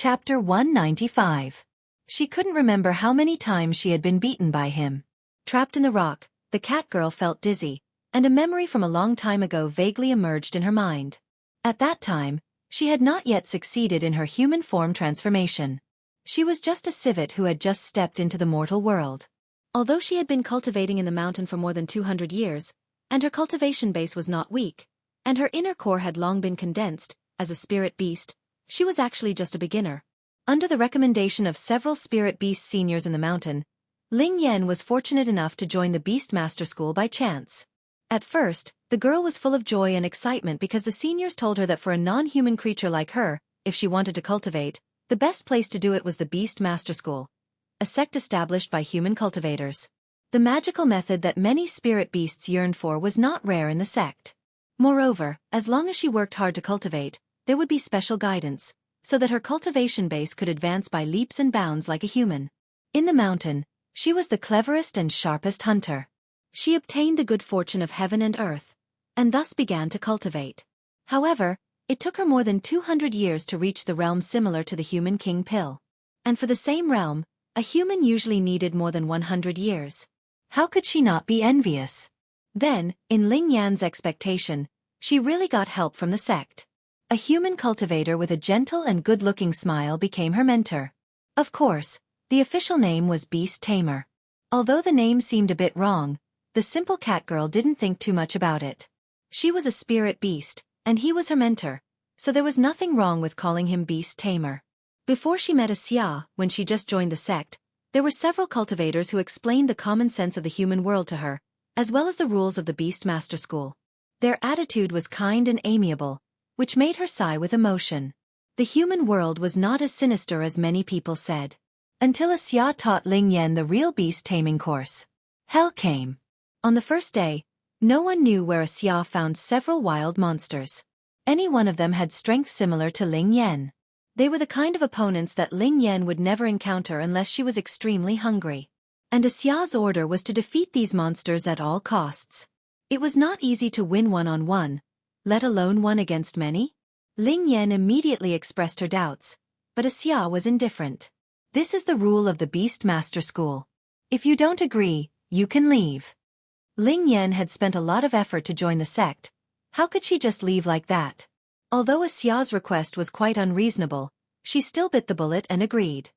Chapter 195. She couldn't remember how many times she had been beaten by him. Trapped in the rock, the cat girl felt dizzy, and a memory from a long time ago vaguely emerged in her mind. At that time, she had not yet succeeded in her human form transformation. She was just a civet who had just stepped into the mortal world. Although she had been cultivating in the mountain for more than 200 years, and her cultivation base was not weak, and her inner core had long been condensed, as a spirit beast, she was actually just a beginner. Under the recommendation of several spirit beast seniors in the mountain, Ling Yan was fortunate enough to join the Beast Master School by chance. At first, the girl was full of joy and excitement because the seniors told her that for a non-human creature like her, if she wanted to cultivate, the best place to do it was the Beast Master School, a sect established by human cultivators. The magical method that many spirit beasts yearned for was not rare in the sect. Moreover, as long as she worked hard to cultivate, there would be special guidance, so that her cultivation base could advance by leaps and bounds like a human. In the mountain, she was the cleverest and sharpest hunter. She obtained the good fortune of heaven and earth, and thus began to cultivate. However, it took her more than 200 years to reach the realm similar to the human king pill. And for the same realm, a human usually needed more than 100 years. How could she not be envious? Then, in Ling Yan's expectation, she really got help from the sect. A human cultivator with a gentle and good-looking smile became her mentor. Of course, the official name was Beast Tamer. Although the name seemed a bit wrong, the simple cat girl didn't think too much about it. She was a spirit beast, and he was her mentor, so there was nothing wrong with calling him Beast Tamer. Before she met Xia, when she just joined the sect, there were several cultivators who explained the common sense of the human world to her, as well as the rules of the Beast Master School. Their attitude was kind and amiable, which made her sigh with emotion. The human world was not as sinister as many people said. Until Xia taught Ling Yan the real beast-taming course. Hell came. On the first day, no one knew where Xia found several wild monsters. Any one of them had strength similar to Ling Yan. They were the kind of opponents that Ling Yan would never encounter unless she was extremely hungry. And Xia's order was to defeat these monsters at all costs. It was not easy to win one-on-one, let alone one against many. Ling Yan immediately expressed her doubts, but Xia was indifferent. This is the rule of the Beast Master School. If you don't agree, you can leave. Ling Yan had spent a lot of effort to join the sect. How could she just leave like that? Although Xia's request was quite unreasonable, she still bit the bullet and agreed.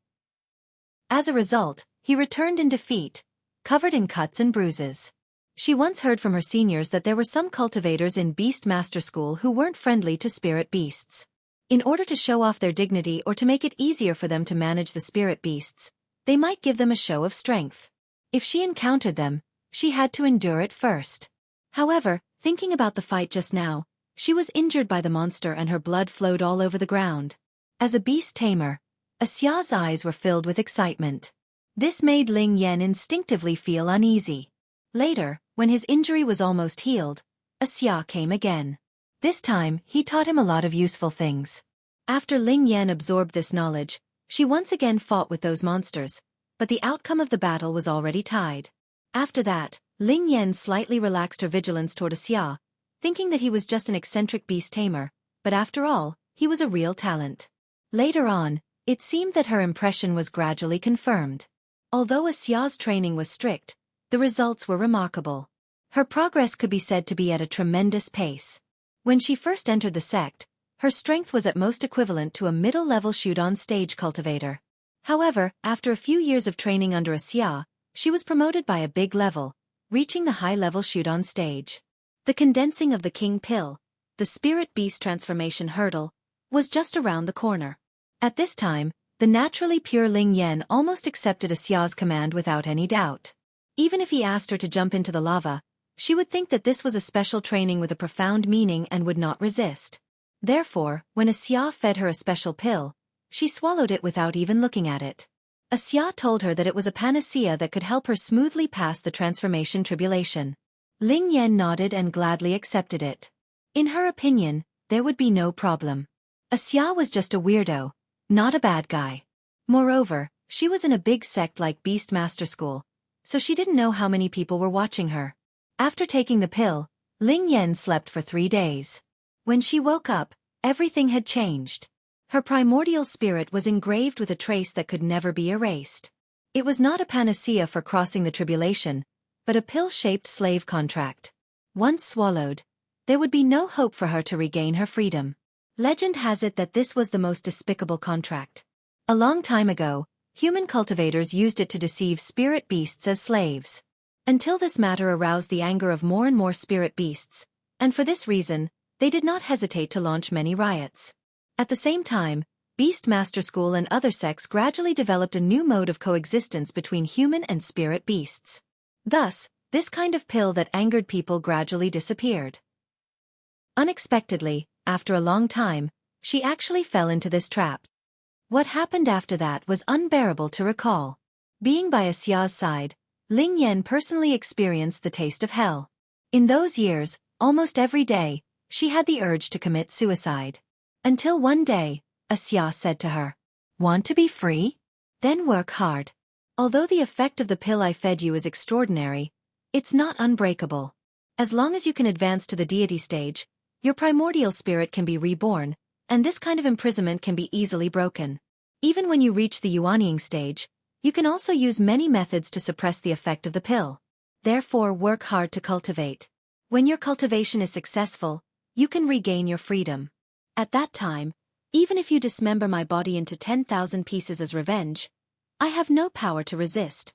As a result, he returned in defeat, covered in cuts and bruises. She once heard from her seniors that there were some cultivators in Beast Master School who weren't friendly to spirit beasts. In order to show off their dignity or to make it easier for them to manage the spirit beasts, they might give them a show of strength. If she encountered them, she had to endure it first. However, thinking about the fight just now, she was injured by the monster and her blood flowed all over the ground. As a beast tamer, Xia's eyes were filled with excitement. This made Ling Yan instinctively feel uneasy. Later, when his injury was almost healed, Xia came again. This time, he taught him a lot of useful things. After Ling Yan absorbed this knowledge, she once again fought with those monsters, but the outcome of the battle was already tied. After that, Ling Yan slightly relaxed her vigilance toward Xia, thinking that he was just an eccentric beast tamer, but after all, he was a real talent. Later on, it seemed that her impression was gradually confirmed. Although Xia's training was strict, the results were remarkable. Her progress could be said to be at a tremendous pace. When she first entered the sect, her strength was at most equivalent to a middle-level shoot-on stage cultivator. However, after a few years of training under Xia, she was promoted by a big level, reaching the high-level shoot-on stage. The condensing of the king pill, the spirit beast transformation hurdle, was just around the corner. At this time, the naturally pure Ling Yan almost accepted Xia's command without any doubt. Even if he asked her to jump into the lava, she would think that this was a special training with a profound meaning and would not resist. Therefore, when Xia fed her a special pill, she swallowed it without even looking at it. Xia told her that it was a panacea that could help her smoothly pass the transformation tribulation. Ling Yan nodded and gladly accepted it. In her opinion, there would be no problem. Xia was just a weirdo, not a bad guy. Moreover, she was in a big sect like Beast Master School, so she didn't know how many people were watching her. After taking the pill, Ling Yan slept for 3 days. When she woke up, everything had changed. Her primordial spirit was engraved with a trace that could never be erased. It was not a panacea for crossing the tribulation, but a pill-shaped slave contract. Once swallowed, there would be no hope for her to regain her freedom. Legend has it that this was the most despicable contract. A long time ago, human cultivators used it to deceive spirit beasts as slaves. Until this matter aroused the anger of more and more spirit beasts, and for this reason, they did not hesitate to launch many riots. At the same time, Beast Master School and other sects gradually developed a new mode of coexistence between human and spirit beasts. Thus, this kind of pill that angered people gradually disappeared. Unexpectedly, after a long time, she actually fell into this trap. What happened after that was unbearable to recall. Being by Xia's side, Ling Yan personally experienced the taste of hell. In those years, almost every day, she had the urge to commit suicide. Until one day, Xia said to her, "Want to be free? Then work hard. Although the effect of the pill I fed you is extraordinary, it's not unbreakable. As long as you can advance to the deity stage, your primordial spirit can be reborn, and this kind of imprisonment can be easily broken. Even when you reach the Yuanying stage, you can also use many methods to suppress the effect of the pill. Therefore, work hard to cultivate. When your cultivation is successful, you can regain your freedom. At that time, even if you dismember my body into 10,000 pieces as revenge, I have no power to resist."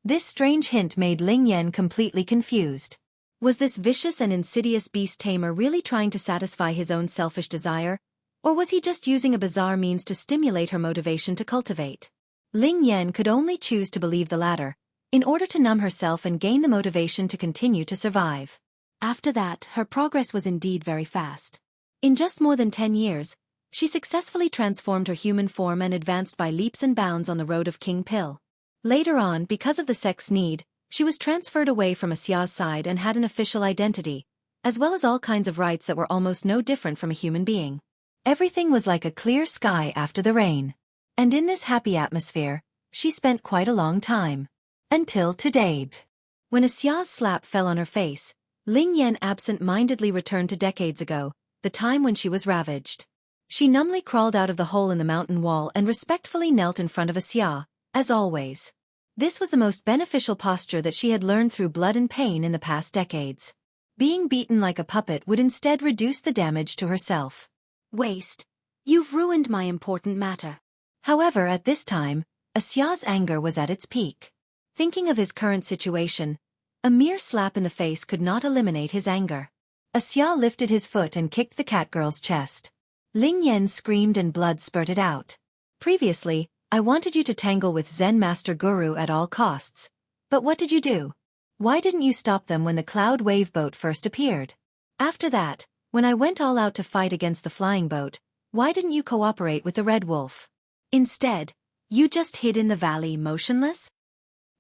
This strange hint made Ling Yan completely confused. Was this vicious and insidious beast tamer really trying to satisfy his own selfish desire, or was he just using a bizarre means to stimulate her motivation to cultivate? Ling Yan could only choose to believe the latter, in order to numb herself and gain the motivation to continue to survive. After that, her progress was indeed very fast. In just more than 10 years, she successfully transformed her human form and advanced by leaps and bounds on the road of King Pill. Later on, because of the sect's need, she was transferred away from Xia's side and had an official identity, as well as all kinds of rights that were almost no different from a human being. Everything was like a clear sky after the rain. And in this happy atmosphere, she spent quite a long time. Until today. When Xia's slap fell on her face, Ling Yan absent-mindedly returned to decades ago, the time when she was ravaged. She numbly crawled out of the hole in the mountain wall and respectfully knelt in front of Xia, as always. This was the most beneficial posture that she had learned through blood and pain in the past decades. Being beaten like a puppet would instead reduce the damage to herself. "Waste. You've ruined my important matter." However, at this time, Xia's anger was at its peak. Thinking of his current situation, a mere slap in the face could not eliminate his anger. Xia lifted his foot and kicked the catgirl's chest. Ling Yan screamed and blood spurted out. "Previously, I wanted you to tangle with Zen Master Guru at all costs. But what did you do? Why didn't you stop them when the cloud wave boat first appeared? After that, when I went all out to fight against the flying boat, why didn't you cooperate with the Red Wolf? Instead, you just hid in the valley motionless?"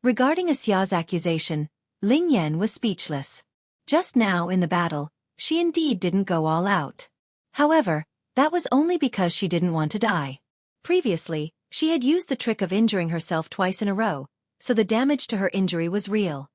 Regarding Xia's accusation, Ling Yan was speechless. Just now in the battle, she indeed didn't go all out. However, that was only because she didn't want to die. Previously, she had used the trick of injuring herself twice in a row, so the damage to her injury was real.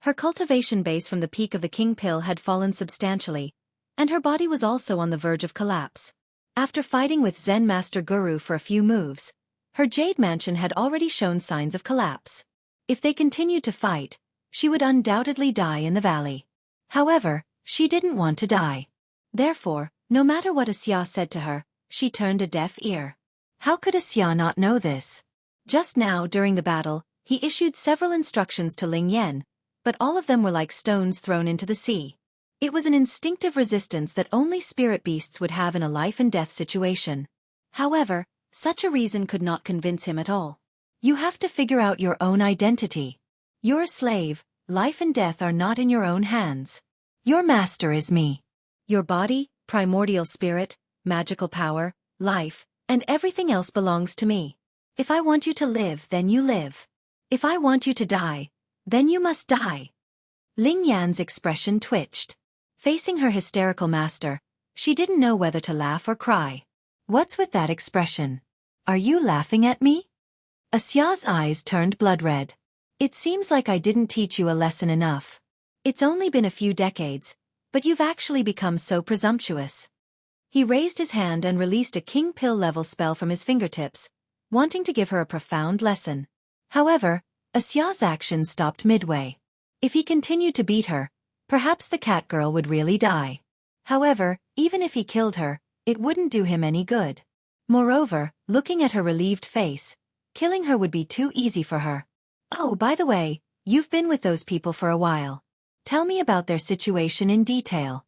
Her cultivation base from the peak of the King Pill had fallen substantially, and her body was also on the verge of collapse. After fighting with Zen Master Guru for a few moves, her Jade Mansion had already shown signs of collapse. If they continued to fight, she would undoubtedly die in the valley. However, she didn't want to die. Therefore, no matter what Xia said to her, she turned a deaf ear. How could Xia not know this? Just now during the battle, he issued several instructions to Ling Yan, but all of them were like stones thrown into the sea. It was an instinctive resistance that only spirit beasts would have in a life-and-death situation. However, such a reason could not convince him at all. You have to figure out your own identity. You're a slave, life and death are not in your own hands. Your master is me. Your body, primordial spirit, magical power, life, and everything else belongs to me. If I want you to live, then you live. If I want you to die, then you must die. Ling Yan's expression twitched. Facing her hysterical master, she didn't know whether to laugh or cry. What's with that expression? Are you laughing at me? Xia's eyes turned blood red. It seems like I didn't teach you a lesson enough. It's only been a few decades, but you've actually become so presumptuous. He raised his hand and released a king pill-level spell from his fingertips, wanting to give her a profound lesson. However, Xia's action stopped midway. If he continued to beat her, perhaps the cat girl would really die. However, even if he killed her, it wouldn't do him any good. Moreover, looking at her relieved face, killing her would be too easy for her. Oh, by the way, you've been with those people for a while. Tell me about their situation in detail.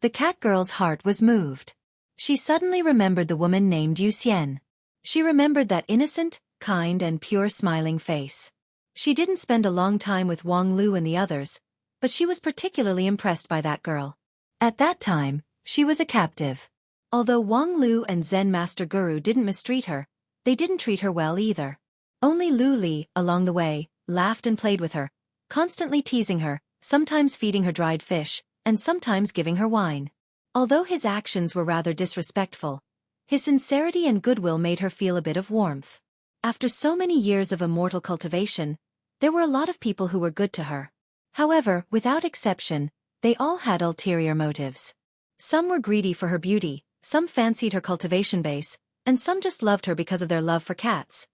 The cat girl's heart was moved. She suddenly remembered the woman named Yuxian. She remembered that innocent, kind and pure smiling face. She didn't spend a long time with Wang Lu and the others, but she was particularly impressed by that girl. At that time, she was a captive. Although Wang Lu and Zen Master Guru didn't mistreat her, they didn't treat her well either. Only Lu Li, along the way, laughed and played with her, constantly teasing her, sometimes feeding her dried fish, and sometimes giving her wine. Although his actions were rather disrespectful, his sincerity and goodwill made her feel a bit of warmth. After so many years of immortal cultivation, there were a lot of people who were good to her. However, without exception, they all had ulterior motives. Some were greedy for her beauty, some fancied her cultivation base, and some just loved her because of their love for cats.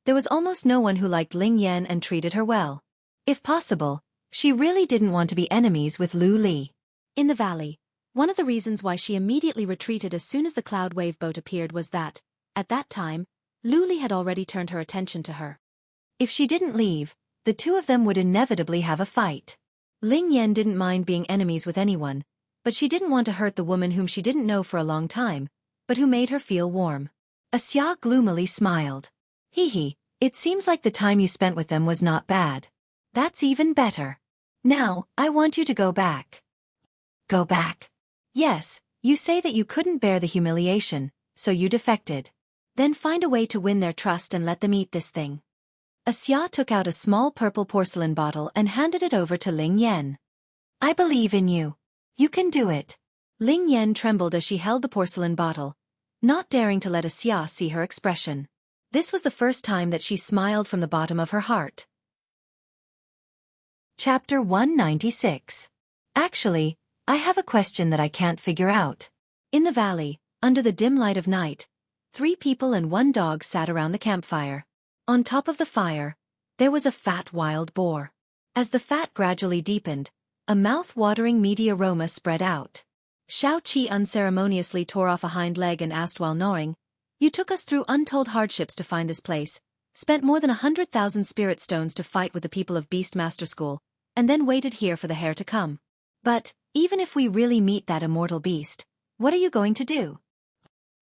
There was almost no one who liked Ling Yan and treated her well. If possible, she really didn't want to be enemies with Lu Li. In the valley, one of the reasons why she immediately retreated as soon as the cloud wave boat appeared was that, at that time, Lu Li had already turned her attention to her. If she didn't leave, the two of them would inevitably have a fight. Ling Yan didn't mind being enemies with anyone, but she didn't want to hurt the woman whom she didn't know for a long time, but who made her feel warm. Xia gloomily smiled. Hee, it seems like the time you spent with them was not bad. That's even better. Now, I want you to go back. Go back? Yes, you say that you couldn't bear the humiliation, so you defected. Then find a way to win their trust and let them eat this thing. Xia took out a small purple porcelain bottle and handed it over to Ling Yan. I believe in you. You can do it. Ling Yan trembled as she held the porcelain bottle, not daring to let Xia see her expression. This was the first time that she smiled from the bottom of her heart. Chapter 196. Actually, I have a question that I can't figure out. In the valley, under the dim light of night, 3 people and 1 dog sat around the campfire. On top of the fire, there was a fat wild boar. As the fat gradually deepened, a mouth-watering meaty aroma spread out. Xueqi unceremoniously tore off a hind leg and asked while gnawing, "You took us through untold hardships to find this place, spent more than 100,000 spirit stones to fight with the people of Beast Master School, and then waited here for the hare to come. But, even if we really meet that immortal beast, what are you going to do?"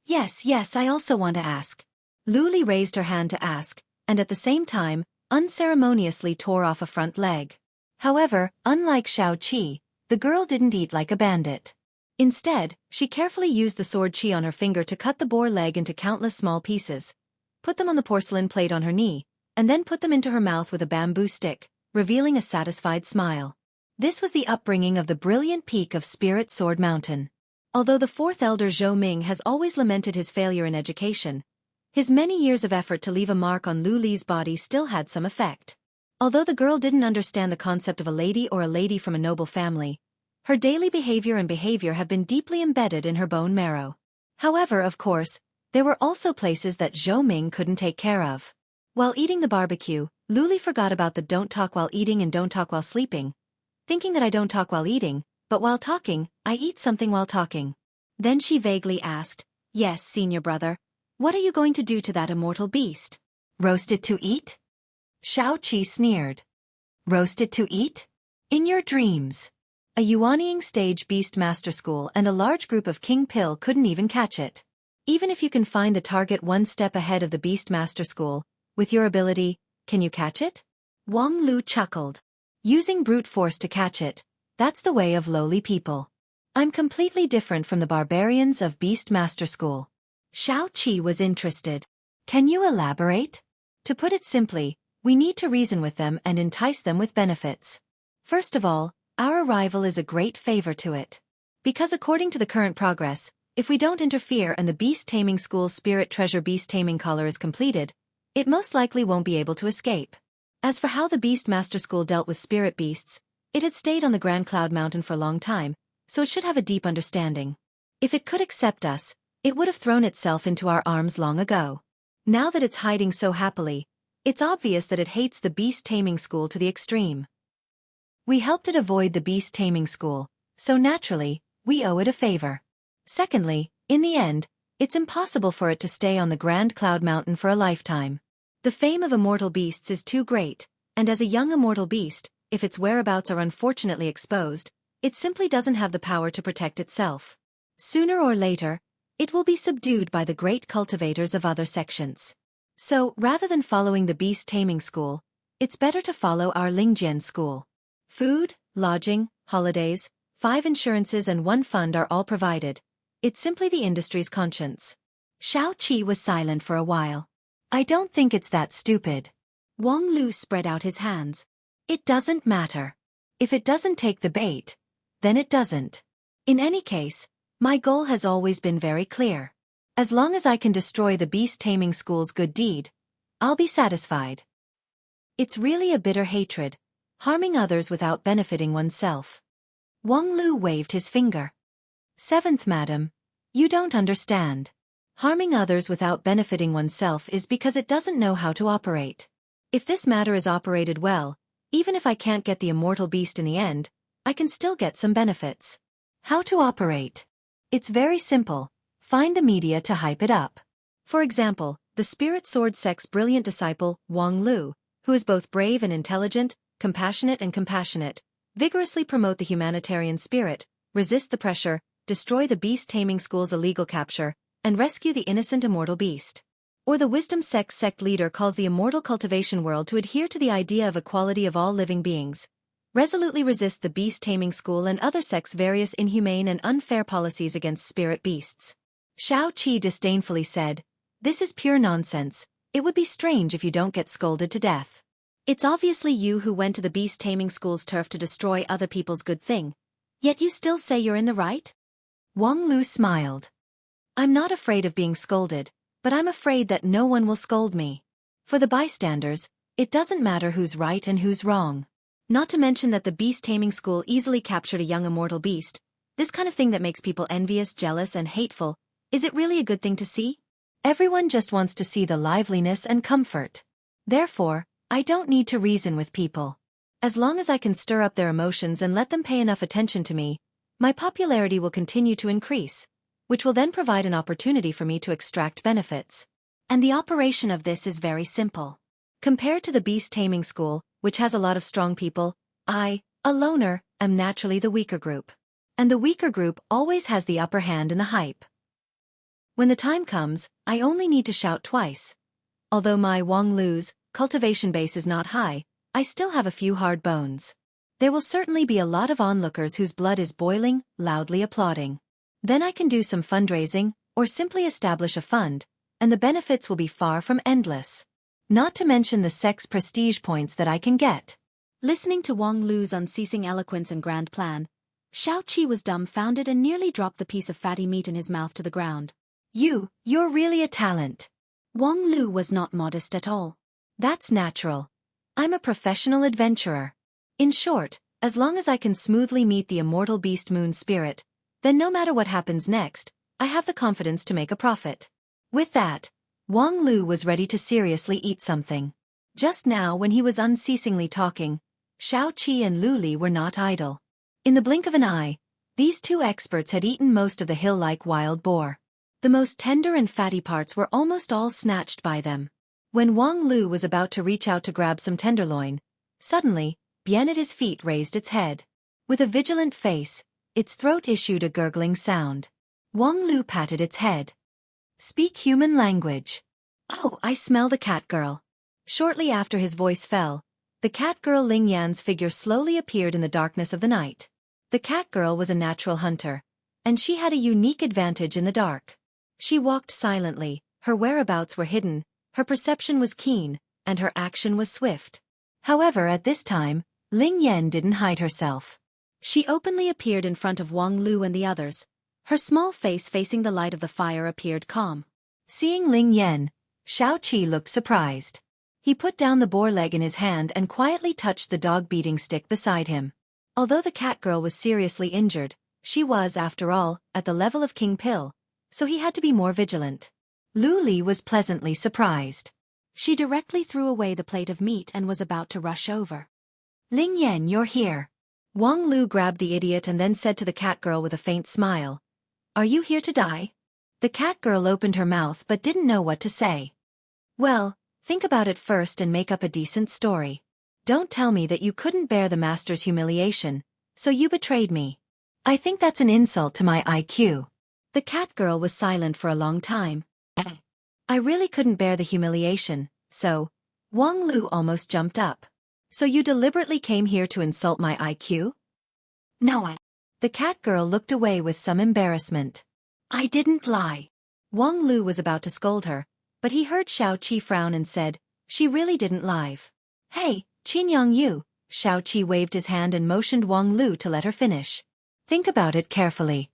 Yes, I also want to ask. Lu Li raised her hand to ask, and at the same time, unceremoniously tore off a front leg. However, unlike Xueqi, the girl didn't eat like a bandit. Instead, she carefully used the sword Qi on her finger to cut the boar leg into countless small pieces, put them on the porcelain plate on her knee, and then put them into her mouth with a bamboo stick, revealing a satisfied smile. This was the upbringing of the brilliant peak of Spirit Sword Mountain. Although the 4th elder Zhou Ming has always lamented his failure in education, his many years of effort to leave a mark on Lu Li's body still had some effect. Although the girl didn't understand the concept of a lady or a lady from a noble family, her daily behavior have been deeply embedded in her bone marrow. However, of course, there were also places that Zhou Ming couldn't take care of. While eating the barbecue, Lu Li forgot about the don't talk while eating and don't talk while sleeping, thinking that I don't talk while eating, but while talking, I eat something while talking. Then she vaguely asked, "Yes, senior brother, what are you going to do to that immortal beast? Roast it to eat?" Xueqi sneered. Roast it to eat? In your dreams. A Yuanying stage Beast Master School and a large group of King Pill couldn't even catch it. Even if you can find the target 1 step ahead of the Beast Master School, with your ability, can you catch it? Wang Lu chuckled. Using brute force to catch it, that's the way of lowly people. I'm completely different from the barbarians of Beast Master School. Xueqi was interested. Can you elaborate? To put it simply, we need to reason with them and entice them with benefits. First of all, our arrival is a great favor to it. Because according to the current progress, if we don't interfere and the Beast Taming School's Spirit Treasure Beast Taming Collar is completed, it most likely won't be able to escape. As for how the Beast Master School dealt with spirit beasts, it had stayed on the Grand Cloud Mountain for a long time, so it should have a deep understanding. If it could accept us, it would have thrown itself into our arms long ago. Now that it's hiding so happily, it's obvious that it hates the beast taming school to the extreme. We helped it avoid the beast taming school, so naturally, we owe it a favor. Secondly, in the end, it's impossible for it to stay on the Grand Cloud Mountain for a lifetime. The fame of immortal beasts is too great, and as a young immortal beast, if its whereabouts are unfortunately exposed, it simply doesn't have the power to protect itself. Sooner or later, it will be subdued by the great cultivators of other sections. So, rather than following the beast taming school, it's better to follow our Lingjian school. Food, lodging, holidays, 5 insurances and 1 fund are all provided. It's simply the industry's conscience. Xueqi was silent for a while. I don't think it's that stupid. Wang Lu spread out his hands. It doesn't matter. If it doesn't take the bait, then it doesn't. In any case, my goal has always been very clear. As long as I can destroy the beast taming school's good deed, I'll be satisfied. It's really a bitter hatred, harming others without benefiting oneself. Wang Lu waved his finger. 7th Madam, you don't understand. Harming others without benefiting oneself is because it doesn't know how to operate. If this matter is operated well, even if I can't get the immortal beast in the end, I can still get some benefits. How to operate? It's very simple. Find the media to hype it up. For example, the Spirit Sword Sect's brilliant disciple, Wang Lu, who is both brave and intelligent, compassionate, vigorously promote the humanitarian spirit, resist the pressure, destroy the beast taming school's illegal capture, and rescue the innocent immortal beast. Or the Wisdom Sect's sect leader calls the immortal cultivation world to adhere to the idea of equality of all living beings, resolutely resist the beast taming school and other sects' various inhumane and unfair policies against spirit beasts. Xueqi disdainfully said, "This is pure nonsense. It would be strange if you don't get scolded to death. It's obviously you who went to the beast taming school's turf to destroy other people's good thing. Yet you still say you're in the right?" Wang Lu smiled. "I'm not afraid of being scolded, but I'm afraid that no one will scold me. For the bystanders, it doesn't matter who's right and who's wrong. Not to mention that the beast taming school easily captured a young immortal beast, this kind of thing that makes people envious, jealous, and hateful. Is it really a good thing to see? Everyone just wants to see the liveliness and comfort. Therefore, I don't need to reason with people. As long as I can stir up their emotions and let them pay enough attention to me, my popularity will continue to increase, which will then provide an opportunity for me to extract benefits. And the operation of this is very simple. Compared to the beast taming school, which has a lot of strong people, I, a loner, am naturally the weaker group. And the weaker group always has the upper hand in the hype. When the time comes, I only need to shout twice. Although my Wang Lu's cultivation base is not high, I still have a few hard bones. There will certainly be a lot of onlookers whose blood is boiling, loudly applauding. Then I can do some fundraising, or simply establish a fund, and the benefits will be far from endless. Not to mention the sect's prestige points that I can get. Listening to Wang Lu's unceasing eloquence and grand plan, Xueqi was dumbfounded and nearly dropped the piece of fatty meat in his mouth to the ground. You're really a talent. Wang Lu was not modest at all. That's natural. I'm a professional adventurer. In short, as long as I can smoothly meet the immortal beast moon spirit, then no matter what happens next, I have the confidence to make a profit. With that, Wang Lu was ready to seriously eat something. Just now when he was unceasingly talking, Xueqi and Lu Li were not idle. In the blink of an eye, these 2 experts had eaten most of the hill-like wild boar. The most tender and fatty parts were almost all snatched by them. When Wang Lu was about to reach out to grab some tenderloin, suddenly, Bien at his feet raised its head. With a vigilant face, its throat issued a gurgling sound. Wang Lu patted its head. "Speak human language." "Oh, I smell the cat girl." Shortly after his voice fell, the cat girl Ling Yan's figure slowly appeared in the darkness of the night. The cat girl was a natural hunter, and she had a unique advantage in the dark. She walked silently, her whereabouts were hidden, her perception was keen, and her action was swift. However, at this time, Ling Yan didn't hide herself. She openly appeared in front of Wang Lu and the others. Her small face facing the light of the fire appeared calm. Seeing Ling Yan, Xueqi looked surprised. He put down the boar leg in his hand and quietly touched the dog beating stick beside him. Although the cat girl was seriously injured, She was, after all, at the level of King Pill, so he had to be more vigilant. Lu Li was pleasantly surprised. She directly threw away the plate of meat and was about to rush over. Ling Yan, you're here. Wang Lu grabbed the idiot and then said to the cat girl with a faint smile, "Are you here to die?" The cat girl opened her mouth but didn't know what to say. "Well, think about it first and make up a decent story. Don't tell me that you couldn't bear the master's humiliation, so you betrayed me. I think that's an insult to my IQ." The cat girl was silent for a long time. "I really couldn't bear the humiliation, so..." Wang Lu almost jumped up. "So you deliberately came here to insult my IQ?" "No, The cat girl looked away with some embarrassment. "I didn't lie." Wang Lu was about to scold her, but he heard Xueqi frown and said, "She really didn't lie." "Hey, Qin Yu." Xueqi waved his hand and motioned Wang Lu to let her finish. "Think about it carefully.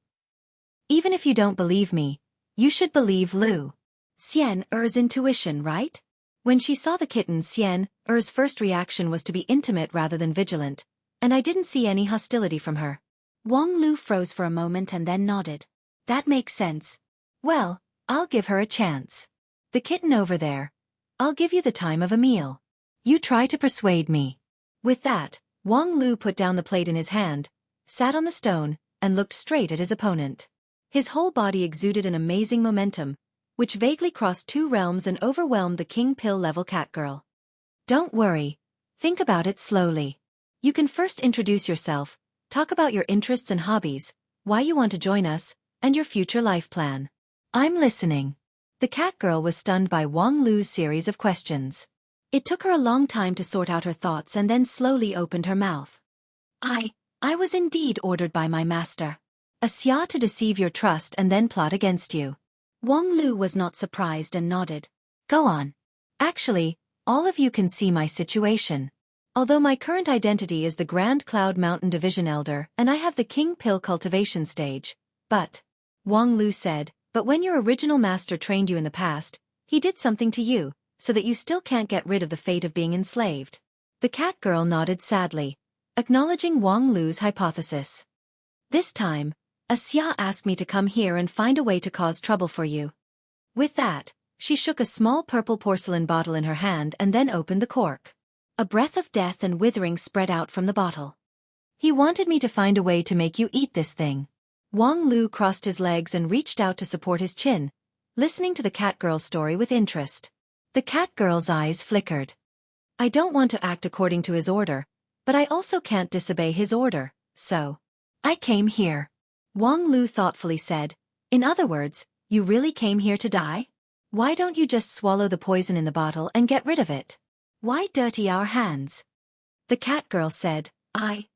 Even if you don't believe me, you should believe Lu Xian Er's intuition, right?" When she saw the kitten, Xian Er's first reaction was to be intimate rather than vigilant, and I didn't see any hostility from her. Wang Lu froze for a moment and then nodded. "That makes sense. Well, I'll give her a chance. The kitten over there. I'll give you the time of a meal. You try to persuade me." With that, Wang Lu put down the plate in his hand, sat on the stone, and looked straight at his opponent. His whole body exuded an amazing momentum, which vaguely crossed two realms and overwhelmed the King Pill-level cat girl. "Don't worry. Think about it slowly. You can first introduce yourself, talk about your interests and hobbies, why you want to join us, and your future life plan. I'm listening." The cat girl was stunned by Wang Lu's series of questions. It took her a long time to sort out her thoughts and then slowly opened her mouth. I was indeed ordered by my master. A xia to deceive your trust and then plot against you." Wang Lu was not surprised and nodded. "Go on. Actually, all of you can see my situation. Although my current identity is the Grand Cloud Mountain Division Elder and I have the King Pill cultivation stage, but..." Wang Lu said, "But when your original master trained you in the past, he did something to you, so that you still can't get rid of the fate of being enslaved." The cat girl nodded sadly, acknowledging Wang Lu's hypothesis. "This time, a xia asked me to come here and find a way to cause trouble for you." With that, she shook a small purple porcelain bottle in her hand and then opened the cork. A breath of death and withering spread out from the bottle. "He wanted me to find a way to make you eat this thing." Wang Lu crossed his legs and reached out to support his chin, listening to the cat girl's story with interest. The cat girl's eyes flickered. "I don't want to act according to his order, but I also can't disobey his order, so I came here." Wang Lu thoughtfully said, "In other words, you really came here to die? Why don't you just swallow the poison in the bottle and get rid of it? Why dirty our hands?" The cat girl said, "I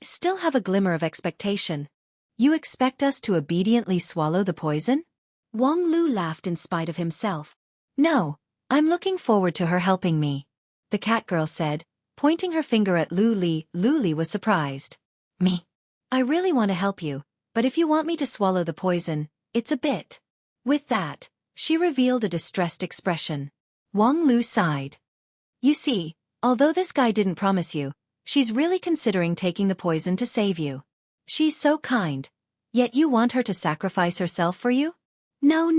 still have a glimmer of expectation. You expect us to obediently swallow the poison?" Wang Lu laughed in spite of himself. "No, I'm looking forward to her helping me," the cat girl said, pointing her finger at Lu Li. Lu Li was surprised. "Me? I really want to help you, but if you want me to swallow the poison, it's a bit..." With that, she revealed a distressed expression. Wang Lu sighed. "You see, although this guy didn't promise you, she's really considering taking the poison to save you. She's so kind, yet you want her to sacrifice herself for you?" No,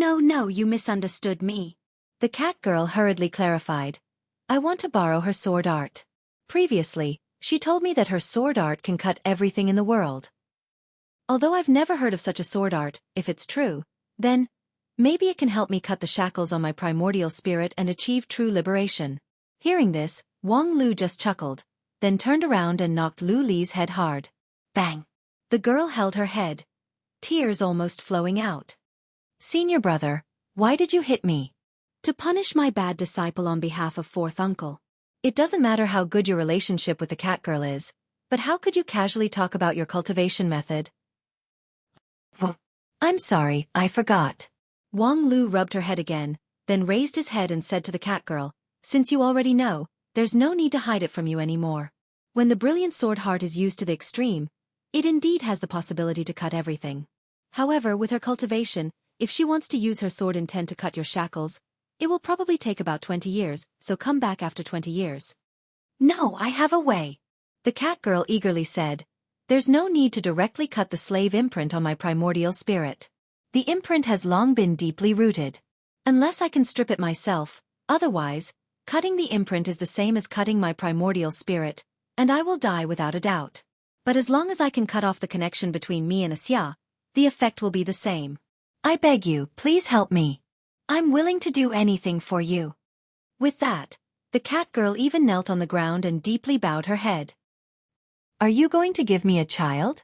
you misunderstood me." The cat girl hurriedly clarified. "I want to borrow her sword art. Previously, she told me that her sword art can cut everything in the world. Although I've never heard of such a sword art, if it's true, then maybe it can help me cut the shackles on my primordial spirit and achieve true liberation." Hearing this, Wang Lu just chuckled, then turned around and knocked Lu Li's head hard. Bang! The girl held her head, tears almost flowing out. "Senior brother, why did you hit me?" "To punish my bad disciple on behalf of fourth uncle." "It doesn't matter how good your relationship with the cat girl is, but how could you casually talk about your cultivation method?" "I'm sorry, I forgot." Wang Lu rubbed her head again, then raised his head and said to the cat girl, "Since you already know, there's no need to hide it from you anymore. When the brilliant sword heart is used to the extreme, it indeed has the possibility to cut everything. However, with her cultivation, if she wants to use her sword intent to cut your shackles, it will probably take about 20 years, so come back after 20 years. "No, I have a way," the cat girl eagerly said, There's no need to directly cut the slave imprint on my primordial spirit. The imprint has long been deeply rooted. Unless I can strip it myself, otherwise, cutting the imprint is the same as cutting my primordial spirit, and I will die without a doubt. But as long as I can cat off the connection between me and Xia, the effect will be the same. I beg you, please help me. I'm willing to do anything for you. With that, the cat girl even knelt on the ground and deeply bowed her head. Are you going to give me a child?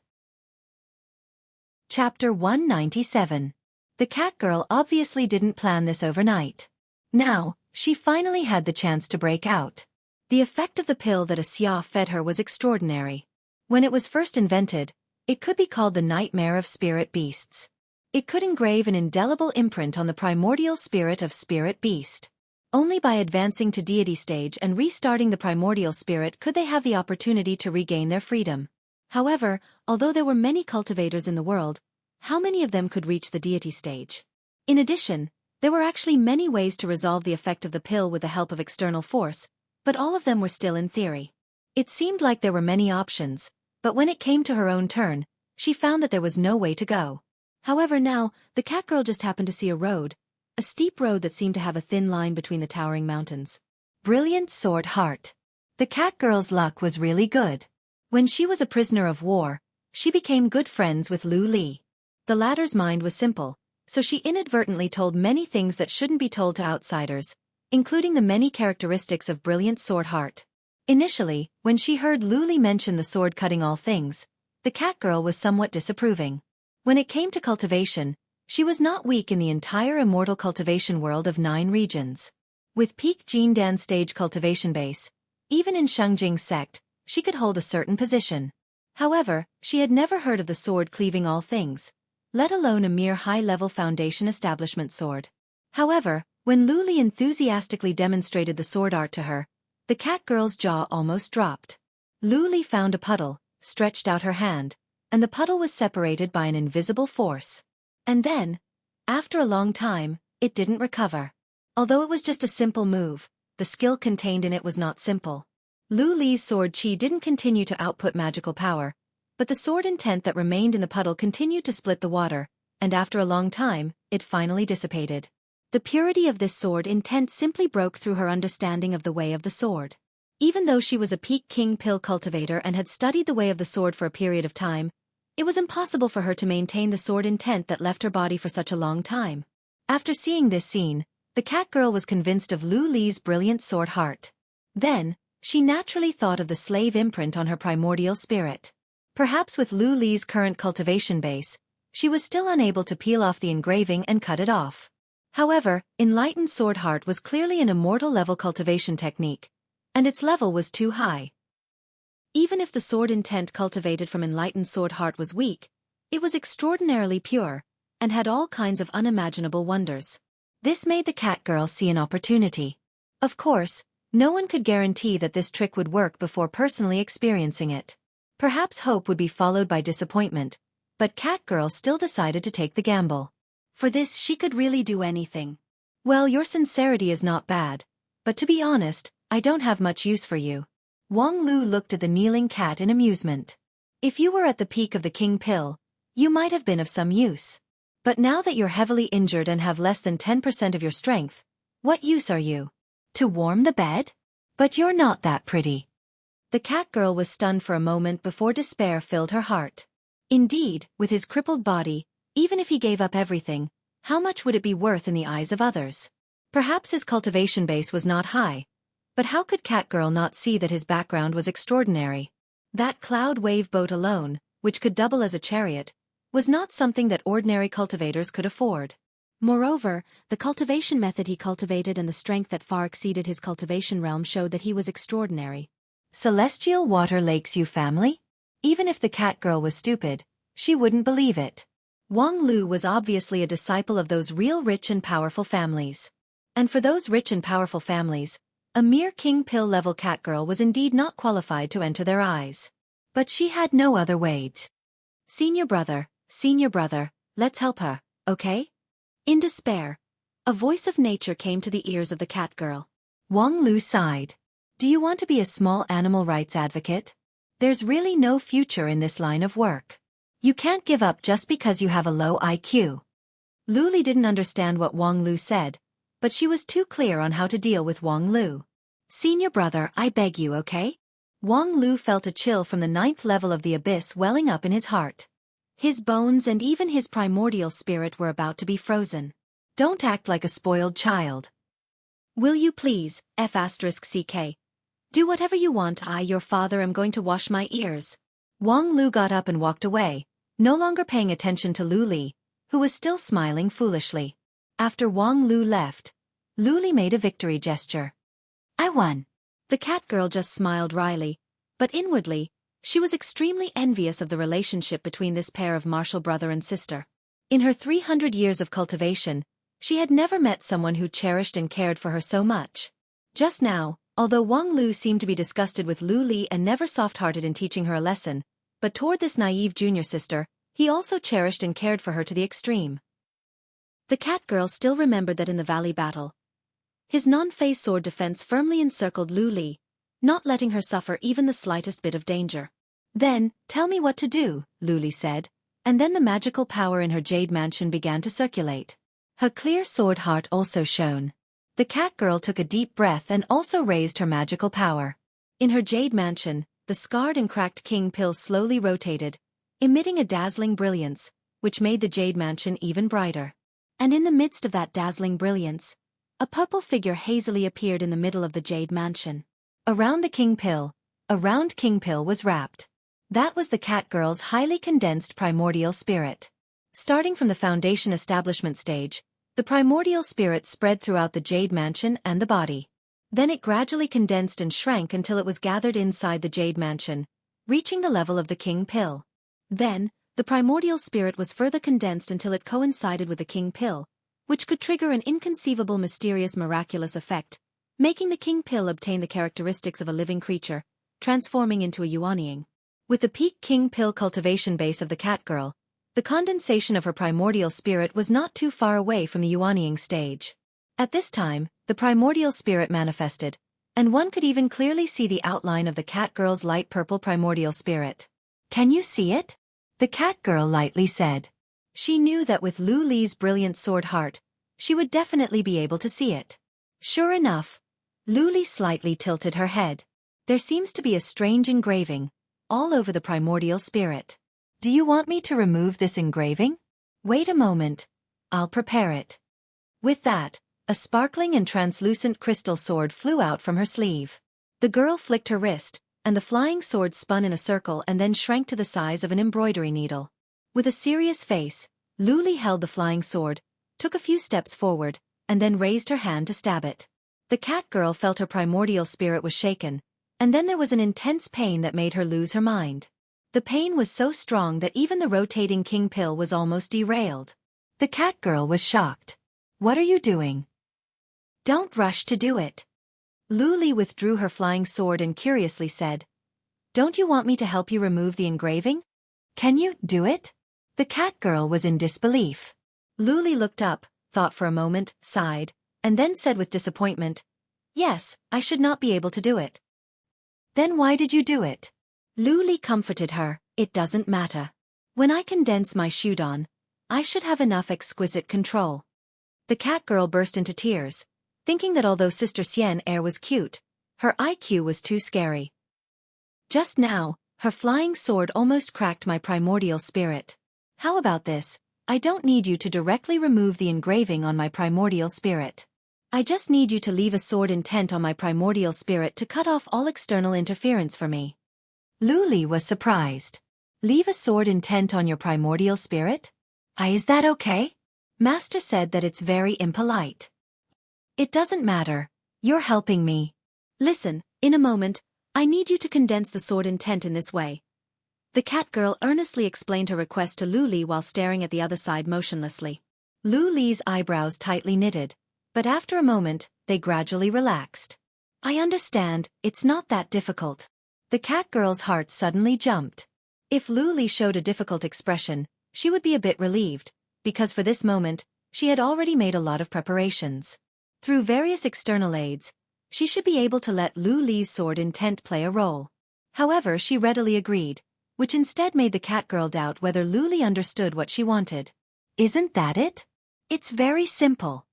Chapter 197. The cat girl obviously didn't plan this overnight. Now, she finally had the chance to break out. The effect of the pill that Xia fed her was extraordinary. When it was first invented, it could be called the nightmare of spirit beasts. It could engrave an indelible imprint on the primordial spirit of spirit beast. Only by advancing to deity stage and restarting the primordial spirit could they have the opportunity to regain their freedom. However, although there were many cultivators in the world, how many of them could reach the deity stage? In addition, there were actually many ways to resolve the effect of the pill with the help of external force, but all of them were still in theory. It seemed like there were many options, but when it came to her own turn, she found that there was no way to go. However, now, the cat girl just happened to see a road, a steep road that seemed to have a thin line between the towering mountains. Brilliant Sword Heart. The cat girl's luck was really good. When she was a prisoner of war, she became good friends with Lu Li. The latter's mind was simple, so she inadvertently told many things that shouldn't be told to outsiders, including the many characteristics of Brilliant Sword Heart. Initially, when she heard Lu Li mention the sword cutting all things, the cat girl was somewhat disapproving. When it came to cultivation, she was not weak in the entire immortal cultivation world of 9 regions. With peak Jindan stage cultivation base, even in Shengjing sect, she could hold a certain position. However, she had never heard of the sword cleaving all things, let alone a mere high-level foundation establishment sword. However, when Lu Li enthusiastically demonstrated the sword art to her, the cat girl's jaw almost dropped. Lu Li found a puddle, stretched out her hand, and the puddle was separated by an invisible force. And then, after a long time, it didn't recover. Although it was just a simple move, the skill contained in it was not simple. Lu Li's sword chi didn't continue to output magical power, but the sword intent that remained in the puddle continued to split the water, and after a long time, it finally dissipated. The purity of this sword intent simply broke through her understanding of the way of the sword. Even though she was a peak king pill cultivator and had studied the way of the sword for a period of time, it was impossible for her to maintain the sword intent that left her body for such a long time. After seeing this scene, the cat girl was convinced of Lu Li's brilliant sword heart. Then, she naturally thought of the slave imprint on her primordial spirit. Perhaps with Lu Li's current cultivation base, she was still unable to peel off the engraving and cut it off. However, Enlightened Sword Heart was clearly an immortal level cultivation technique, and its level was too high. Even if the sword intent cultivated from Enlightened Sword Heart was weak, it was extraordinarily pure, and had all kinds of unimaginable wonders. This made the cat girl see an opportunity. Of course, no one could guarantee that this trick would work before personally experiencing it. Perhaps hope would be followed by disappointment, but cat girl still decided to take the gamble. For this she could really do anything. Well, your sincerity is not bad, but to be honest, I don't have much use for you. Wang Lu looked at the kneeling cat in amusement. If you were at the peak of the king pill, you might have been of some use. But now that you're heavily injured and have less than 10% of your strength, what use are you? To warm the bed? But you're not that pretty. The cat girl was stunned for a moment before despair filled her heart. Indeed, with his crippled body, even if he gave up everything, how much would it be worth in the eyes of others? Perhaps his cultivation base was not high, but how could cat girl not see that his background was extraordinary? That cloud wave boat alone, which could double as a chariot, was not something that ordinary cultivators could afford. Moreover, the cultivation method he cultivated and the strength that far exceeded his cultivation realm showed that he was extraordinary. Celestial Water Lakes You family? Even if the cat girl was stupid, she wouldn't believe it. Wang Lu was obviously a disciple of those real rich and powerful families. And for those rich and powerful families, a mere king pill level cat girl was indeed not qualified to enter their eyes. But she had no other ways. Senior brother, let's help her, okay? In despair, a voice of nature came to the ears of the cat girl. Wang Lu sighed. Do you want to be a small animal rights advocate? There's really no future in this line of work. You can't give up just because you have a low IQ. Lu Li didn't understand what Wang Lu said, but she was too clear on how to deal with Wang Lu. Senior brother, I beg you, okay? Wang Lu felt a chill from the 9th level of the abyss welling up in his heart. His bones and even his primordial spirit were about to be frozen. Don't act like a spoiled child. Will you please, F***CK? Do whatever you want. I, your father, am going to wash my ears. Wang Lu got up and walked away, no longer paying attention to Lu Li, who was still smiling foolishly. After Wang Lu left, Lu Li made a victory gesture. I won. The cat girl just smiled wryly, but inwardly, she was extremely envious of the relationship between this pair of martial brother and sister. In her 300 years of cultivation, she had never met someone who cherished and cared for her so much. Just now, although Wang Lu seemed to be disgusted with Lu Li and never soft-hearted in teaching her a lesson, but toward this naive junior sister, he also cherished and cared for her to the extreme. The cat girl still remembered that in the valley battle, his non-phase sword defense firmly encircled Lu Li, not letting her suffer even the slightest bit of danger. Then, tell me what to do, Lu Li said, and then the magical power in her jade mansion began to circulate. Her clear sword heart also shone. The cat girl took a deep breath and also raised her magical power. In her jade mansion, the scarred and cracked king pill slowly rotated, emitting a dazzling brilliance, which made the jade mansion even brighter. And in the midst of that dazzling brilliance, a purple figure hazily appeared in the middle of the jade mansion. Around the king pill, a round king pill was wrapped. That was the cat girl's highly condensed primordial spirit. Starting from the foundation establishment stage, the primordial spirit spread throughout the jade mansion and the body. Then it gradually condensed and shrank until it was gathered inside the jade mansion, reaching the level of the king pill. Then, the primordial spirit was further condensed until it coincided with the king pill, which could trigger an inconceivable mysterious miraculous effect, making the king pill obtain the characteristics of a living creature, transforming into a yuanying. With the peak king pill cultivation base of the cat girl, the condensation of her primordial spirit was not too far away from the yuanying stage. At this time, the primordial spirit manifested, and one could even clearly see the outline of the cat girl's light purple primordial spirit. Can you see it? The cat girl lightly said. She knew that with Lu Li's brilliant sword heart, she would definitely be able to see it. Sure enough, Lu Li slightly tilted her head. There seems to be a strange engraving, all over the primordial spirit. Do you want me to remove this engraving? Wait a moment. I'll prepare it. With that, a sparkling and translucent crystal sword flew out from her sleeve. The girl flicked her wrist, and the flying sword spun in a circle and then shrank to the size of an embroidery needle. With a serious face, Lu Li held the flying sword, took a few steps forward, and then raised her hand to stab it. The cat girl felt her primordial spirit was shaken, and then there was an intense pain that made her lose her mind. The pain was so strong that even the rotating king pill was almost derailed. The cat girl was shocked. What are you doing? Don't rush to do it. Lu Li withdrew her flying sword and curiously said, Don't you want me to help you remove the engraving? Can you do it? The cat girl was in disbelief. Lu Li looked up, thought for a moment, sighed, and then said with disappointment, Yes, I should not be able to do it. Then why did you do it? Lu Li comforted her, It doesn't matter. When I condense my Shudon, I should have enough exquisite control. The cat girl burst into tears, thinking that although Sister Xian Air was cute, her IQ was too scary. Just now, her flying sword almost cracked my primordial spirit. How about this? I don't need you to directly remove the engraving on my primordial spirit. I just need you to leave a sword intent on my primordial spirit to cut off all external interference for me. Lu Li was surprised. Leave a sword intent on your primordial spirit? Is that okay? Master said that it's very impolite. It doesn't matter. You're helping me. Listen, in a moment, I need you to condense the sword intent in this way. The cat girl earnestly explained her request to Lu Li while staring at the other side motionlessly. Lu Li's eyebrows tightly knitted, but after a moment, they gradually relaxed. I understand, it's not that difficult. The cat girl's heart suddenly jumped. If Lu Li showed a difficult expression, she would be a bit relieved, because for this moment, she had already made a lot of preparations. Through various external aids, she should be able to let Lu Li's sword intent play a role. However, she readily agreed, which instead made the cat girl doubt whether Lu Li understood what she wanted. Isn't that it? It's very simple.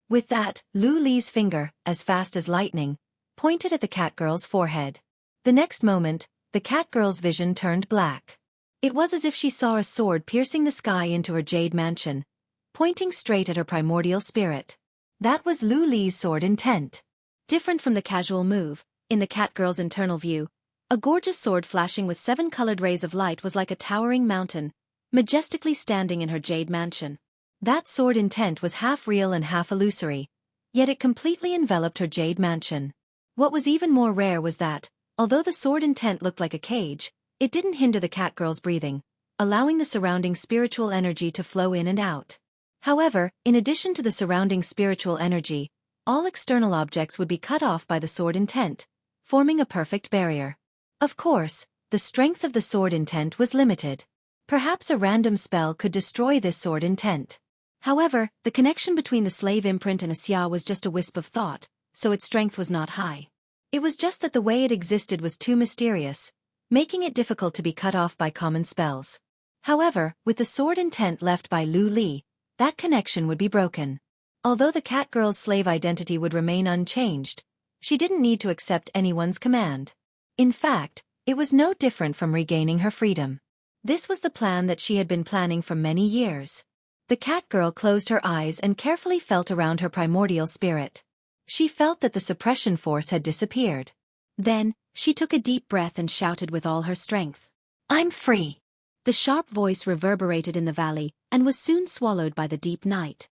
With that, Lu Li's finger, as fast as lightning, pointed at the cat girl's forehead. The next moment, the cat girl's vision turned black. It was as if she saw a sword piercing the sky into her jade mansion, pointing straight at her primordial spirit. That was Lu Li's sword intent. Different from the casual move, in the cat girl's internal view, a gorgeous sword flashing with 7 colored rays of light was like a towering mountain, majestically standing in her jade mansion. That sword intent was half real and half illusory, yet it completely enveloped her jade mansion. What was even more rare was that, although the sword intent looked like a cage, it didn't hinder the cat girl's breathing, allowing the surrounding spiritual energy to flow in and out. However, in addition to the surrounding spiritual energy, all external objects would be cut off by the sword intent, forming a perfect barrier. Of course, the strength of the sword intent was limited. Perhaps a random spell could destroy this sword intent. However, the connection between the slave imprint and a xia was just a wisp of thought, so its strength was not high. It was just that the way it existed was too mysterious, making it difficult to be cut off by common spells. However, with the sword intent left by Lu Li, that connection would be broken. Although the cat girl's slave identity would remain unchanged, she didn't need to accept anyone's command. In fact, it was no different from regaining her freedom. This was the plan that she had been planning for many years. The cat girl closed her eyes and carefully felt around her primordial spirit. She felt that the suppression force had disappeared. Then, she took a deep breath and shouted with all her strength. "I'm free!" The sharp voice reverberated in the valley and was soon swallowed by the deep night.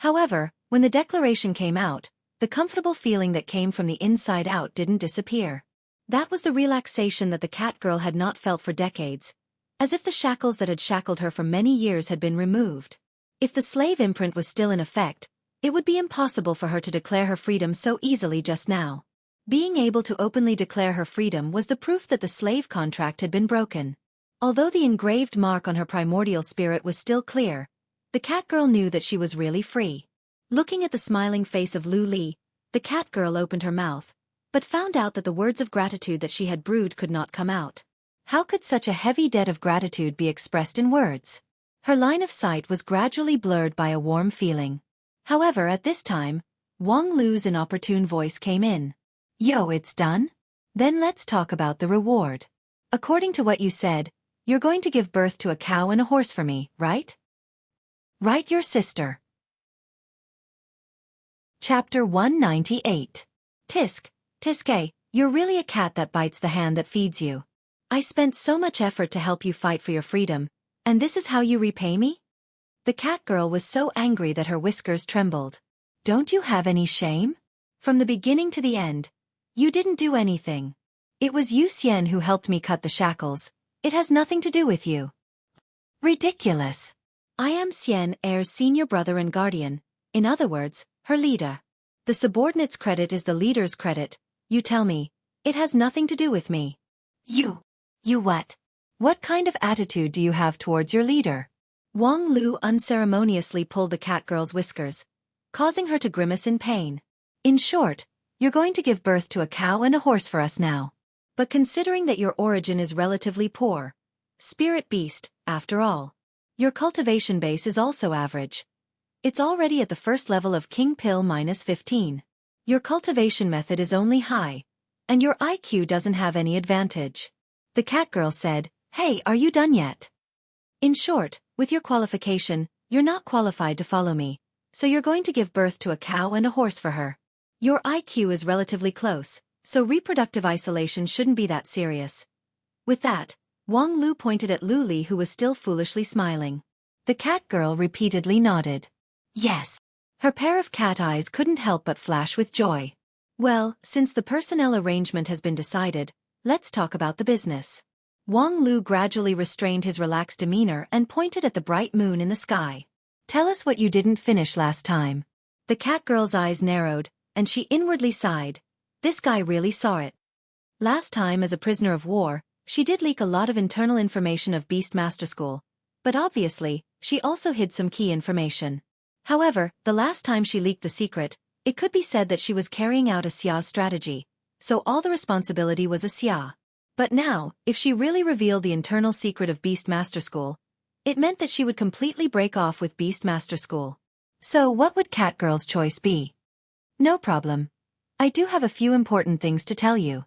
However, when the declaration came out, the comfortable feeling that came from the inside out didn't disappear. That was the relaxation that the cat girl had not felt for decades, as if the shackles that had shackled her for many years had been removed. If the slave imprint was still in effect, it would be impossible for her to declare her freedom so easily just now. Being able to openly declare her freedom was the proof that the slave contract had been broken. Although the engraved mark on her primordial spirit was still clear, the cat girl knew that she was really free. Looking at the smiling face of Lu Li, the cat girl opened her mouth, but found out that the words of gratitude that she had brewed could not come out. How could such a heavy debt of gratitude be expressed in words? Her line of sight was gradually blurred by a warm feeling. However, at this time, Wang Lu's inopportune voice came in. "Yo, it's done? Then let's talk about the reward. According to what you said, you're going to give birth to a cow and a horse for me, right?" "Right, your sister." Chapter 198. Tisk, Tiske, you're really a cat that bites the hand that feeds you. I spent so much effort to help you fight for your freedom, and this is how you repay me? The cat girl was so angry that her whiskers trembled. Don't you have any shame? From the beginning to the end, you didn't do anything. It was Yu Xian who helped me cut the shackles. It has nothing to do with you. Ridiculous. I am Xian Heir's senior brother and guardian, in other words, her leader. The subordinate's credit is the leader's credit. You tell me, it has nothing to do with me. You what? What kind of attitude do you have towards your leader? Wang Lu unceremoniously pulled the cat girl's whiskers, causing her to grimace in pain. In short, you're going to give birth to a cow and a horse for us now. But considering that your origin is relatively poor, spirit beast, after all, your cultivation base is also average. It's already at the first level of King Pill -15. Your cultivation method is only high, and your IQ doesn't have any advantage. The cat girl said, "Hey, are you done yet? In short, with your qualification, you're not qualified to follow me, so you're going to give birth to a cow and a horse for her. Your IQ is relatively close, so reproductive isolation shouldn't be that serious." With that, Wang Lu pointed at Lu Li, who was still foolishly smiling. The cat girl repeatedly nodded. Yes. Her pair of cat eyes couldn't help but flash with joy. Well, since the personnel arrangement has been decided, let's talk about the business. Wang Lu gradually restrained his relaxed demeanor and pointed at the bright moon in the sky. Tell us what you didn't finish last time. The cat girl's eyes narrowed, and she inwardly sighed. This guy really saw it. Last time as a prisoner of war, she did leak a lot of internal information of Beast Master School, but obviously, she also hid some key information. However, the last time she leaked the secret, it could be said that she was carrying out a xia strategy, so all the responsibility was a xia. But now, if she really revealed the internal secret of Beast Master School, it meant that she would completely break off with Beast Master School. So what would Catgirl's choice be? No problem. I do have a few important things to tell you.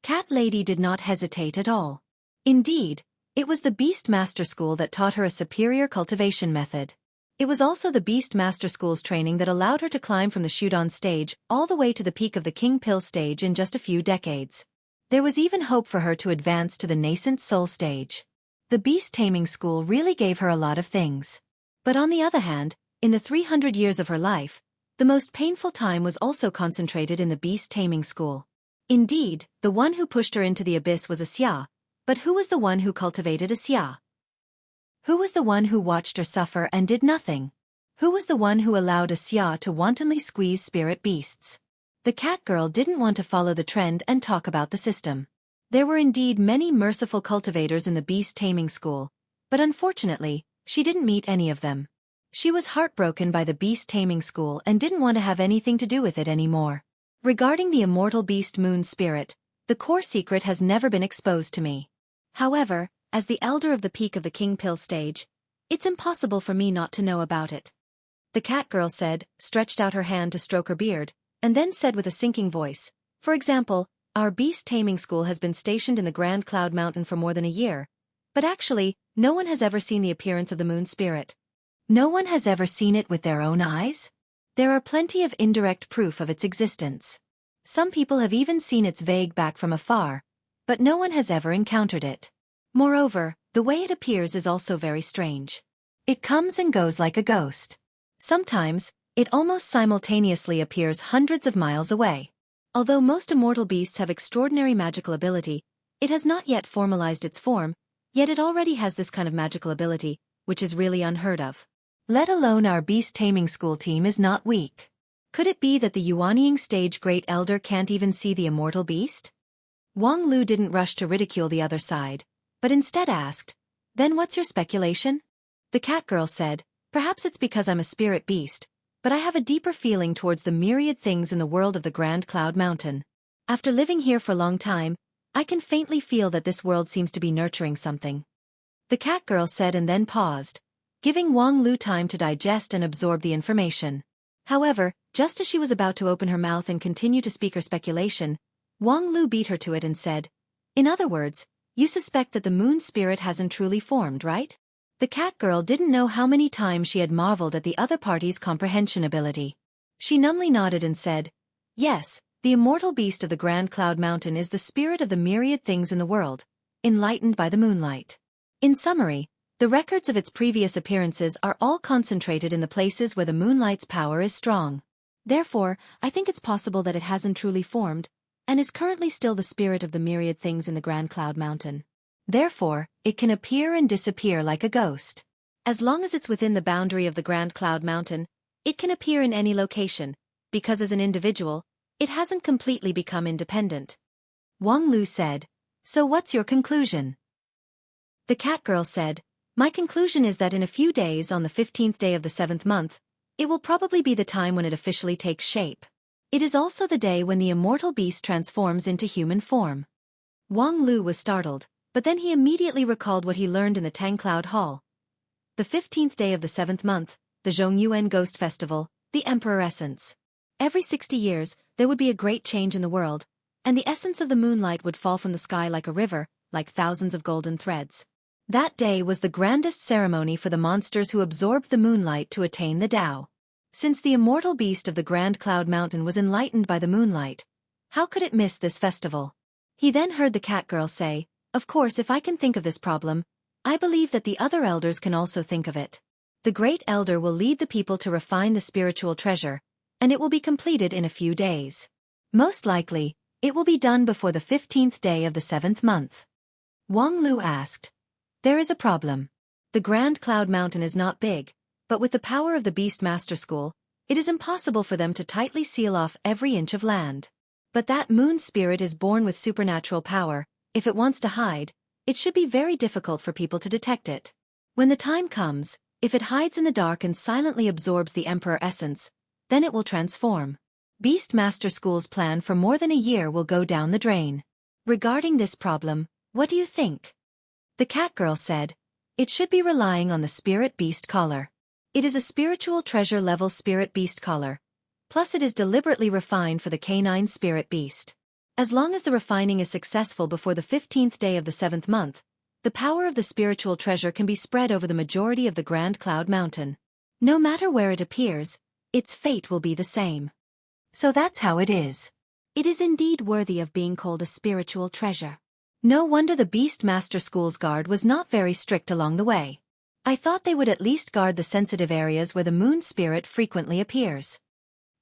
Cat Lady did not hesitate at all. Indeed, it was the Beast Master School that taught her a superior cultivation method. It was also the Beast Master School's training that allowed her to climb from the Shudan stage all the way to the peak of the King Pill stage in just a few decades. There was even hope for her to advance to the nascent Soul stage. The Beast Taming School really gave her a lot of things. But on the other hand, in the 300 years of her life, the most painful time was also concentrated in the Beast Taming School. Indeed, the one who pushed her into the abyss was a Xia, but who was the one who cultivated a Xia? Who was the one who watched her suffer and did nothing? Who was the one who allowed a Xia to wantonly squeeze spirit beasts? The cat girl didn't want to follow the trend and talk about the system. There were indeed many merciful cultivators in the Beast Taming School, but unfortunately, she didn't meet any of them. She was heartbroken by the Beast Taming School and didn't want to have anything to do with it anymore. Regarding the immortal beast moon spirit, the core secret has never been exposed to me. However, as the elder of the peak of the King Pill stage, it's impossible for me not to know about it. The cat girl said, stretched out her hand to stroke her beard, and then said with a sinking voice, for example, our Beast Taming School has been stationed in the Grand Cloud Mountain for more than a year, but actually, no one has ever seen the appearance of the moon spirit. No one has ever seen it with their own eyes? There are plenty of indirect proof of its existence. Some people have even seen its vague back from afar, but no one has ever encountered it. Moreover, the way it appears is also very strange. It comes and goes like a ghost. Sometimes, it almost simultaneously appears hundreds of miles away. Although most immortal beasts have extraordinary magical ability, it has not yet formalized its form, yet it already has this kind of magical ability, which is really unheard of. Let alone our Beast Taming School team is not weak. Could it be that the Yuanying stage Great Elder can't even see the immortal beast? Wang Lu didn't rush to ridicule the other side, but instead asked, then what's your speculation? The cat girl said, perhaps it's because I'm a spirit beast, but I have a deeper feeling towards the myriad things in the world of the Grand Cloud Mountain. After living here for a long time, I can faintly feel that this world seems to be nurturing something. The cat girl said and then paused, giving Wang Lu time to digest and absorb the information. However, just as she was about to open her mouth and continue to speak her speculation, Wang Lu beat her to it and said, in other words, you suspect that the moon spirit hasn't truly formed, right? The cat girl didn't know how many times she had marveled at the other party's comprehension ability. She numbly nodded and said, yes, the immortal beast of the Grand Cloud Mountain is the spirit of the myriad things in the world, enlightened by the moonlight. In summary, the records of its previous appearances are all concentrated in the places where the moonlight's power is strong. Therefore, I think it's possible that it hasn't truly formed, and is currently still the spirit of the myriad things in the Grand Cloud Mountain. Therefore, it can appear and disappear like a ghost. As long as it's within the boundary of the Grand Cloud Mountain, it can appear in any location, because as an individual, it hasn't completely become independent. Wang Lu said, so what's your conclusion? The cat girl said, my conclusion is that in a few days on the 15th day of the 7th month, it will probably be the time when it officially takes shape. It is also the day when the immortal beast transforms into human form. Wang Lu was startled, but then he immediately recalled what he learned in the Tangcloud Hall. The 15th day of the 7th month, the Zhongyuan Ghost Festival, the Emperor Essence. Every 60 years, there would be a great change in the world, and the essence of the moonlight would fall from the sky like a river, like thousands of golden threads. That day was the grandest ceremony for the monsters who absorbed the moonlight to attain the Tao. Since the immortal beast of the Grand Cloud Mountain was enlightened by the moonlight, how could it miss this festival? He then heard the cat girl say, of course, if I can think of this problem, I believe that the other elders can also think of it. The great elder will lead the people to refine the spiritual treasure, and it will be completed in a few days. Most likely, it will be done before the 15th day of the 7th month. Wang Lu asked, there is a problem. The Grand Cloud Mountain is not big, but with the power of the Beast Master School, it is impossible for them to tightly seal off every inch of land. But that moon spirit is born with supernatural power. If it wants to hide, it should be very difficult for people to detect it. When the time comes, if it hides in the dark and silently absorbs the Emperor Essence, then it will transform. Beast Master School's plan for more than a year will go down the drain. Regarding this problem, what do you think? The cat girl said, it should be relying on the spirit beast collar. It is a spiritual treasure level spirit beast collar. Plus it is deliberately refined for the canine spirit beast. As long as the refining is successful before the 15th day of the 7th month, the power of the spiritual treasure can be spread over the majority of the Grand Cloud Mountain. No matter where it appears, its fate will be the same. So that's how it is. It is indeed worthy of being called a spiritual treasure. No wonder the Beast Master School's guard was not very strict along the way. I thought they would at least guard the sensitive areas where the moon spirit frequently appears.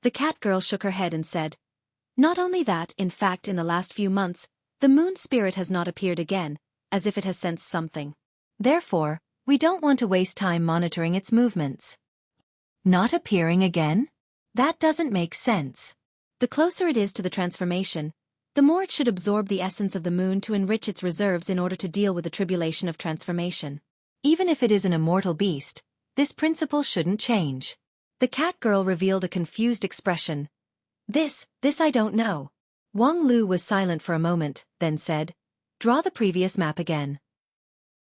The cat girl shook her head and said, not only that, in fact in the last few months, the moon spirit has not appeared again, as if it has sensed something. Therefore, we don't want to waste time monitoring its movements. Not appearing again? That doesn't make sense. The closer it is to the transformation, the more it should absorb the essence of the moon to enrich its reserves in order to deal with the tribulation of transformation. Even if it is an immortal beast, this principle shouldn't change. The cat girl revealed a confused expression. This I don't know. Wang Lu was silent for a moment, then said, draw the previous map again.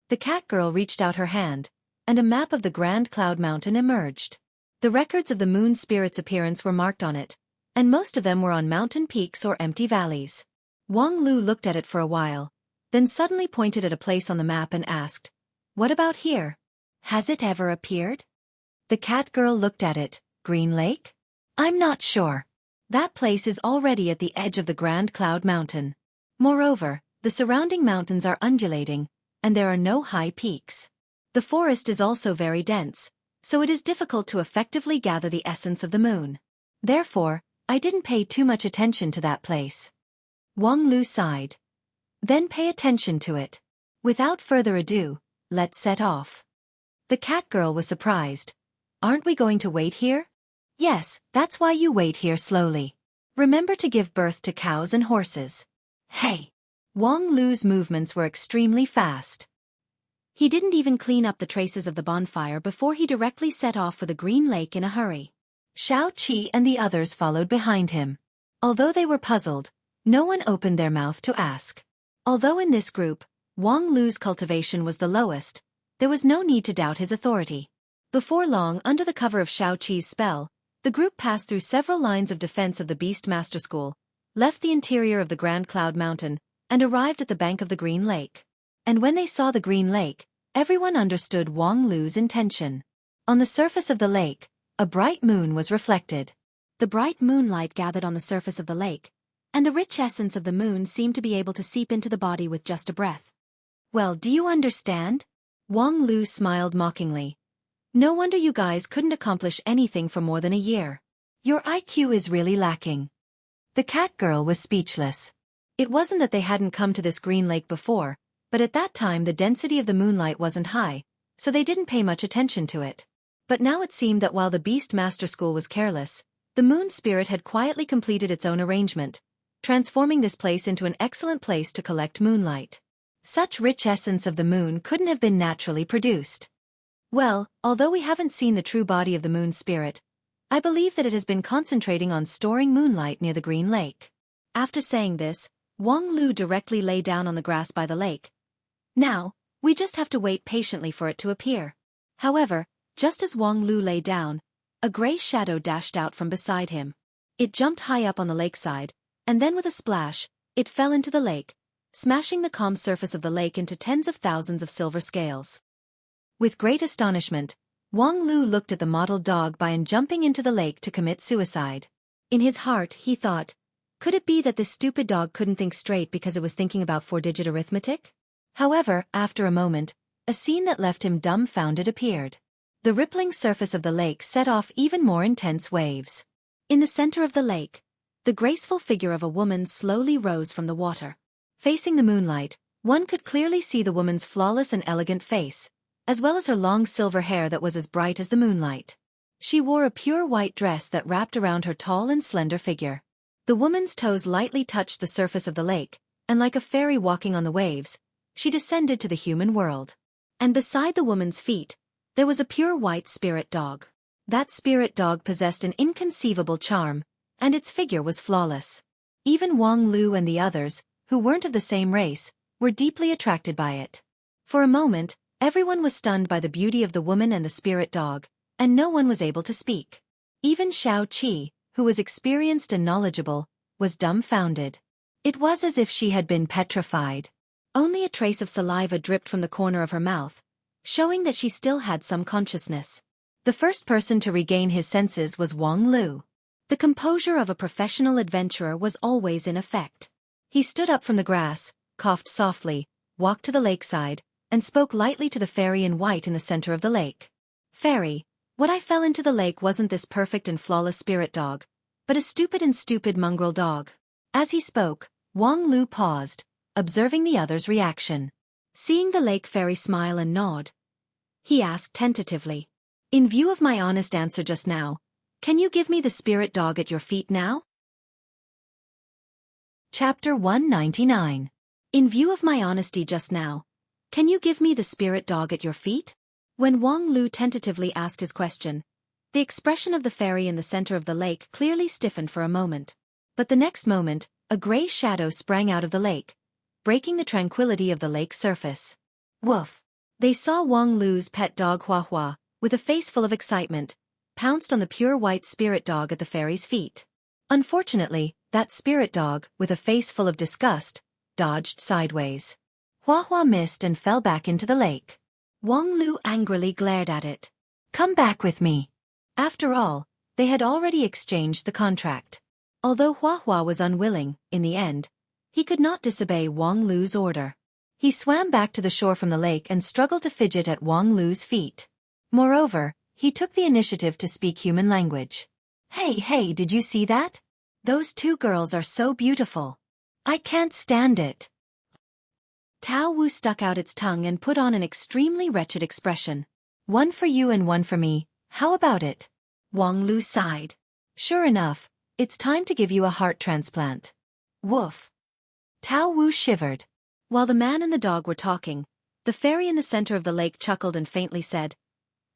The cat girl reached out her hand, and a map of the Grand Cloud Mountain emerged. The records of the moon spirit's appearance were marked on it, and most of them were on mountain peaks or empty valleys. Wang Lu looked at it for a while, then suddenly pointed at a place on the map and asked, what about here? Has it ever appeared? The cat girl looked at it. Green Lake? I'm not sure. That place is already at the edge of the Grand Cloud Mountain. Moreover, the surrounding mountains are undulating, and there are no high peaks. The forest is also very dense, so it is difficult to effectively gather the essence of the moon. Therefore, I didn't pay too much attention to that place. Wang Lu sighed. Then pay attention to it. Without further ado, let's set off. The cat girl was surprised. Aren't we going to wait here? Yes, that's why you wait here slowly. Remember to give birth to cows and horses. Hey! Wang Lu's movements were extremely fast. He didn't even clean up the traces of the bonfire before he directly set off for the Green Lake in a hurry. Xueqi and the others followed behind him. Although they were puzzled, no one opened their mouth to ask. Although in this group, Wang Lu's cultivation was the lowest, there was no need to doubt his authority. Before long, under the cover of Xueqi's spell, the group passed through several lines of defense of the Beast Master School, left the interior of the Grand Cloud Mountain, and arrived at the bank of the Green Lake. And when they saw the Green Lake, everyone understood Wang Lu's intention. On the surface of the lake, a bright moon was reflected. The bright moonlight gathered on the surface of the lake, and the rich essence of the moon seemed to be able to seep into the body with just a breath. Well, do you understand? Wang Lu smiled mockingly. No wonder you guys couldn't accomplish anything for more than a year. Your IQ is really lacking. The cat girl was speechless. It wasn't that they hadn't come to this Green Lake before, but at that time the density of the moonlight wasn't high, so they didn't pay much attention to it. But now it seemed that while the Beast Master School was careless, the moon spirit had quietly completed its own arrangement, transforming this place into an excellent place to collect moonlight. Such rich essence of the moon couldn't have been naturally produced. Well, although we haven't seen the true body of the moon spirit, I believe that it has been concentrating on storing moonlight near the Green Lake. After saying this, Wang Lu directly lay down on the grass by the lake. Now, we just have to wait patiently for it to appear. However, just as Wang Lu lay down, a gray shadow dashed out from beside him. It jumped high up on the lakeside, and then with a splash, it fell into the lake, smashing the calm surface of the lake into tens of thousands of silver scales. With great astonishment, Wang Lu looked at the mottled dog by and jumping into the lake to commit suicide. In his heart, he thought, could it be that this stupid dog couldn't think straight because it was thinking about 4-digit arithmetic? However, after a moment, a scene that left him dumbfounded appeared. The rippling surface of the lake set off even more intense waves. In the center of the lake, the graceful figure of a woman slowly rose from the water. Facing the moonlight, one could clearly see the woman's flawless and elegant face, as well as her long silver hair that was as bright as the moonlight. She wore a pure white dress that wrapped around her tall and slender figure. The woman's toes lightly touched the surface of the lake, and like a fairy walking on the waves, she descended to the human world. And beside the woman's feet, there was a pure white spirit dog. That spirit dog possessed an inconceivable charm, and its figure was flawless. Even Wang Lu and the others, who weren't of the same race, were deeply attracted by it. For a moment, everyone was stunned by the beauty of the woman and the spirit dog, and no one was able to speak. Even Xueqi, who was experienced and knowledgeable, was dumbfounded. It was as if she had been petrified. Only a trace of saliva dripped from the corner of her mouth, showing that she still had some consciousness. The first person to regain his senses was Wang Lu. The composure of a professional adventurer was always in effect. He stood up from the grass, coughed softly, walked to the lakeside, and spoke lightly to the fairy in white in the center of the lake. "Fairy, what I fell into the lake wasn't this perfect and flawless spirit dog, but a stupid mongrel dog." As he spoke, Wang Lu paused, observing the other's reaction. Seeing the lake fairy smile and nod, he asked tentatively, "In view of my honest answer just now, can you give me the spirit dog at your feet now?" Chapter 199. In view of my honesty just now, can you give me the spirit dog at your feet? When Wang Lu tentatively asked his question, the expression of the fairy in the center of the lake clearly stiffened for a moment. But the next moment, a gray shadow sprang out of the lake, breaking the tranquility of the lake's surface. Woof! They saw Wang Lu's pet dog Hua Hua, with a face full of excitement, pounced on the pure white spirit dog at the fairy's feet. Unfortunately, that spirit dog, with a face full of disgust, dodged sideways. Hua Hua missed and fell back into the lake. Wang Lu angrily glared at it. "Come back with me." After all, they had already exchanged the contract. Although Hua Hua was unwilling, in the end, he could not disobey Wang Lu's order. He swam back to the shore from the lake and struggled to fidget at Wang Lu's feet. Moreover, he took the initiative to speak human language. Hey, did you see that? Those two girls are so beautiful. I can't stand it." Tao Wu stuck out its tongue and put on an extremely wretched expression. "One for you and one for me, how about it?" Wang Lu sighed. "Sure enough, it's time to give you a heart transplant." Woof! Tao Wu shivered. While the man and the dog were talking, the fairy in the center of the lake chuckled and faintly said,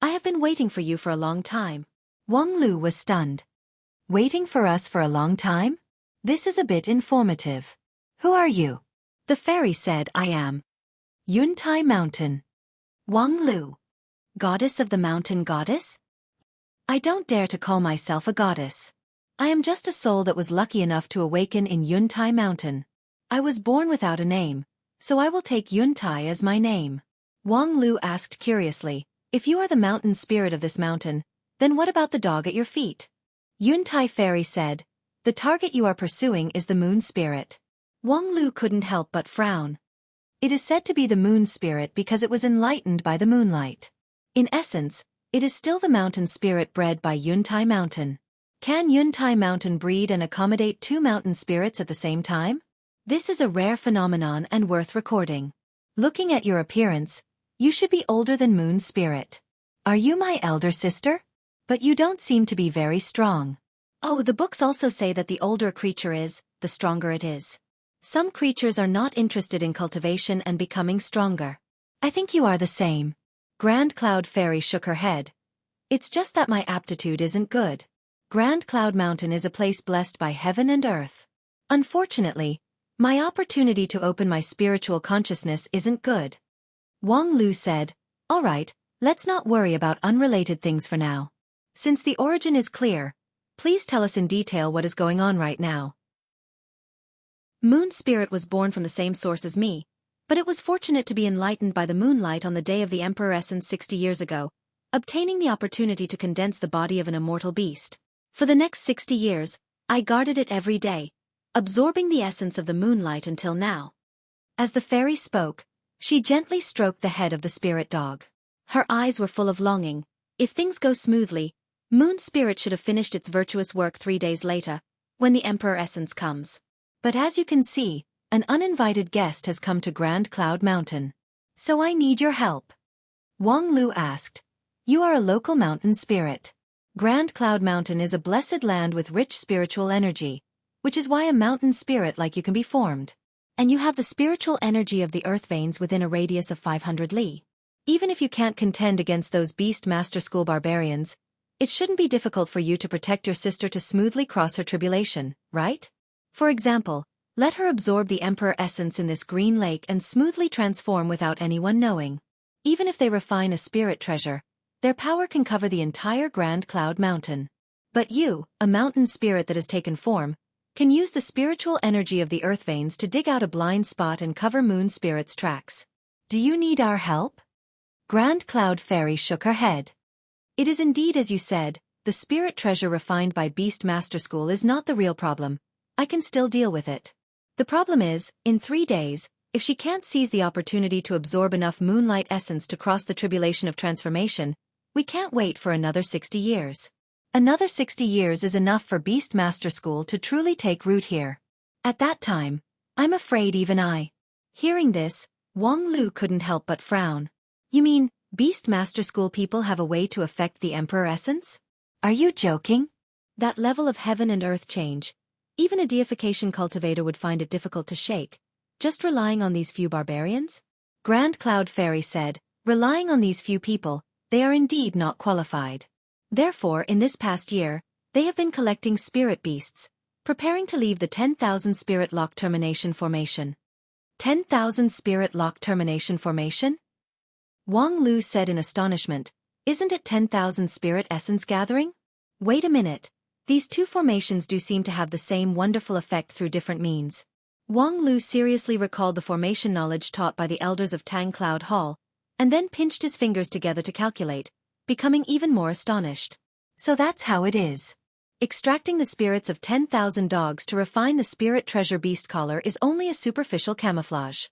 "I have been waiting for you for a long time." Wang Lu was stunned. "Waiting for us for a long time? This is a bit informative. Who are you?" The fairy said, "I am Yuntai Mountain." Wang Lu. Goddess of the mountain goddess? I don't dare to call myself a goddess. I am just a soul that was lucky enough to awaken in Yuntai Mountain. I was born without a name, so I will take Yuntai as my name. Wang Lu asked curiously, "If you are the mountain spirit of this mountain, then what about the dog at your feet?" Yuntai fairy said, "The target you are pursuing is the moon spirit." Wang Lu couldn't help but frown. It is said to be the moon spirit because it was enlightened by the moonlight. In essence, it is still the mountain spirit bred by Yuntai Mountain. Can Yuntai Mountain breed and accommodate two mountain spirits at the same time? This is a rare phenomenon and worth recording. Looking at your appearance, you should be older than Moon Spirit. Are you my elder sister? But you don't seem to be very strong. Oh, the books also say that the older a creature is, the stronger it is. Some creatures are not interested in cultivation and becoming stronger. I think you are the same. Grand Cloud Fairy shook her head. It's just that my aptitude isn't good. Grand Cloud Mountain is a place blessed by heaven and earth. Unfortunately, my opportunity to open my spiritual consciousness isn't good. Wang Lu said, "All right, let's not worry about unrelated things for now. Since the origin is clear, please tell us in detail what is going on right now." Moon Spirit was born from the same source as me, but it was fortunate to be enlightened by the moonlight on the day of the Emperor Essence 60 years ago, obtaining the opportunity to condense the body of an immortal beast. For the next 60 years, I guarded it every day, absorbing the essence of the moonlight until now. As the fairy spoke, she gently stroked the head of the spirit dog. Her eyes were full of longing. If things go smoothly, Moon Spirit should have finished its virtuous work 3 days later, when the Emperor Essence comes. But as you can see, an uninvited guest has come to Grand Cloud Mountain. So I need your help. Wang Lu asked. You are a local mountain spirit. Grand Cloud Mountain is a blessed land with rich spiritual energy, which is why a mountain spirit like you can be formed. And you have the spiritual energy of the earth veins within a radius of 500 li. Even if you can't contend against those beast master school barbarians, it shouldn't be difficult for you to protect your sister to smoothly cross her tribulation, right? For example, Let her absorb the Emperor essence in this green lake and smoothly transform without anyone knowing. Even if they refine a spirit treasure, their power can cover the entire Grand Cloud Mountain. But you, a mountain spirit that has taken form, can use the spiritual energy of the earth veins to dig out a blind spot and cover Moon Spirit's tracks. Do you need our help? Grand Cloud Fairy shook her head. It is indeed as you said, the spirit treasure refined by Beast Master School is not the real problem. I can still deal with it. The problem is, in 3 days, if she can't seize the opportunity to absorb enough moonlight essence to cross the tribulation of transformation, we can't wait for another 60 years. Another 60 years is enough for Beast Master School to truly take root here. At that time, I'm afraid even I. Hearing this, Wang Lu couldn't help but frown. You mean, Beast Master School people have a way to affect the Emperor essence? Are you joking? That level of heaven and earth change, even a deification cultivator would find it difficult to shake, just relying on these few barbarians? Grand Cloud Fairy said, relying on these few people, they are indeed not qualified. Therefore, in this past year, they have been collecting spirit beasts, preparing to leave the 10,000 Spirit Lock Termination Formation. 10,000 Spirit Lock Termination Formation? Wang Lu said in astonishment, isn't it 10,000 Spirit Essence Gathering? Wait a minute, these two formations do seem to have the same wonderful effect through different means. Wang Lu seriously recalled the formation knowledge taught by the elders of Tang Cloud Hall, and then pinched his fingers together to calculate, becoming even more astonished. So that's how it is. Extracting the spirits of 10,000 dogs to refine the spirit treasure beast collar is only a superficial camouflage.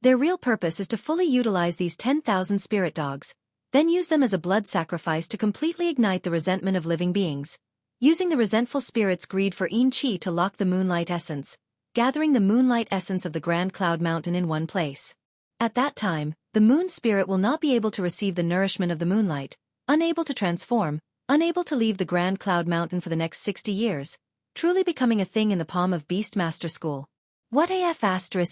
Their real purpose is to fully utilize these 10,000 spirit dogs, then use them as a blood sacrifice to completely ignite the resentment of living beings, using the resentful spirit's greed for Yin Qi to lock the moonlight essence, gathering the moonlight essence of the Grand Cloud Mountain in one place. At that time, the moon spirit will not be able to receive the nourishment of the moonlight, unable to transform, unable to leave the Grand Cloud Mountain for the next 60 years, truly becoming a thing in the palm of Beast Master School. What AF**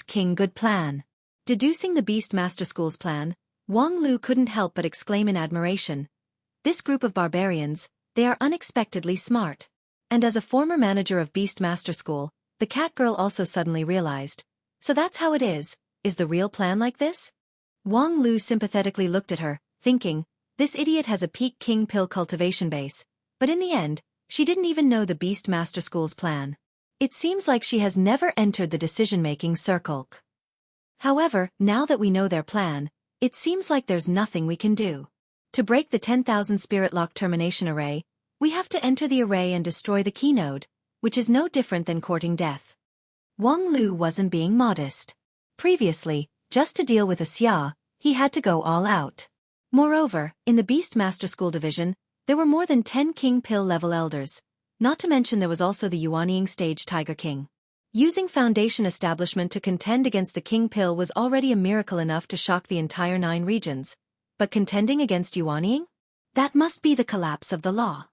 King good plan? Deducing the Beast Master School's plan, Wang Lu couldn't help but exclaim in admiration. This group of barbarians, they are unexpectedly smart. And as a former manager of Beast Master School, the cat girl also suddenly realized. So that's how it is the real plan like this? Wang Lu sympathetically looked at her, thinking, this idiot has a peak king pill cultivation base, but in the end, she didn't even know the Beast Master School's plan. It seems like she has never entered the decision-making circle. However, now that we know their plan, it seems like there's nothing we can do. To break the 10,000 Spirit Lock Termination Array, we have to enter the array and destroy the key node, which is no different than courting death. Wang Lu wasn't being modest. Previously, just to deal with a Xia, he had to go all out. Moreover, in the Beast Master School division, there were more than 10 King Pill level elders, not to mention there was also the Yuanying stage Tiger King. Using Foundation Establishment to contend against the King Pill was already a miracle enough to shock the entire 9 regions, but contending against Yuanying? That must be the collapse of the law.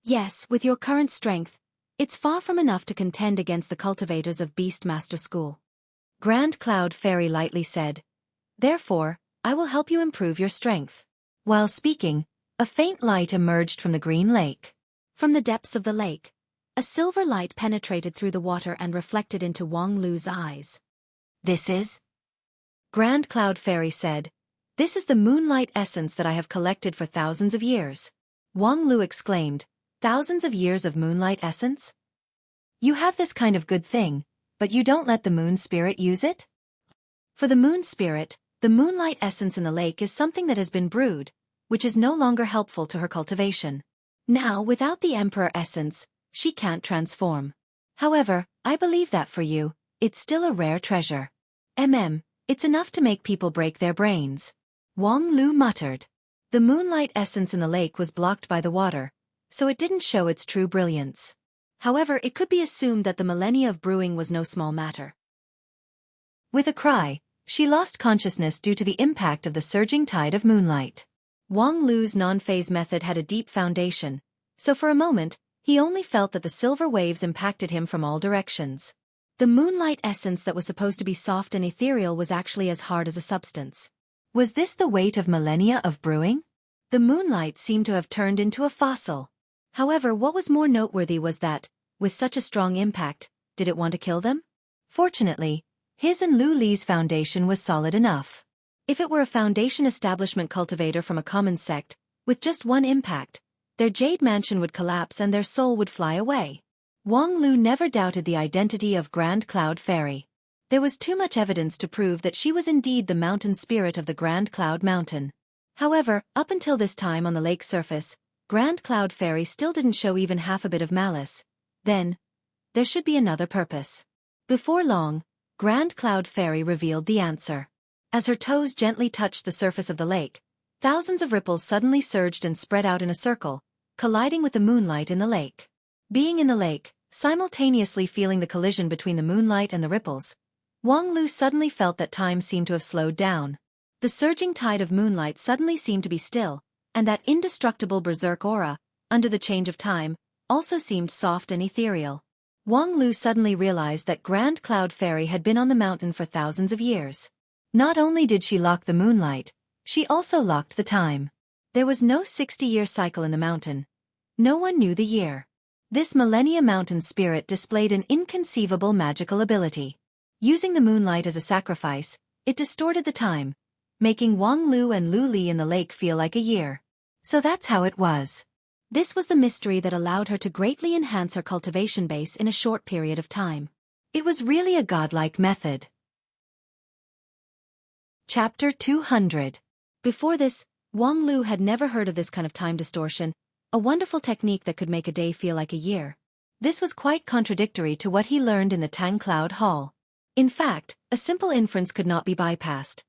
Yes, with your current strength, it's far from enough to contend against the cultivators of Beast Master School. Grand Cloud Fairy lightly said, therefore, I will help you improve your strength. While speaking, a faint light emerged from the green lake. From the depths of the lake, a silver light penetrated through the water and reflected into Wang Lu's eyes. This is? Grand Cloud Fairy said, this is the moonlight essence that I have collected for thousands of years. Wang Lu exclaimed, thousands of years of moonlight essence? You have this kind of good thing, but you don't let the moon spirit use it? For the moon spirit, the moonlight essence in the lake is something that has been brewed, which is no longer helpful to her cultivation. Now, without the Emperor essence, she can't transform. However, I believe that for you, it's still a rare treasure. It's enough to make people break their brains. Wang Lu muttered. The moonlight essence in the lake was blocked by the water, so it didn't show its true brilliance. However, it could be assumed that the millennia of brewing was no small matter. With a cry, she lost consciousness due to the impact of the surging tide of moonlight. Wang Lu's non-phase method had a deep foundation, so for a moment, he only felt that the silver waves impacted him from all directions. The moonlight essence that was supposed to be soft and ethereal was actually as hard as a substance. Was this the weight of millennia of brewing? The moonlight seemed to have turned into a fossil. However, what was more noteworthy was that, with such a strong impact, did it want to kill them? Fortunately, his and Lu Li's foundation was solid enough. If it were a foundation establishment cultivator from a common sect, with just one impact, their jade mansion would collapse and their soul would fly away. Wang Lu never doubted the identity of Grand Cloud Fairy. There was too much evidence to prove that she was indeed the mountain spirit of the Grand Cloud Mountain. However, up until this time on the lake's surface, Grand Cloud Fairy still didn't show even half a bit of malice. Then, there should be another purpose. Before long, Grand Cloud Fairy revealed the answer. As her toes gently touched the surface of the lake, thousands of ripples suddenly surged and spread out in a circle, colliding with the moonlight in the lake. Being in the lake, simultaneously feeling the collision between the moonlight and the ripples, Wang Lu suddenly felt that time seemed to have slowed down. The surging tide of moonlight suddenly seemed to be still, and that indestructible berserk aura, under the change of time, also seemed soft and ethereal. Wang Lu suddenly realized that Grand Cloud Fairy had been on the mountain for thousands of years. Not only did she lock the moonlight, she also locked the time. There was no 60-year cycle in the mountain. No one knew the year. This millennia mountain spirit displayed an inconceivable magical ability. Using the moonlight as a sacrifice, it distorted the time, making Wang Lu and Lu Li in the lake feel like a year. So that's how it was. This was the mystery that allowed her to greatly enhance her cultivation base in a short period of time. It was really a godlike method. Chapter 200. Before this, Wang Lu had never heard of this kind of time distortion, a wonderful technique that could make a day feel like a year. This was quite contradictory to what he learned in the Tang Cloud Hall. In fact, a simple inference could not be bypassed.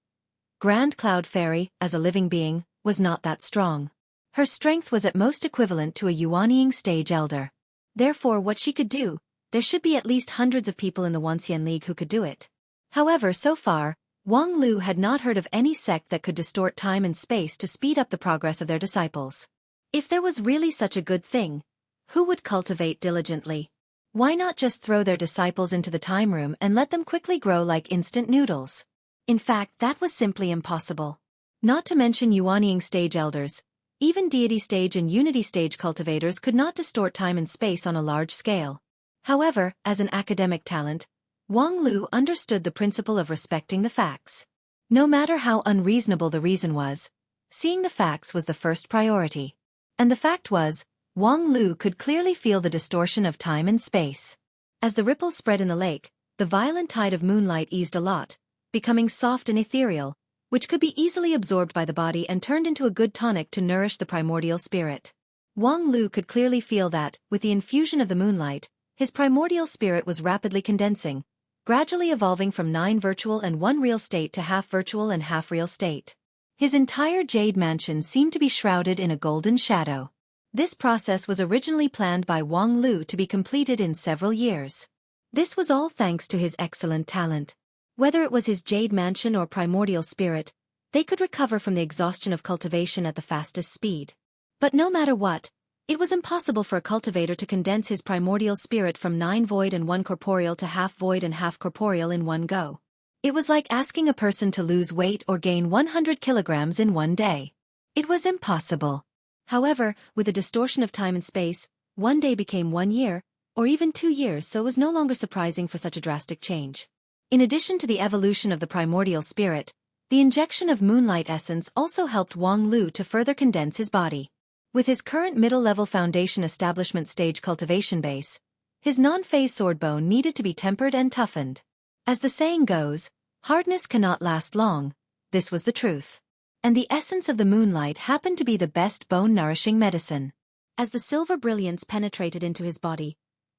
Grand Cloud Fairy, as a living being, was not that strong. Her strength was at most equivalent to a Yuanying stage elder. Therefore, what she could do, there should be at least hundreds of people in the Wanxian League who could do it. However, so far, Wang Lu had not heard of any sect that could distort time and space to speed up the progress of their disciples. If there was really such a good thing, who would cultivate diligently? Why not just throw their disciples into the time room and let them quickly grow like instant noodles? In fact, that was simply impossible. Not to mention Yuanying stage elders, even deity stage and unity stage cultivators could not distort time and space on a large scale. However, as an academic talent, Wang Lu understood the principle of respecting the facts. No matter how unreasonable the reason was, seeing the facts was the first priority. And the fact was, Wang Lu could clearly feel the distortion of time and space. As the ripples spread in the lake, the violent tide of moonlight eased a lot, becoming soft and ethereal, which could be easily absorbed by the body and turned into a good tonic to nourish the primordial spirit. Wang Lu could clearly feel that, with the infusion of the moonlight, his primordial spirit was rapidly condensing, gradually evolving from 9 virtual and 1 real state to half virtual and half real state. His entire jade mansion seemed to be shrouded in a golden shadow. This process was originally planned by Wang Lu to be completed in several years. This was all thanks to his excellent talent. Whether it was his jade mansion or primordial spirit, they could recover from the exhaustion of cultivation at the fastest speed. But no matter what, it was impossible for a cultivator to condense his primordial spirit from 9 void and 1 corporeal to half void and half corporeal in one go. It was like asking a person to lose weight or gain 100 kilograms in one day. It was impossible. However, with the distortion of time and space, one day became 1 year, or even 2 years, so it was no longer surprising for such a drastic change. In addition to the evolution of the primordial spirit, the injection of moonlight essence also helped Wang Lu to further condense his body. With his current middle-level foundation establishment stage cultivation base, his non-phase sword bone needed to be tempered and toughened. As the saying goes, hardness cannot last long. This was the truth. And the essence of the moonlight happened to be the best bone-nourishing medicine. As the silver brilliance penetrated into his body,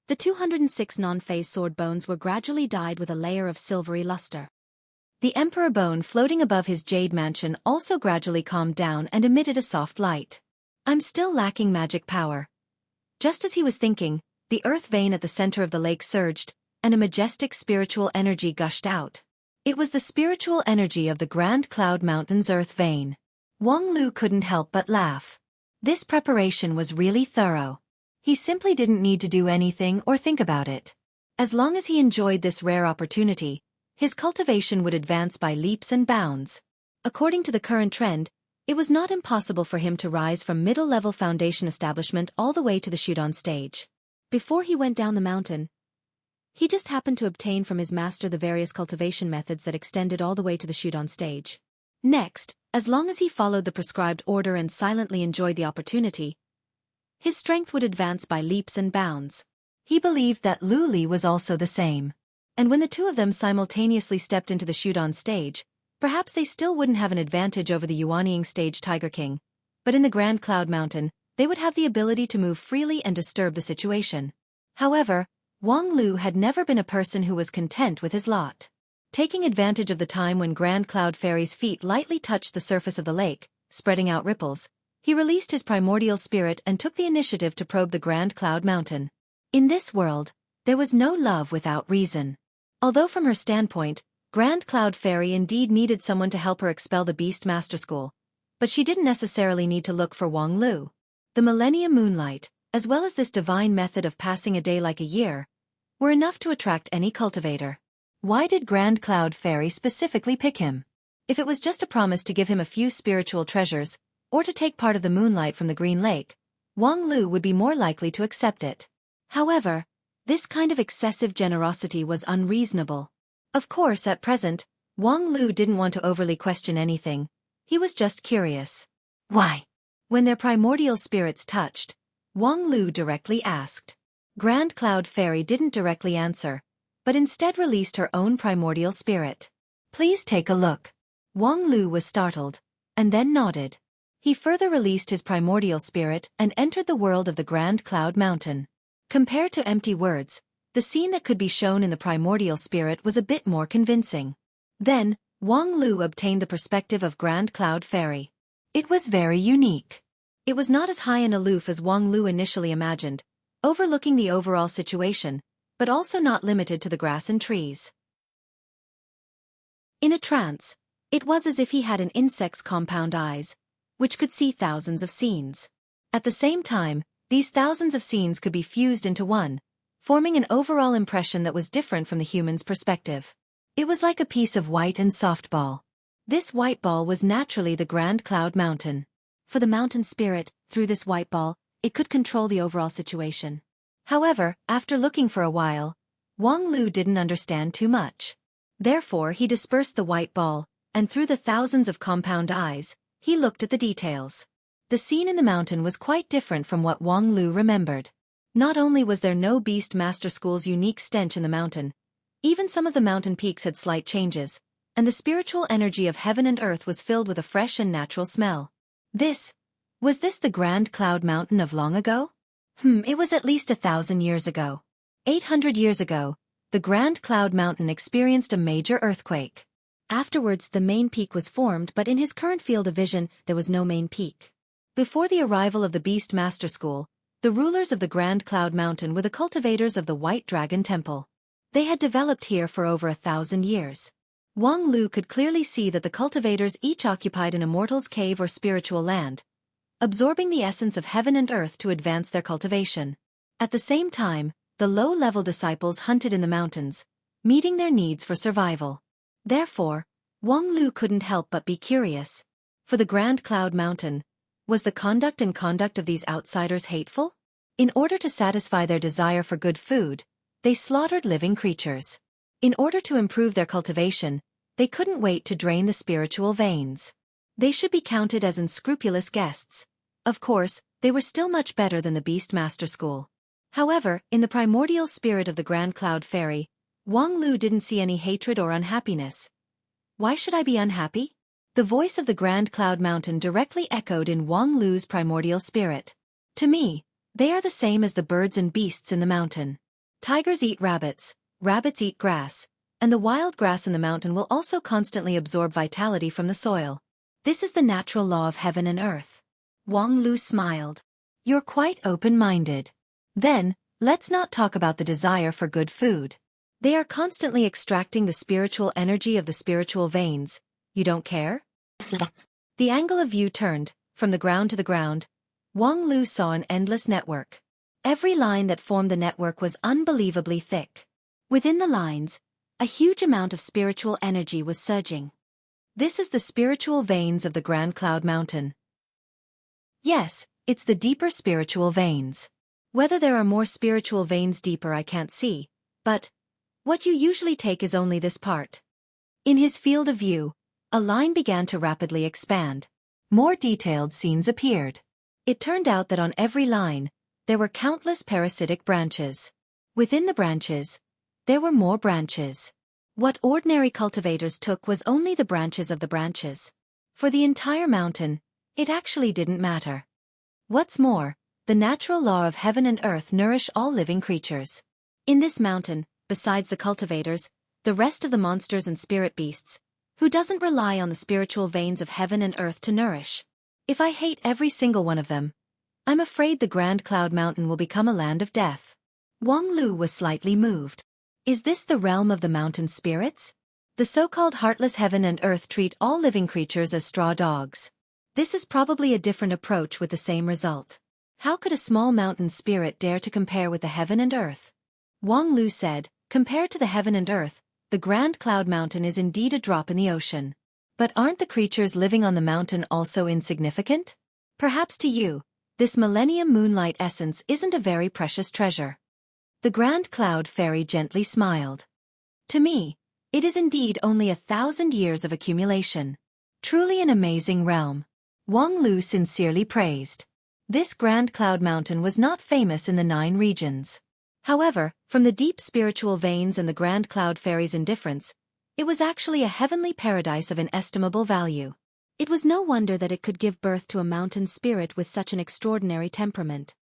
the 206 non-phase sword bones were gradually dyed with a layer of silvery luster. The emperor bone floating above his jade mansion also gradually calmed down and emitted a soft light. I'm still lacking magic power. Just as he was thinking, the earth vein at the center of the lake surged, and a majestic spiritual energy gushed out. It was the spiritual energy of the Grand Cloud Mountain's earth vein. Wang Lu couldn't help but laugh. This preparation was really thorough. He simply didn't need to do anything or think about it. As long as he enjoyed this rare opportunity, his cultivation would advance by leaps and bounds. According to the current trend, it was not impossible for him to rise from middle-level foundation establishment all the way to the Shudan stage. Before he went down the mountain, He just happened to obtain from his master the various cultivation methods that extended all the way to the shoot on stage. Next, as long as he followed the prescribed order and silently enjoyed the opportunity, his strength would advance by leaps and bounds. He believed that Lu Li was also the same. And when the two of them simultaneously stepped into the shoot on stage, perhaps they still wouldn't have an advantage over the Yuanying stage Tiger King, but in the Grand Cloud Mountain, they would have the ability to move freely and disturb the situation. However, Wang Lu had never been a person who was content with his lot. Taking advantage of the time when Grand Cloud Fairy's feet lightly touched the surface of the lake, spreading out ripples, he released his primordial spirit and took the initiative to probe the Grand Cloud Mountain. In this world, there was no love without reason. Although from her standpoint, Grand Cloud Fairy indeed needed someone to help her expel the Beast Master School, but she didn't necessarily need to look for Wang Lu. The Millennium Moonlight, as well as this divine method of passing a day like a year, were enough to attract any cultivator. Why did Grand Cloud Fairy specifically pick him? If it was just a promise to give him a few spiritual treasures, or to take part of the moonlight from the Green Lake, Wang Lu would be more likely to accept it. However, this kind of excessive generosity was unreasonable. Of course, at present, Wang Lu didn't want to overly question anything. He was just curious. Why? When their primordial spirits touched, Wang Lu directly asked. Grand Cloud Fairy didn't directly answer, but instead released her own primordial spirit. Please take a look. Wang Lu was startled, and then nodded. He further released his primordial spirit and entered the world of the Grand Cloud Mountain. Compared to empty words, the scene that could be shown in the primordial spirit was a bit more convincing. Then, Wang Lu obtained the perspective of Grand Cloud Fairy. It was very unique. It was not as high and aloof as Wang Lu initially imagined, overlooking the overall situation, but also not limited to the grass and trees. In a trance, it was as if he had an insect's compound eyes, which could see thousands of scenes. At the same time, these thousands of scenes could be fused into one, forming an overall impression that was different from the human's perspective. It was like a piece of white and soft ball. This white ball was naturally the Grand Cloud Mountain. For the mountain spirit, through this white ball, it could control the overall situation. However, after looking for a while, Wang Lu didn't understand too much. Therefore he dispersed the white ball, and through the thousands of compound eyes, he looked at the details. The scene in the mountain was quite different from what Wang Lu remembered. Not only was there no Beast Master School's unique stench in the mountain, even some of the mountain peaks had slight changes, and the spiritual energy of heaven and earth was filled with a fresh and natural smell. Was this the Grand Cloud Mountain of long ago? It was at least 1,000 years ago. 800 years ago, the Grand Cloud Mountain experienced a major earthquake. Afterwards, the main peak was formed, but in his current field of vision, there was no main peak. Before the arrival of the Beast Master School, the rulers of the Grand Cloud Mountain were the cultivators of the White Dragon Temple. They had developed here for over 1,000 years. Wang Lu could clearly see that the cultivators each occupied an immortal's cave or spiritual land, absorbing the essence of heaven and earth to advance their cultivation. At the same time, the low-level disciples hunted in the mountains, meeting their needs for survival. Therefore, Wang Lu couldn't help but be curious. For the Grand Cloud Mountain, was the conduct of these outsiders hateful? In order to satisfy their desire for good food, they slaughtered living creatures. In order to improve their cultivation, they couldn't wait to drain the spiritual veins. They should be counted as unscrupulous guests. Of course, they were still much better than the Beast Master School. However, in the primordial spirit of the Grand Cloud Fairy, Wang Lu didn't see any hatred or unhappiness. Why should I be unhappy? The voice of the Grand Cloud Mountain directly echoed in Wang Lu's primordial spirit. To me, they are the same as the birds and beasts in the mountain. Tigers eat rabbits, rabbits eat grass, and the wild grass in the mountain will also constantly absorb vitality from the soil. This is the natural law of heaven and earth. Wang Lu smiled. You're quite open-minded. Then, let's not talk about the desire for good food. They are constantly extracting the spiritual energy of the spiritual veins. You don't care? The angle of view turned, from the ground to the ground. Wang Lu saw an endless network. Every line that formed the network was unbelievably thick. Within the lines, a huge amount of spiritual energy was surging. This is the spiritual veins of the Grand Cloud Mountain. Yes, it's the deeper spiritual veins. Whether there are more spiritual veins deeper I can't see, but What you usually take is only this part. In his field of view, a line began to rapidly expand. More detailed scenes appeared. It turned out that on every line, there were countless parasitic branches. Within the branches, there were more branches. What ordinary cultivators took was only the branches of the branches. For the entire mountain, it actually didn't matter. What's more, the natural law of heaven and earth nourish all living creatures. In this mountain, besides the cultivators, the rest of the monsters and spirit beasts, who doesn't rely on the spiritual veins of heaven and earth to nourish. If I hate every single one of them, I'm afraid the Grand Cloud Mountain will become a land of death. Wang Lu was slightly moved. Is this the realm of the mountain spirits? The so-called heartless heaven and earth treat all living creatures as straw dogs. This is probably a different approach with the same result. How could a small mountain spirit dare to compare with the heaven and earth? Wang Lu said, compared to the heaven and earth, the Grand Cloud Mountain is indeed a drop in the ocean. But aren't the creatures living on the mountain also insignificant? Perhaps to you, this Millennium Moonlight essence isn't a very precious treasure. The Grand Cloud Fairy gently smiled. To me, it is indeed only 1,000 years of accumulation. Truly an amazing realm. Wang Lu sincerely praised. This Grand Cloud Mountain was not famous in the 9 regions. However, from the deep spiritual veins and the Grand Cloud Fairy's indifference, it was actually a heavenly paradise of inestimable value. It was no wonder that it could give birth to a mountain spirit with such an extraordinary temperament.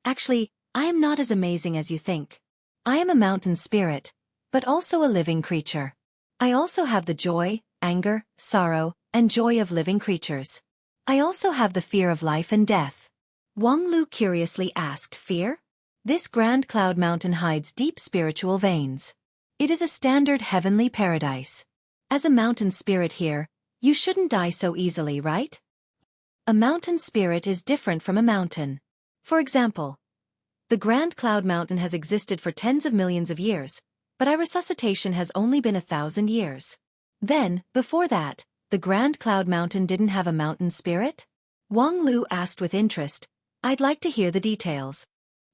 Actually, I am not as amazing as you think. I am a mountain spirit, but also a living creature. I also have the joy, anger, sorrow, and joy of living creatures. I also have the fear of life and death. Wang Lu curiously asked, fear? This Grand Cloud Mountain hides deep spiritual veins. It is a standard heavenly paradise. As a mountain spirit here, you shouldn't die so easily, right? A mountain spirit is different from a mountain. For example, the Grand Cloud Mountain has existed for tens of millions of years, but our resuscitation has only been 1,000 years. Then, before that, the Grand Cloud Mountain didn't have a mountain spirit? Wang Lu asked with interest. I'd like to hear the details.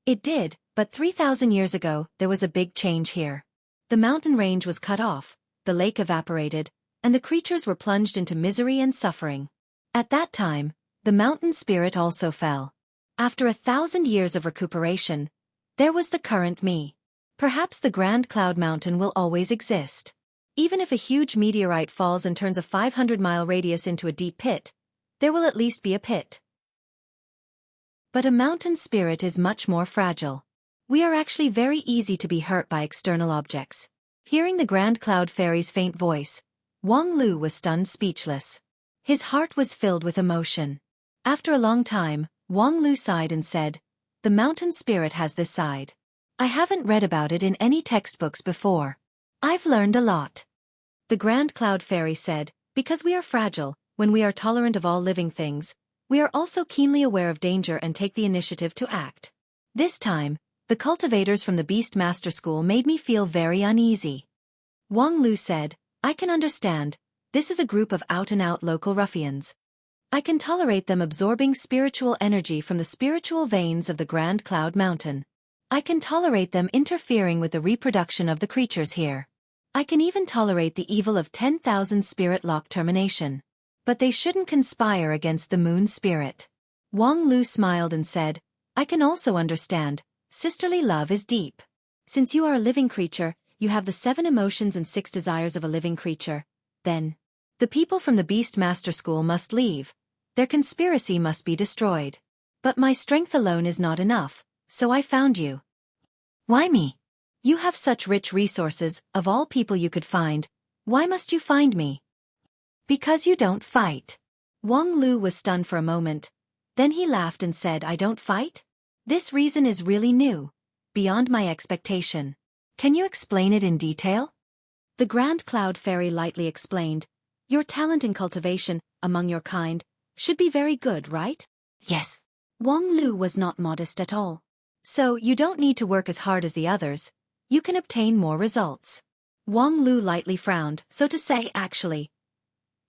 It did, but 3,000 years ago, there was a big change here. The mountain range was cut off, the lake evaporated, and the creatures were plunged into misery and suffering. At that time, the mountain spirit also fell. After 1,000 years of recuperation, there was the current me. Perhaps the Grand Cloud Mountain will always exist. Even if a huge meteorite falls and turns a 500-mile radius into a deep pit, there will at least be a pit. But a mountain spirit is much more fragile. We are actually very easy to be hurt by external objects. Hearing the Grand Cloud Fairy's faint voice, Wang Lu was stunned speechless. His heart was filled with emotion. After a long time, Wang Lu sighed and said, the mountain spirit has this side. I haven't read about it in any textbooks before. I've learned a lot. The Grand Cloud Fairy said, because we are fragile, when we are tolerant of all living things, we are also keenly aware of danger and take the initiative to act. This time, the cultivators from the Beast Master School made me feel very uneasy. Wang Lu said, I can understand, this is a group of out-and-out local ruffians. I can tolerate them absorbing spiritual energy from the spiritual veins of the Grand Cloud Mountain. I can tolerate them interfering with the reproduction of the creatures here. I can even tolerate the evil of 10,000 spirit lock termination. But they shouldn't conspire against the moon spirit. Wang Lu smiled and said, I can also understand, sisterly love is deep. Since you are a living creature, you have the 7 emotions and 6 desires of a living creature. Then, the people from the Beast Master School must leave. Their conspiracy must be destroyed. But my strength alone is not enough, so I found you. Why me? You have such rich resources, of all people you could find. Why must you find me? Because you don't fight. Wang Lu was stunned for a moment. Then he laughed and said, I don't fight? This reason is really new, beyond my expectation. Can you explain it in detail? The Grand Cloud Fairy lightly explained, your talent in cultivation, among your kind, should be very good, right? Yes. Wang Lu was not modest at all. So you don't need to work as hard as the others. You can obtain more results. Wang Lu lightly frowned, so to say, actually.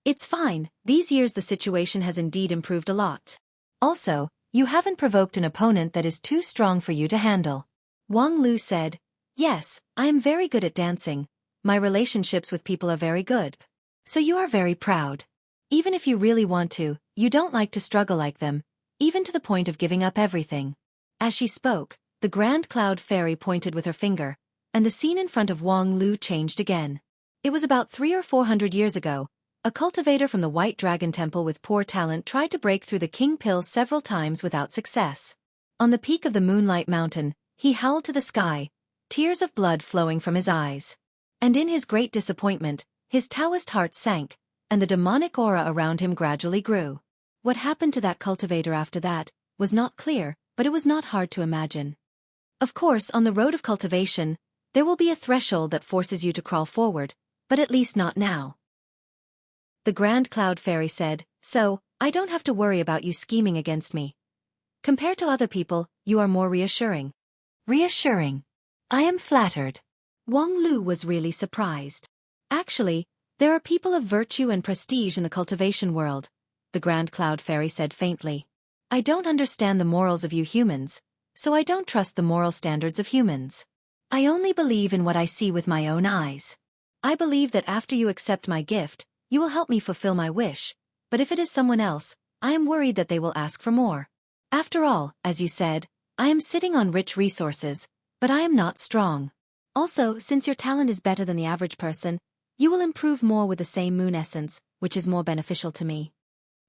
It's fine, these years the situation has indeed improved a lot. Also, you haven't provoked an opponent that is too strong for you to handle. Wang Lu said, Yes, I am very good at dancing. My relationships with people are very good. So you are very proud. Even if you really want to, you don't like to struggle like them, even to the point of giving up everything. As she spoke, the Grand Cloud Fairy pointed with her finger, and the scene in front of Wang Lu changed again. It was about 300 or 400 years ago. A cultivator from the White Dragon Temple with poor talent tried to break through the King Pill several times without success. On the peak of the Moonlight Mountain, he howled to the sky, tears of blood flowing from his eyes. And in his great disappointment, his Taoist heart sank, and the demonic aura around him gradually grew. What happened to that cultivator after that was not clear, but it was not hard to imagine. Of course, on the road of cultivation, there will be a threshold that forces you to crawl forward, but at least not now. The Grand Cloud Fairy said, so, I don't have to worry about you scheming against me. Compared to other people, you are more reassuring. Reassuring. I am flattered. Wang Lu was really surprised. Actually, there are people of virtue and prestige in the cultivation world, the Grand Cloud Fairy said faintly. I don't understand the morals of you humans, so I don't trust the moral standards of humans. I only believe in what I see with my own eyes. I believe that after you accept my gift, you will help me fulfill my wish, but if it is someone else, I am worried that they will ask for more. After all, as you said, I am sitting on rich resources, but I am not strong. Also, since your talent is better than the average person, you will improve more with the same moon essence, which is more beneficial to me.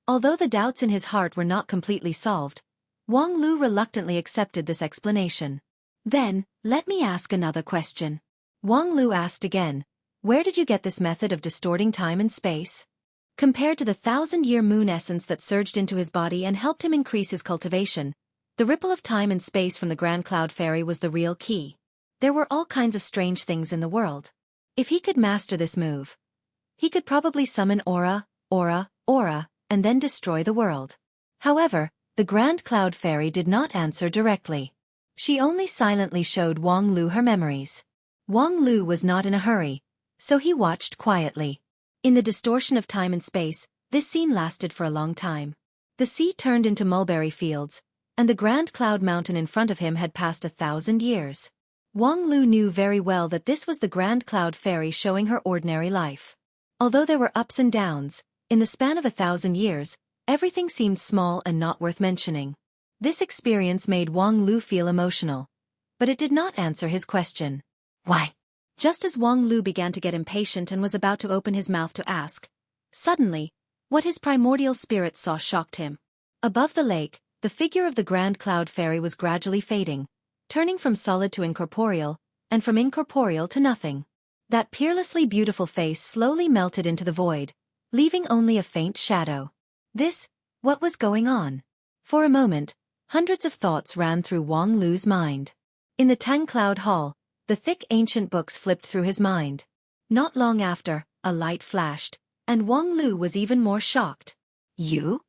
Although the doubts in his heart were not completely solved, Wang Lu reluctantly accepted this explanation. Then, let me ask another question. Wang Lu asked again, where did you get this method of distorting time and space? Compared to the 1,000-year moon essence that surged into his body and helped him increase his cultivation, the ripple of time and space from the Grand Cloud Fairy was the real key. There were all kinds of strange things in the world. If he could master this move, he could probably summon aura, and then destroy the world. However, the Grand Cloud Fairy did not answer directly. She only silently showed Wang Lu her memories. Wang Lu was not in a hurry, so he watched quietly. In the distortion of time and space, this scene lasted for a long time. The sea turned into mulberry fields, and the Grand Cloud Mountain in front of him had passed 1,000 years. Wang Lu knew very well that this was the Grand Cloud Fairy showing her ordinary life. Although there were ups and downs, in the span of 1,000 years, everything seemed small and not worth mentioning. This experience made Wang Lu feel emotional, but it did not answer his question. Why? Just as Wang Lu began to get impatient and was about to open his mouth to ask, suddenly, what his primordial spirit saw shocked him. Above the lake, the figure of the Grand Cloud Fairy was gradually fading, turning from solid to incorporeal, and from incorporeal to nothing. That peerlessly beautiful face slowly melted into the void, leaving only a faint shadow. What was going on? For a moment, hundreds of thoughts ran through Wang Lu's mind. In the Tang Cloud Hall, the thick ancient books flipped through his mind. Not long after, a light flashed, and Wang Lu was even more shocked. You?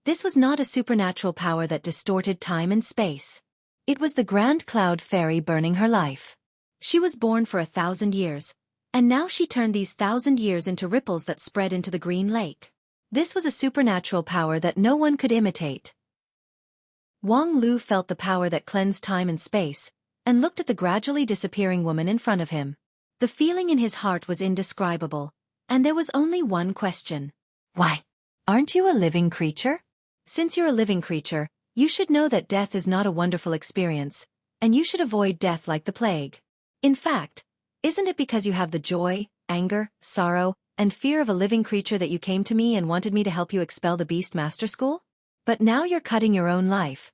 This was not a supernatural power that distorted time and space. It was the Grand Cloud Fairy burning her life. She was born for 1,000 years, and now she turned these 1,000 years into ripples that spread into the green lake. This was a supernatural power that no one could imitate. Wang Lu felt the power that cleansed time and space, and looked at the gradually disappearing woman in front of him. The feeling in his heart was indescribable, and there was only one question. Why? Aren't you a living creature? Since you're a living creature, you should know that death is not a wonderful experience, and you should avoid death like the plague. In fact, isn't it because you have the joy, anger, sorrow, and fear of a living creature that you came to me and wanted me to help you expel the Beast Master School? But now you're cutting your own life.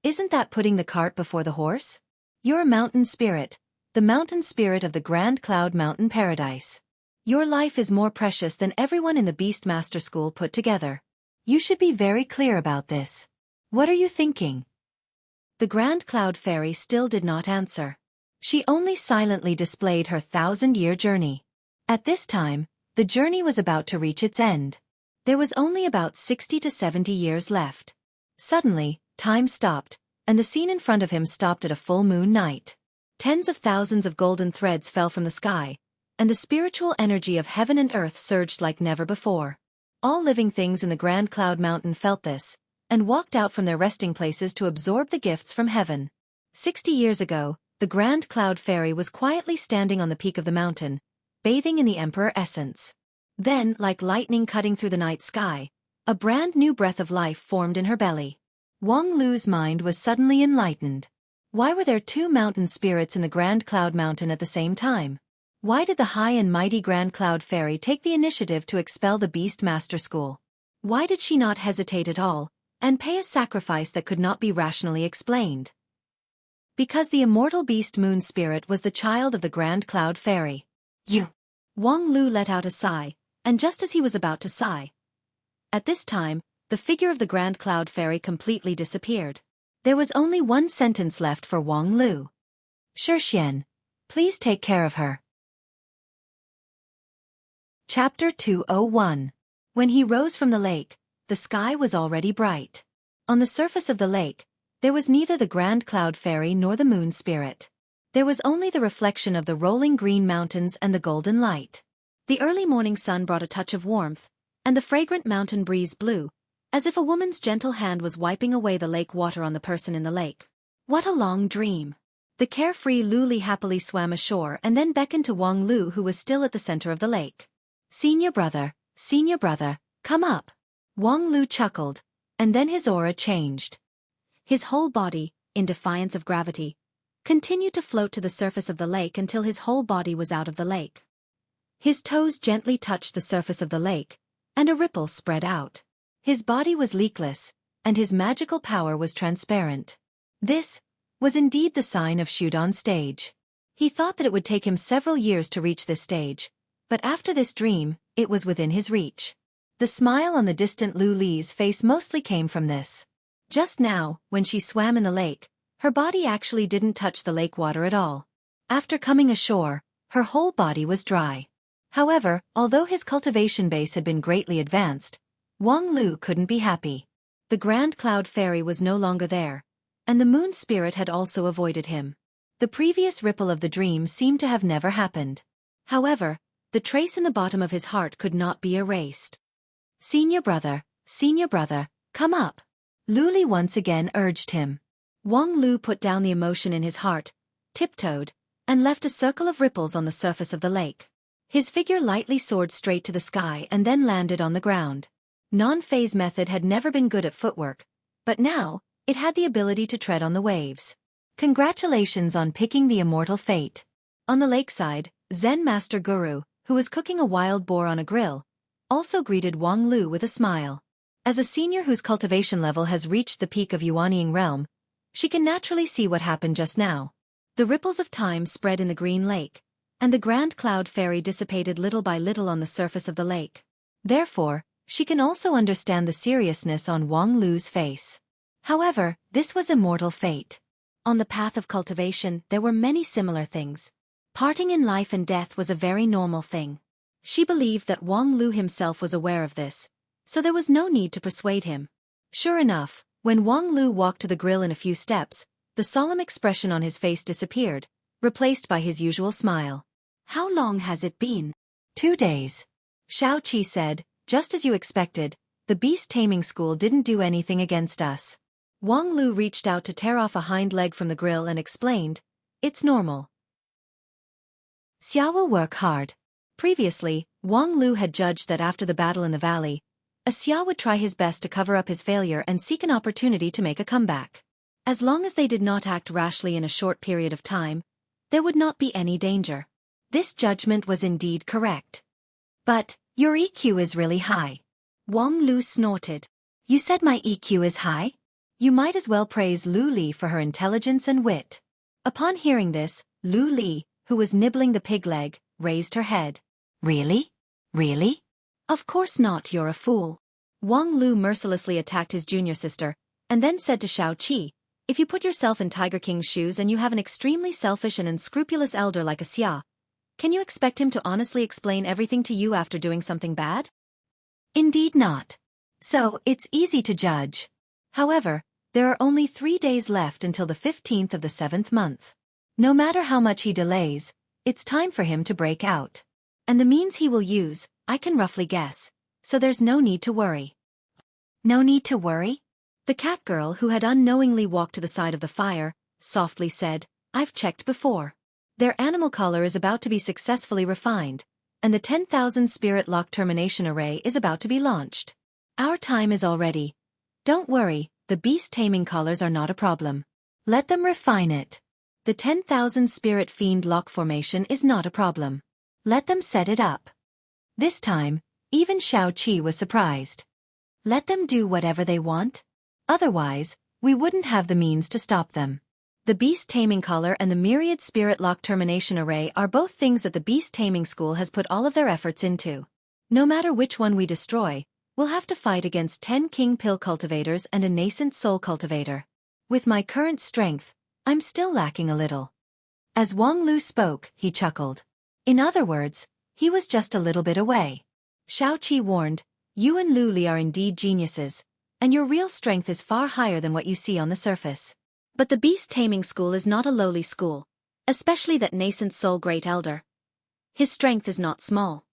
Isn't that putting the cart before the horse? You're a mountain spirit, the mountain spirit of the Grand Cloud Mountain Paradise. Your life is more precious than everyone in the Beast Master School put together. You should be very clear about this. What are you thinking? The Grand Cloud Fairy still did not answer. She only silently displayed her 1,000-year journey. At this time, the journey was about to reach its end. There was only about 60 to 70 years left. Suddenly, time stopped, and the scene in front of him stopped at a full moon night. Tens of thousands of golden threads fell from the sky, and the spiritual energy of heaven and earth surged like never before. All living things in the Grand Cloud Mountain felt this, and walked out from their resting places to absorb the gifts from heaven. 60 years ago, the Grand Cloud Fairy was quietly standing on the peak of the mountain, bathing in the Emperor essence. Then, like lightning cutting through the night sky, a brand new breath of life formed in her belly. Wang Lu's mind was suddenly enlightened. Why were there two mountain spirits in the Grand Cloud Mountain at the same time? Why did the high and mighty Grand Cloud Fairy take the initiative to expel the Beast Master School? Why did she not hesitate at all, and pay a sacrifice that could not be rationally explained? Because the immortal Beast Moon Spirit was the child of the Grand Cloud Fairy. You! Wang Lu let out a sigh, and just as he was about to sigh, at this time, the figure of the Grand Cloud Fairy completely disappeared. There was only one sentence left for Wang Lu. Xueqi, please take care of her. Chapter 201. When he rose from the lake, the sky was already bright. On the surface of the lake, there was neither the Grand Cloud Fairy nor the Moon Spirit. There was only the reflection of the rolling green mountains and the golden light. The early morning sun brought a touch of warmth, and the fragrant mountain breeze blew, as if a woman's gentle hand was wiping away the lake water on the person in the lake. What a long dream! The carefree Lu Li happily swam ashore and then beckoned to Wang Lu, who was still at the center of the lake. Senior brother, come up. Wang Lu chuckled, and then his aura changed. His whole body, in defiance of gravity, continued to float to the surface of the lake until his whole body was out of the lake. His toes gently touched the surface of the lake, and a ripple spread out. His body was leakless, and his magical power was transparent. This was indeed the sign of Shudan stage. He thought that it would take him several years to reach this stage, but after this dream, it was within his reach. The smile on the distant Lu Li's face mostly came from this. Just now, when she swam in the lake, her body actually didn't touch the lake water at all. After coming ashore, her whole body was dry. However, although his cultivation base had been greatly advanced, Wang Lu couldn't be happy. The Grand Cloud Fairy was no longer there, and the Moon Spirit had also avoided him. The previous ripple of the dream seemed to have never happened. However, the trace in the bottom of his heart could not be erased. Senior brother, come up. Lu Li once again urged him. Wang Lu put down the emotion in his heart, tiptoed, and left a circle of ripples on the surface of the lake. His figure lightly soared straight to the sky and then landed on the ground. Non-phase method had never been good at footwork, but now, it had the ability to tread on the waves. Congratulations on picking the immortal fate. On the lakeside, Zen Master Guru, who was cooking a wild boar on a grill, also greeted Wang Lu with a smile. As a senior whose cultivation level has reached the peak of Yuanying realm, she can naturally see what happened just now. The ripples of time spread in the green lake, and the Grand Cloud Fairy dissipated little by little on the surface of the lake. Therefore, she can also understand the seriousness on Wang Lu's face. However, this was immortal fate. On the path of cultivation, there were many similar things. Parting in life and death was a very normal thing. She believed that Wang Lu himself was aware of this, so there was no need to persuade him. Sure enough, when Wang Lu walked to the grill in a few steps, the solemn expression on his face disappeared, replaced by his usual smile. How long has it been? 2 days. Xueqi said, just as you expected, the beast taming school didn't do anything against us. Wang Lu reached out to tear off a hind leg from the grill and explained, it's normal. Xia will work hard. Previously, Wang Lu had judged that after the battle in the valley, Xia would try his best to cover up his failure and seek an opportunity to make a comeback. As long as they did not act rashly in a short period of time, there would not be any danger. This judgment was indeed correct. But, your EQ is really high. Wang Lu snorted. You said my EQ is high? You might as well praise Lu Li for her intelligence and wit. Upon hearing this, Lu Li, who was nibbling the pig leg, raised her head. Really? Really? Of course not, you're a fool. Wang Lu mercilessly attacked his junior sister, and then said to Xueqi, if you put yourself in Tiger King's shoes and you have an extremely selfish and unscrupulous elder like a Xia, can you expect him to honestly explain everything to you after doing something bad? Indeed not. So, it's easy to judge. However, there are only 3 days left until the 15th of the 7th month. No matter how much he delays, it's time for him to break out. And the means he will use, I can roughly guess, so there's no need to worry. No need to worry? The cat girl who had unknowingly walked to the side of the fire, softly said, I've checked before. Their animal color is about to be successfully refined, and the 10,000 spirit lock termination array is about to be launched. Our time is already. Don't worry, the beast taming collars are not a problem. Let them refine it. The 10,000 spirit fiend lock formation is not a problem. Let them set it up. This time, even Xueqi was surprised. Let them do whatever they want? Otherwise, we wouldn't have the means to stop them. The beast taming collar and the myriad spirit lock termination array are both things that the beast taming school has put all of their efforts into. No matter which one we destroy, we'll have to fight against 10 king pill cultivators and a nascent soul cultivator. With my current strength, I'm still lacking a little. As Wang Lu spoke, he chuckled. In other words, he was just a little bit away. Xueqi warned, you and Lu Li are indeed geniuses, and your real strength is far higher than what you see on the surface. But the beast taming school is not a lowly school, especially that nascent soul great elder. His strength is not small.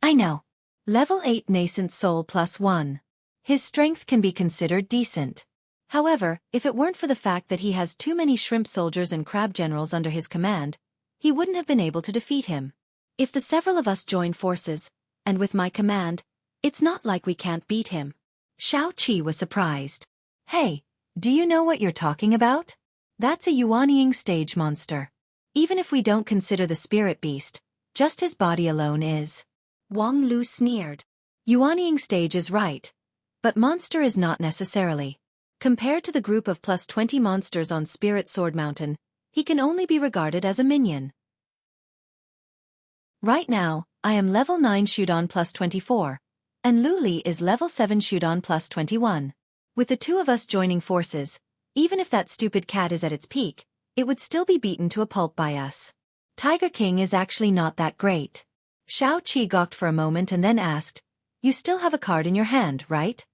I know. Level 8 nascent soul +1. His strength can be considered decent. However, if it weren't for the fact that he has too many shrimp soldiers and crab generals under his command, he wouldn't have been able to defeat him. If the several of us join forces, and with my command, it's not like we can't beat him. Xueqi was surprised. Hey, do you know what you're talking about? That's a Yuanying stage monster. Even if we don't consider the spirit beast, just his body alone is. Wang Lu sneered. Yuanying stage is right, but monster is not necessarily. Compared to the group of +20 monsters on Spirit Sword Mountain, he can only be regarded as a minion. Right now, I am level 9 Shudan +24, and Lu Li is level 7 Shudan +21. With the two of us joining forces, even if that stupid cat is at its peak, it would still be beaten to a pulp by us. Tiger King is actually not that great. Xueqi gawked for a moment and then asked, you still have a card in your hand, right?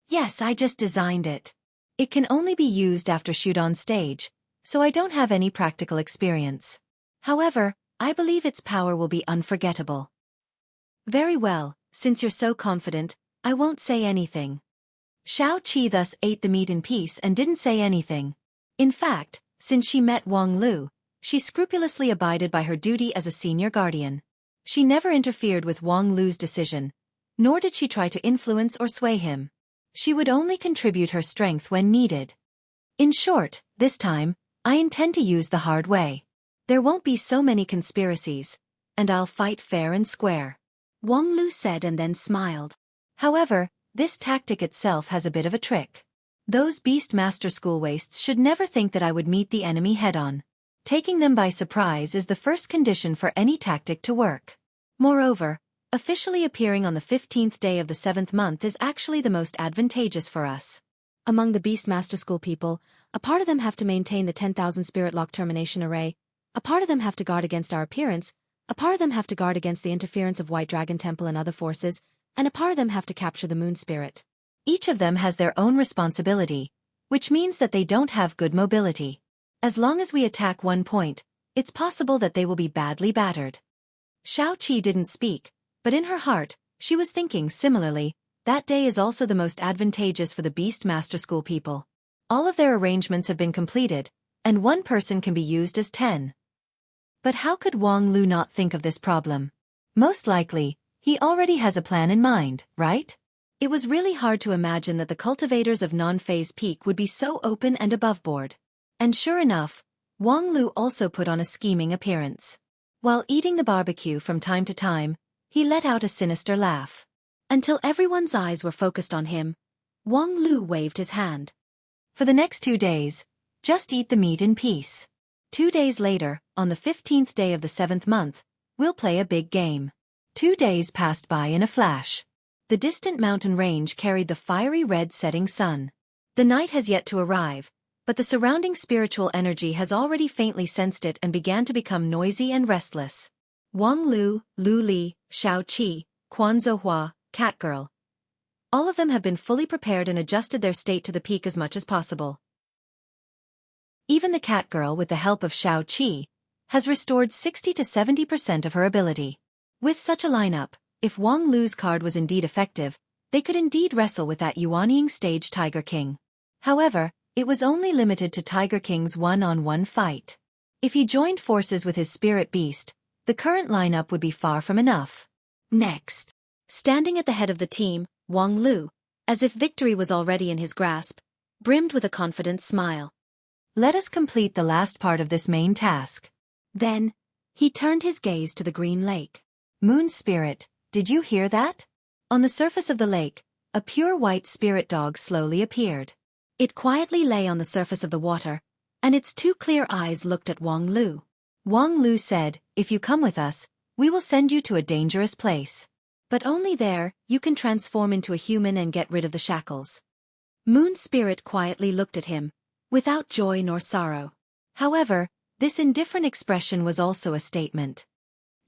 Yes, I just designed it. It can only be used after Shudan stage, so I don't have any practical experience. However, I believe its power will be unforgettable. Very well, since you're so confident, I won't say anything. Xueqi thus ate the meat in peace and didn't say anything. In fact, since she met Wang Lu, she scrupulously abided by her duty as a senior guardian. She never interfered with Wang Lu's decision, nor did she try to influence or sway him. She would only contribute her strength when needed. In short, this time, I intend to use the hard way. There won't be so many conspiracies, and I'll fight fair and square. Wang Lu said and then smiled. However, this tactic itself has a bit of a trick. Those Beast Master School wastes should never think that I would meet the enemy head-on. Taking them by surprise is the first condition for any tactic to work. Moreover, officially appearing on the 15th day of the 7th month is actually the most advantageous for us. Among the Beast Master School people, a part of them have to maintain the 10,000 Spirit Lock termination array, a part of them have to guard against our appearance, a part of them have to guard against the interference of White Dragon Temple and other forces, and a part of them have to capture the Moon Spirit. Each of them has their own responsibility, which means that they don't have good mobility. As long as we attack one point, it's possible that they will be badly battered. Xueqi didn't speak, but in her heart, she was thinking similarly, that day is also the most advantageous for the Beast Master School people. All of their arrangements have been completed, and one person can be used as 10. But how could Wang Lu not think of this problem? Most likely, he already has a plan in mind, right? It was really hard to imagine that the cultivators of Non-Phase Peak would be so open and aboveboard. And sure enough, Wang Lu also put on a scheming appearance. While eating the barbecue from time to time, he let out a sinister laugh. Until everyone's eyes were focused on him, Wang Lu waved his hand. For the next 2 days, just eat the meat in peace. 2 days later, on the 15th day of the 7th month, we'll play a big game. 2 days passed by in a flash. The distant mountain range carried the fiery red setting sun. The night has yet to arrive, but the surrounding spiritual energy has already faintly sensed it and began to become noisy and restless. Wang Lu, Lu Li, Xueqi, Quan Zhouhua, Catgirl. All of them have been fully prepared and adjusted their state to the peak as much as possible. Even the Catgirl, with the help of Xueqi, has restored 60 to 70% of her ability. With such a lineup, if Wang Lu's card was indeed effective, they could indeed wrestle with that Yuanying stage Tiger King. However, It was only limited to Tiger King's one-on-one fight. If he joined forces with his spirit beast, the current lineup would be far from enough. Next, standing at the head of the team, Wang Lu, as if victory was already in his grasp, brimmed with a confident smile. Let us complete the last part of this main task. Then, he turned his gaze to the green lake. Moon Spirit, did you hear that? On the surface of the lake, a pure white spirit dog slowly appeared. It quietly lay on the surface of the water, and its two clear eyes looked at Wang Lu. Wang Lu said, "If you come with us, we will send you to a dangerous place. But only there, you can transform into a human and get rid of the shackles." Moon Spirit quietly looked at him, without joy nor sorrow. However, this indifferent expression was also a statement.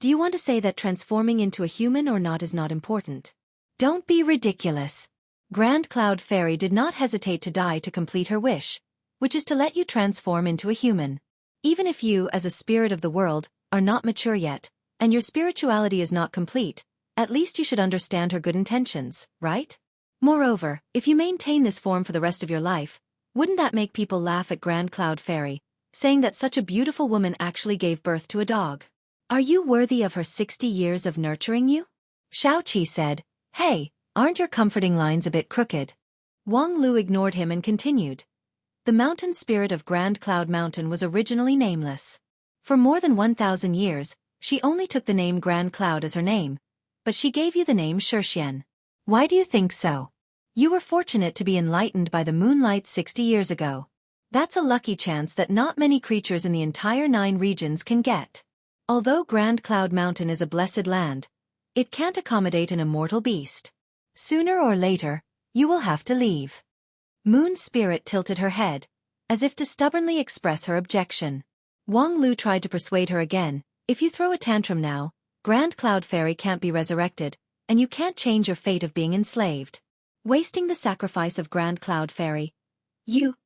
Do you want to say that transforming into a human or not is not important? Don't be ridiculous. Grand Cloud Fairy did not hesitate to die to complete her wish, which is to let you transform into a human. Even if you, as a spirit of the world, are not mature yet, and your spirituality is not complete, at least you should understand her good intentions, right? Moreover, if you maintain this form for the rest of your life, wouldn't that make people laugh at Grand Cloud Fairy, saying that such a beautiful woman actually gave birth to a dog? Are you worthy of her 60 years of nurturing you? Xueqi said, "Hey, aren't your comforting lines a bit crooked?" Wang Lu ignored him and continued. The mountain spirit of Grand Cloud Mountain was originally nameless. For more than 1,000 years, she only took the name Grand Cloud as her name, but she gave you the name Xueqi. Why do you think so? You were fortunate to be enlightened by the moonlight 60 years ago. That's a lucky chance that not many creatures in the entire 9 regions can get. Although Grand Cloud Mountain is a blessed land, it can't accommodate an immortal beast. Sooner or later, you will have to leave. Moon Spirit tilted her head, as if to stubbornly express her objection. Wang Lu tried to persuade her again, "If you throw a tantrum now, Grand Cloud Fairy can't be resurrected, and you can't change your fate of being enslaved. Wasting the sacrifice of Grand Cloud Fairy. You."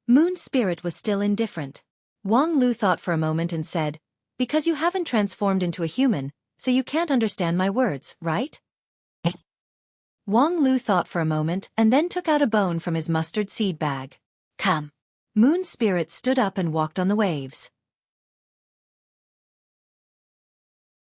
Moon Spirit was still indifferent. Wang Lu thought for a moment and said, "Because you haven't transformed into a human, so you can't understand my words, right?" Wang Lu thought for a moment and then took out a bone from his mustard seed bag. "Come." Moon Spirit stood up and walked on the waves.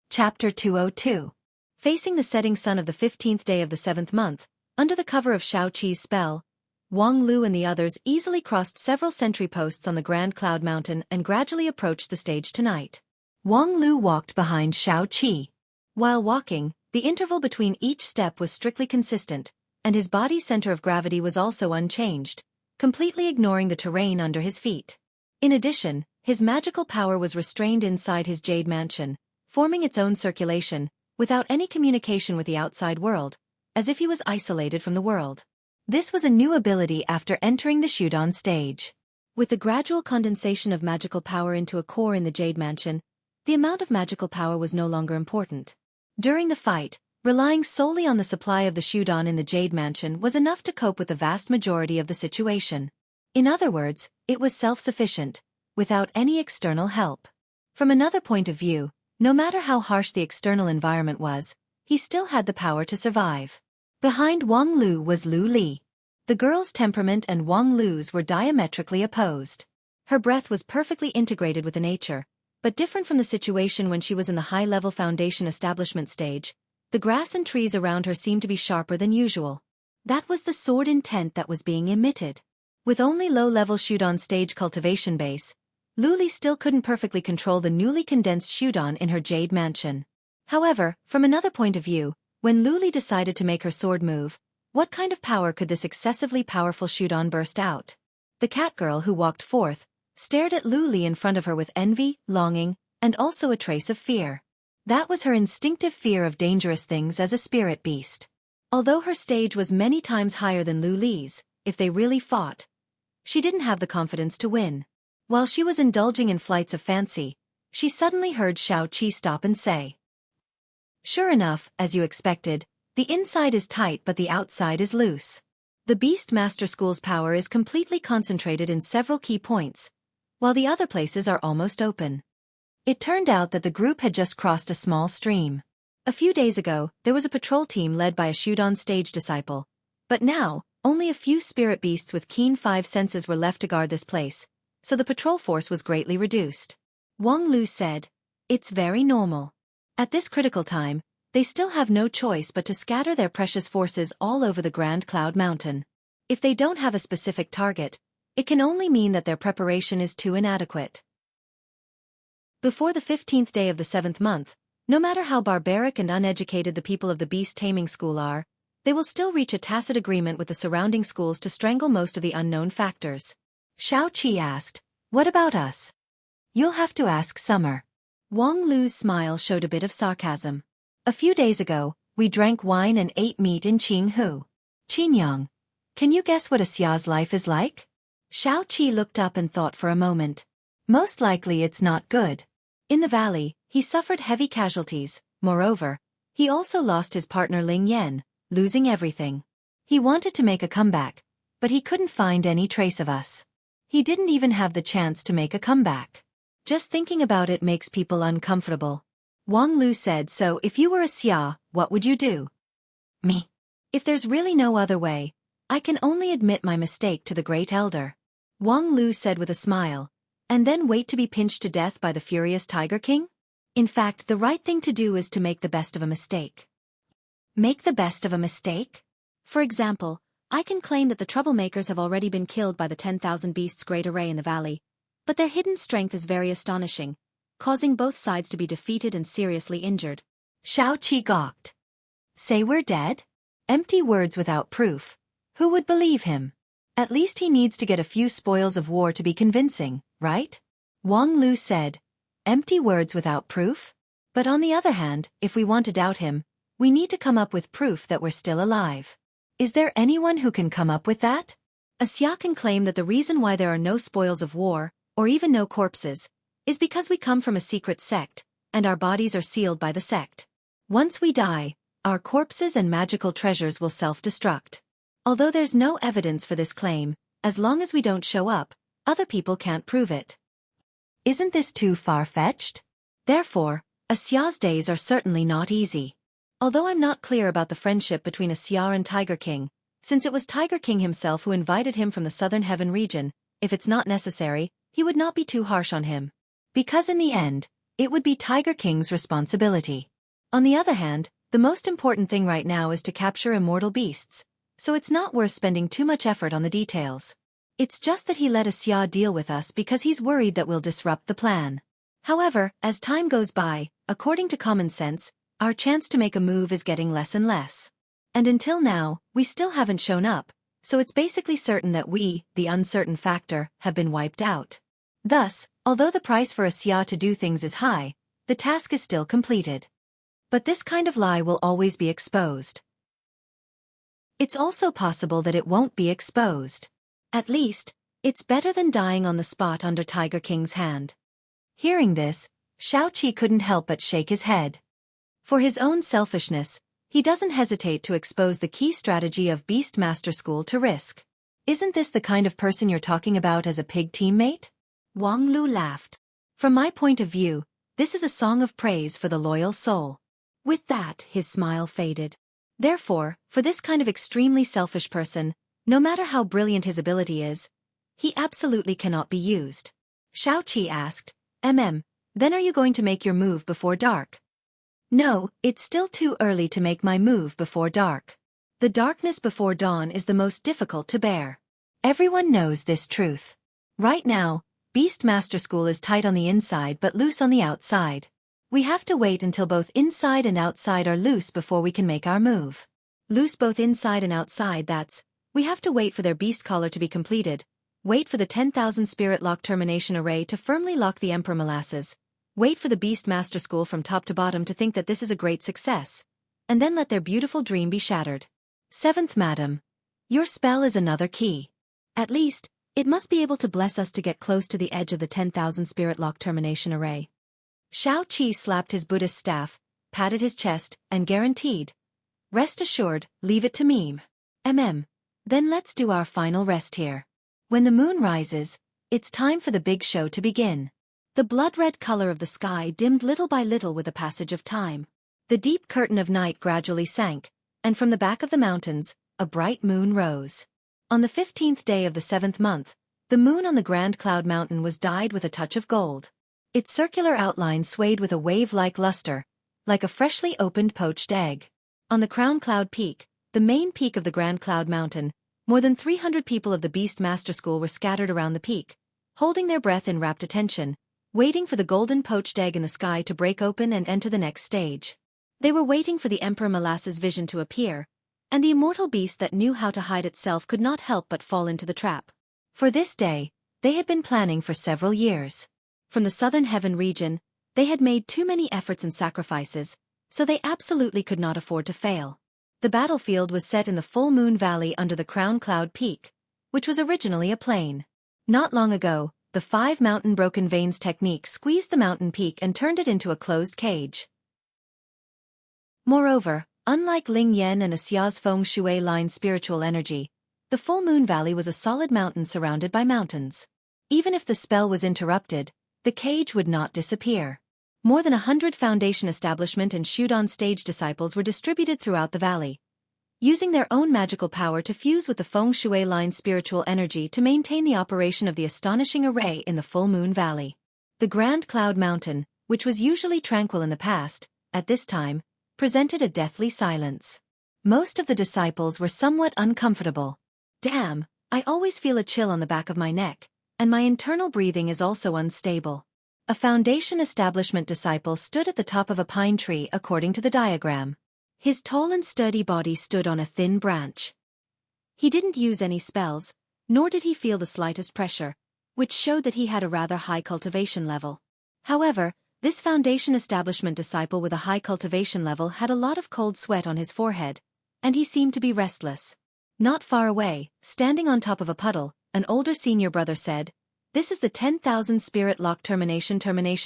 Chapter 202. Facing the setting sun of the 15th day of the 7th month, under the cover of Xueqi's spell, Wang Lu and the others easily crossed several sentry posts on the Grand Cloud Mountain and gradually approached the stage tonight. Wang Lu walked behind Xueqi. While walking, the interval between each step was strictly consistent, and his body's center of gravity was also unchanged, completely ignoring the terrain under his feet. In addition, his magical power was restrained inside his jade mansion, forming its own circulation, without any communication with the outside world, as if he was isolated from the world. This was a new ability after entering the Xudan stage. With the gradual condensation of magical power into a core in the Jade Mansion, the amount of magical power was no longer important. During the fight, relying solely on the supply of the Xudan in the Jade Mansion was enough to cope with the vast majority of the situation. In other words, it was self-sufficient, without any external help. From another point of view, no matter how harsh the external environment was, he still had the power to survive. Behind Wang Lu was Lu Li. The girl's temperament and Wang Lu's were diametrically opposed. Her breath was perfectly integrated with the nature, but different from the situation when she was in the high-level foundation establishment stage. The grass and trees around her seemed to be sharper than usual. That was the sword intent that was being emitted. With only low-level Xudan stage cultivation base, Lu Li still couldn't perfectly control the newly condensed Xudan in her Jade Mansion. However, from another point of view, when Lu Li decided to make her sword move, what kind of power could this excessively powerful Xudan burst out? The cat girl who walked forth stared at Lu Li in front of her with envy, longing, and also a trace of fear. That was her instinctive fear of dangerous things as a spirit beast. Although her stage was many times higher than Lu Li's, if they really fought, she didn't have the confidence to win. While she was indulging in flights of fancy, she suddenly heard Xueqi stop and say, "Sure enough, as you expected, the inside is tight but the outside is loose. The Beast Master School's power is completely concentrated in several key points, while the other places are almost open." It turned out that the group had just crossed a small stream. A few days ago, there was a patrol team led by a Xudan stage disciple, but now, Only a few spirit beasts with keen five senses were left to guard this place, so the patrol force was greatly reduced. Wang Lu said, "It's very normal. At this critical time, they still have no choice but to scatter their precious forces all over the Grand Cloud Mountain. If they don't have a specific target, it can only mean that their preparation is too inadequate." Before the 15th day of the 7th month, no matter how barbaric and uneducated the people of the beast taming school are, they will still reach a tacit agreement with the surrounding schools to strangle most of the unknown factors. Xueqi asked, "What about us?" "You'll have to ask Summer." Wang Lu's smile showed a bit of sarcasm. "A few days ago, we drank wine and ate meat in Qinghu. Qinyang, can you guess what a Xia's life is like?" Xueqi looked up and thought for a moment. "Most likely it's not good. In the valley, he suffered heavy casualties. Moreover, he also lost his partner Ling Yan, losing everything. He wanted to make a comeback, but he couldn't find any trace of us. He didn't even have the chance to make a comeback. Just thinking about it makes people uncomfortable." Wang Lu said, "So if you were a Xia, what would you do?" "Me. If there's really no other way, I can only admit my mistake to the Great Elder," Wang Lu said with a smile, "and then wait to be pinched to death by the furious Tiger King? In fact, the right thing to do is to make the best of a mistake." "Make the best of a mistake?" "For example, I can claim that the troublemakers have already been killed by the 10,000 beasts' great array in the valley, but their hidden strength is very astonishing, causing both sides to be defeated and seriously injured." Xueqi gawked. "Say we're dead? Empty words without proof. Who would believe him? At least he needs to get a few spoils of war to be convincing, right?" Wang Lu said, "Empty words without proof? But on the other hand, if we want to doubt him, we need to come up with proof that we're still alive. Is there anyone who can come up with that?" A Xia can claim that the reason why there are no spoils of war, or even no corpses, is because we come from a secret sect, and our bodies are sealed by the sect. Once we die, our corpses and magical treasures will self-destruct. Although there's no evidence for this claim, as long as we don't show up, other people can't prove it. Isn't this too far-fetched? Therefore, a Xia's days are certainly not easy. Although I'm not clear about the friendship between a Xia and Tiger King, since it was Tiger King himself who invited him from the Southern Heaven region, if it's not necessary, he would not be too harsh on him. Because in the end, it would be Tiger King's responsibility. On the other hand, the most important thing right now is to capture immortal beasts, so it's not worth spending too much effort on the details. It's just that he let a Xia deal with us because he's worried that we'll disrupt the plan. However, as time goes by, according to common sense, our chance to make a move is getting less and less. And until now, we still haven't shown up, so it's basically certain that we, the uncertain factor, have been wiped out. Thus, although the price for a Xia to do things is high, the task is still completed. But this kind of lie will always be exposed. It's also possible that it won't be exposed. At least, it's better than dying on the spot under Tiger King's hand. Hearing this, Xueqi couldn't help but shake his head. For his own selfishness, he doesn't hesitate to expose the key strategy of Beast Master School to risk. "Isn't this the kind of person you're talking about as a pig teammate?" Wang Lu laughed. "From my point of view, this is a song of praise for the loyal soul." With that, his smile faded. Therefore, for this kind of extremely selfish person, no matter how brilliant his ability is, he absolutely cannot be used. Xueqi asked, Then are you going to make your move before dark?" "No, it's still too early to make my move before dark. The darkness before dawn is the most difficult to bear. Everyone knows this truth. Right now, Beast Master School is tight on the inside but loose on the outside. We have to wait until both inside and outside are loose before we can make our move. Loose both inside and outside, that's, we have to wait for their beast collar to be completed, wait for the 10,000 spirit lock termination array to firmly lock the Emperor Molasses, wait for the Beast Master School from top to bottom to think that this is a great success, and then let their beautiful dream be shattered. Seventh Madam, your spell is another key. At least, it must be able to bless us to get close to the edge of the 10,000 spirit lock termination array." Xueqi slapped his Buddhist staff, patted his chest, and guaranteed, "Rest assured, leave it to me. Then let's do our final rest here. When the moon rises, it's time for the big show to begin." The blood-red color of the sky dimmed little by little with the passage of time. The deep curtain of night gradually sank, and from the back of the mountains, a bright moon rose. On the 15th day of the 7th month, the moon on the Grand Cloud Mountain was dyed with a touch of gold. Its circular outline swayed with a wave-like luster, like a freshly opened poached egg. On the Crown Cloud Peak, the main peak of the Grand Cloud Mountain, more than 300 people of the Beast Master School were scattered around the peak, holding their breath in rapt attention, waiting for the golden poached egg in the sky to break open and enter the next stage. They were waiting for the Emperor Molasses' vision to appear, and the immortal beast that knew how to hide itself could not help but fall into the trap. For this day, they had been planning for several years. From the Southern Heaven region, they had made too many efforts and sacrifices, so they absolutely could not afford to fail. The battlefield was set in the full moon valley under the Crown Cloud Peak, which was originally a plain. Not long ago, the 5 mountain broken veins technique squeezed the mountain peak and turned it into a closed cage. Moreover, unlike Ling Yan and Xia's feng shui line spiritual energy, the full moon valley was a solid mountain surrounded by mountains. Even if the spell was interrupted, the cage would not disappear. More than 100 Foundation Establishment and Shudon stage disciples were distributed throughout the valley, using their own magical power to fuse with the feng shui line spiritual energy to maintain the operation of the astonishing array in the full moon valley. The Grand Cloud Mountain, which was usually tranquil in the past, at this time, presented a deathly silence. Most of the disciples were somewhat uncomfortable. Damn, I always feel a chill on the back of my neck, and my internal breathing is also unstable. A Foundation Establishment disciple stood at the top of a pine tree according to the diagram. His tall and sturdy body stood on a thin branch. He didn't use any spells, nor did he feel the slightest pressure, which showed that he had a rather high cultivation level. However, this Foundation Establishment disciple with a high cultivation level had a lot of cold sweat on his forehead, and he seemed to be restless. Not far away, standing on top of a puddle, an older senior brother said, "This is the 10,000 Spirit Lock Termination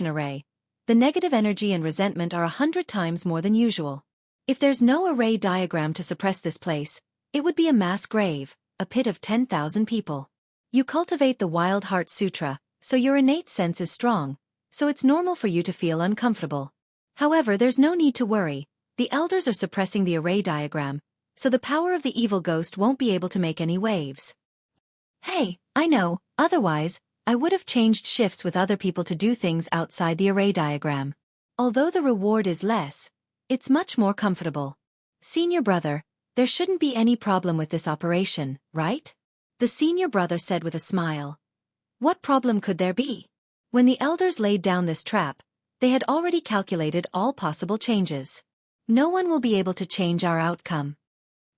Array. The negative energy and resentment are 100 times more than usual. If there's no array diagram to suppress this place, it would be a mass grave, a pit of 10,000 people. You cultivate the Wild Heart Sutra, so your innate sense is strong, so it's normal for you to feel uncomfortable. However, there's no need to worry, the elders are suppressing the array diagram, so the power of the evil ghost won't be able to make any waves." Hey, I know, otherwise, I would have changed shifts with other people to do things outside the array diagram. Although the reward is less, it's much more comfortable. Senior brother, there shouldn't be any problem with this operation, right? The senior brother said with a smile. What problem could there be? When the elders laid down this trap, they had already calculated all possible changes. No one will be able to change our outcome.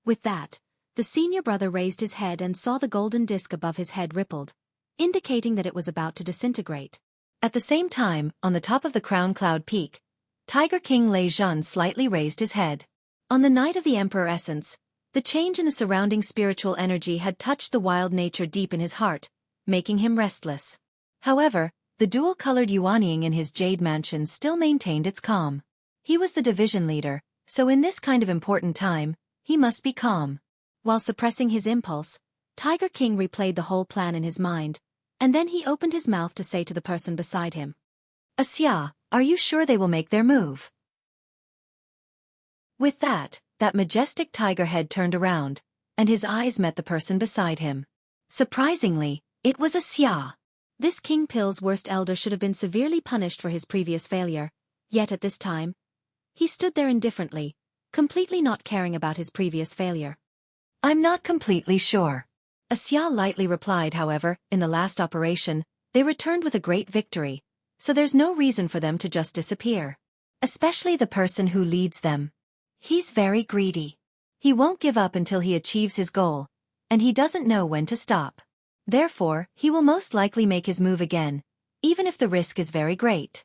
With that, the senior brother raised his head and saw the golden disc above his head rippled, indicating that it was about to disintegrate. At the same time, on the top of the Crown Cloud Peak, Tiger King Lei Jun slightly raised his head. On the night of the Emperor Essence, the change in the surrounding spiritual energy had touched the wild nature deep in his heart, making him restless. However, the dual-colored Yuanying in his jade mansion still maintained its calm. He was the division leader, so in this kind of important time, he must be calm. While suppressing his impulse, Tiger King replayed the whole plan in his mind, and then he opened his mouth to say to the person beside him, "Xia, are you sure they will make their move?" With that majestic tiger head turned around, and his eyes met the person beside him. Surprisingly, it was Xia. This King Pill's worst elder should have been severely punished for his previous failure, yet at this time, he stood there indifferently, completely not caring about his previous failure. "I'm not completely sure." Xia lightly replied. However, in the last operation, they returned with a great victory, so there's no reason for them to just disappear. Especially the person who leads them. He's very greedy. He won't give up until he achieves his goal, and he doesn't know when to stop. Therefore, he will most likely make his move again, even if the risk is very great.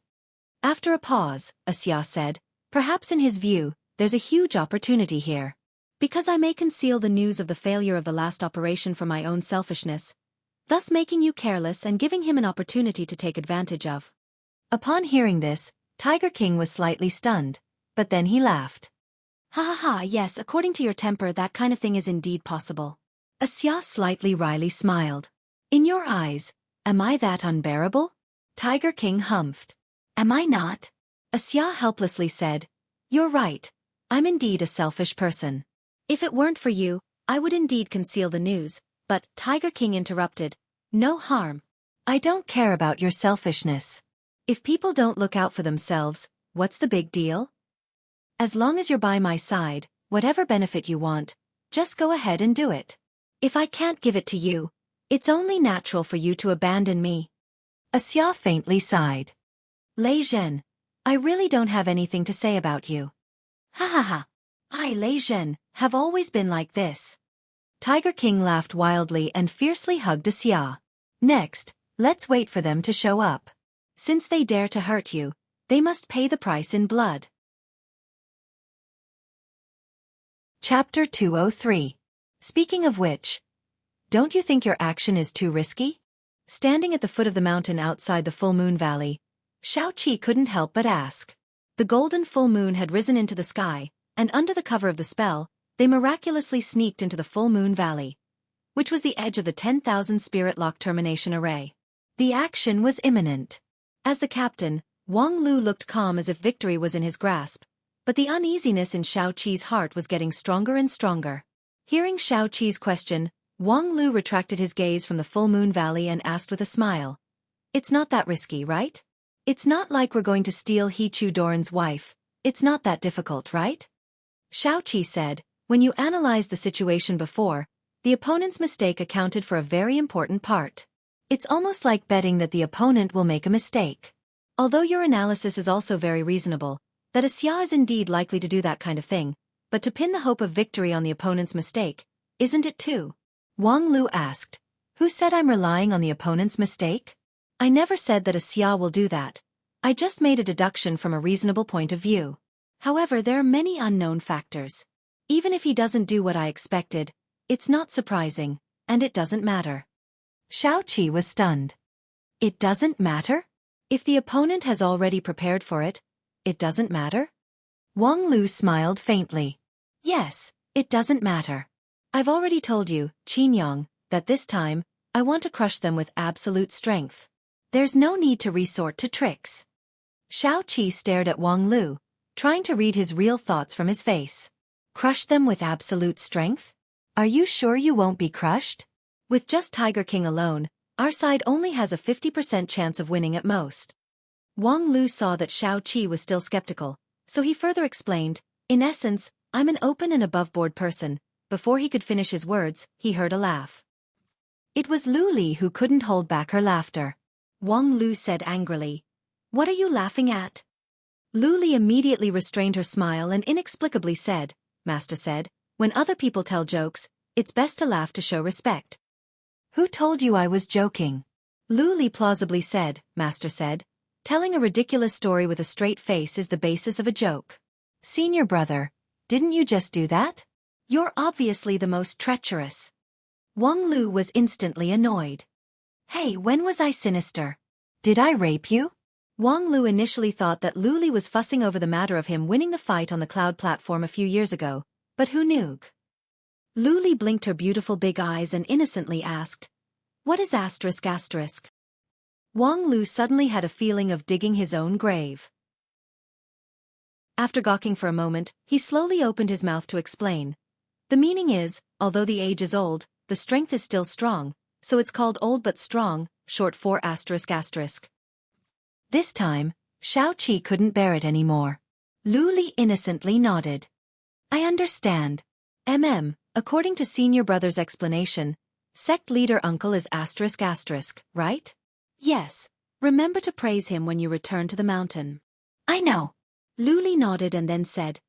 After a pause, Xia said, "Perhaps in his view, there's a huge opportunity here. Because I may conceal the news of the failure of the last operation for my own selfishness, thus making you careless and giving him an opportunity to take advantage of." Upon hearing this, Tiger King was slightly stunned, but then he laughed. "Ha ha ha, yes, according to your temper that kind of thing is indeed possible." Xia slightly wryly smiled. "In your eyes, am I that unbearable?" Tiger King humphed. "Am I not?" Xia helplessly said, "You're right, I'm indeed a selfish person. If it weren't for you, I would indeed conceal the news, But Tiger King interrupted. No harm. I don't care about your selfishness. If people don't look out for themselves, what's the big deal? As long as you're by my side, whatever benefit you want, just go ahead and do it. If I can't give it to you, it's only natural for you to abandon me. Xia faintly sighed. Lei Zhen, I really don't have anything to say about you. Ha ha ha. I, Lei Zhen, have always been like this. Tiger King laughed wildly and fiercely hugged Xia. Next, let's wait for them to show up. Since they dare to hurt you, they must pay the price in blood. Chapter 203. Speaking of which, don't you think your action is too risky? Standing at the foot of the mountain outside the full moon valley, Xueqi couldn't help but ask. The golden full moon had risen into the sky, and under the cover of the spell, they miraculously sneaked into the full moon valley, which was the edge of the 10,000 spirit lock termination array. The action was imminent. As the captain, Wang Lu looked calm as if victory was in his grasp, but the uneasiness in Xueqi's heart was getting stronger and stronger. Hearing Xueqi's question, Wang Lu retracted his gaze from the full moon valley and asked with a smile. It's not that risky, right? It's not like we're going to steal He Chu Doran's wife. It's not that difficult, right? Xueqi said, when you analyzed the situation before, the opponent's mistake accounted for a very important part. It's almost like betting that the opponent will make a mistake. Although your analysis is also very reasonable, that Xia is indeed likely to do that kind of thing, but to pin the hope of victory on the opponent's mistake, isn't it too? Wang Lu asked. Who said I'm relying on the opponent's mistake? I never said that Xia will do that. I just made a deduction from a reasonable point of view. However, there are many unknown factors. Even if he doesn't do what I expected, it's not surprising, and it doesn't matter. Xueqi was stunned. It doesn't matter? If the opponent has already prepared for it, it doesn't matter? Wang Lu smiled faintly. Yes, it doesn't matter. I've already told you, Qin Yang, that this time, I want to crush them with absolute strength. There's no need to resort to tricks. Xueqi stared at Wang Lu, trying to read his real thoughts from his face. Crush them with absolute strength? Are you sure you won't be crushed? With just Tiger King alone, our side only has a 50% chance of winning at most. Wang Lu saw that Xueqi was still skeptical, so he further explained, in essence, I'm an open and above-board person. Before he could finish his words, he heard a laugh. It was Lu Li who couldn't hold back her laughter. Wang Lu said angrily, What are you laughing at? Lu Li immediately restrained her smile and inexplicably said, Master said, when other people tell jokes, it's best to laugh to show respect. Who told you I was joking? Lu Li plausibly said, Master said, telling a ridiculous story with a straight face is the basis of a joke. Senior brother, didn't you just do that? You're obviously the most treacherous. Wang Lu was instantly annoyed. Hey, when was I sinister? Did I rape you? Wang Lu initially thought that Lu Li was fussing over the matter of him winning the fight on the cloud platform a few years ago, but who knew? Lu Li blinked her beautiful big eyes and innocently asked, What is asterisk asterisk? Wang Lu suddenly had a feeling of digging his own grave. After gawking for a moment, he slowly opened his mouth to explain. The meaning is, although the age is old, the strength is still strong, so it's called old but strong, short for asterisk asterisk. This time, Xueqi couldn't bear it anymore. Lu Li innocently nodded. I understand. According to senior brother's explanation, sect leader uncle is asterisk asterisk, right? Yes. Remember to praise him when you return to the mountain. I know. Lu Li nodded and then said,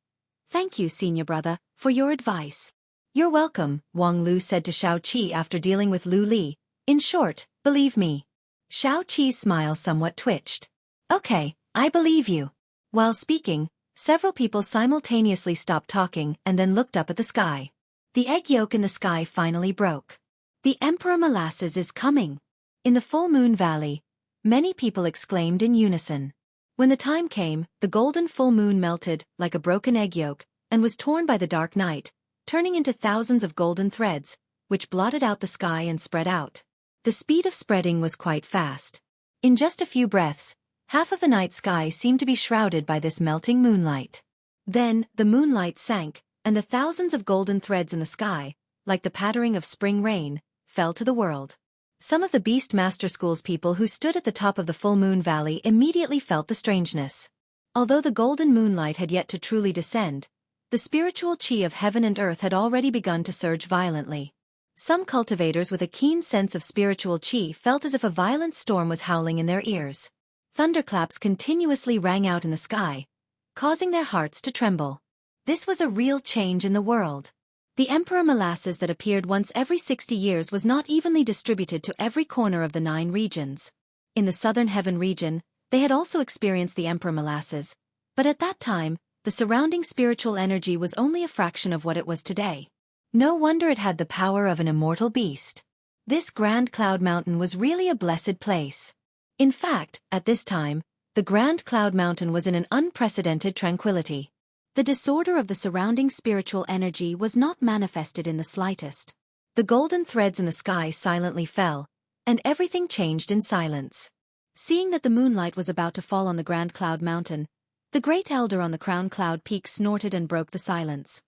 Thank you, senior brother, for your advice. You're welcome, Wang Lu said to Xueqi after dealing with Lu Li. In short, believe me. Xueqi's smile somewhat twitched. Okay, I believe you. While speaking, several people simultaneously stopped talking and then looked up at the sky. The egg yolk in the sky finally broke. The Emperor Molasses is coming. In the full moon valley, many people exclaimed in unison. When the time came, the golden full moon melted like a broken egg yolk and was torn by the dark night, turning into thousands of golden threads, which blotted out the sky and spread out. The speed of spreading was quite fast. In just a few breaths, half of the night sky seemed to be shrouded by this melting moonlight. Then, the moonlight sank, and the thousands of golden threads in the sky, like the pattering of spring rain, fell to the world. Some of the Beast Master School's people who stood at the top of the full moon valley immediately felt the strangeness. Although the golden moonlight had yet to truly descend, the spiritual chi of heaven and earth had already begun to surge violently. Some cultivators with a keen sense of spiritual chi felt as if a violent storm was howling in their ears. Thunderclaps continuously rang out in the sky, causing their hearts to tremble. This was a real change in the world. The Emperor Molasses that appeared once every 60 years was not evenly distributed to every corner of the 9 regions. In the southern heaven region, they had also experienced the Emperor Molasses, but at that time, the surrounding spiritual energy was only a fraction of what it was today. No wonder it had the power of an immortal beast. This Grand Cloud Mountain was really a blessed place. In fact, at this time, the Grand Cloud Mountain was in an unprecedented tranquility. The disorder of the surrounding spiritual energy was not manifested in the slightest. The golden threads in the sky silently fell, and everything changed in silence. Seeing that the moonlight was about to fall on the Grand Cloud Mountain, the great elder on the Crown Cloud Peak snorted and broke the silence.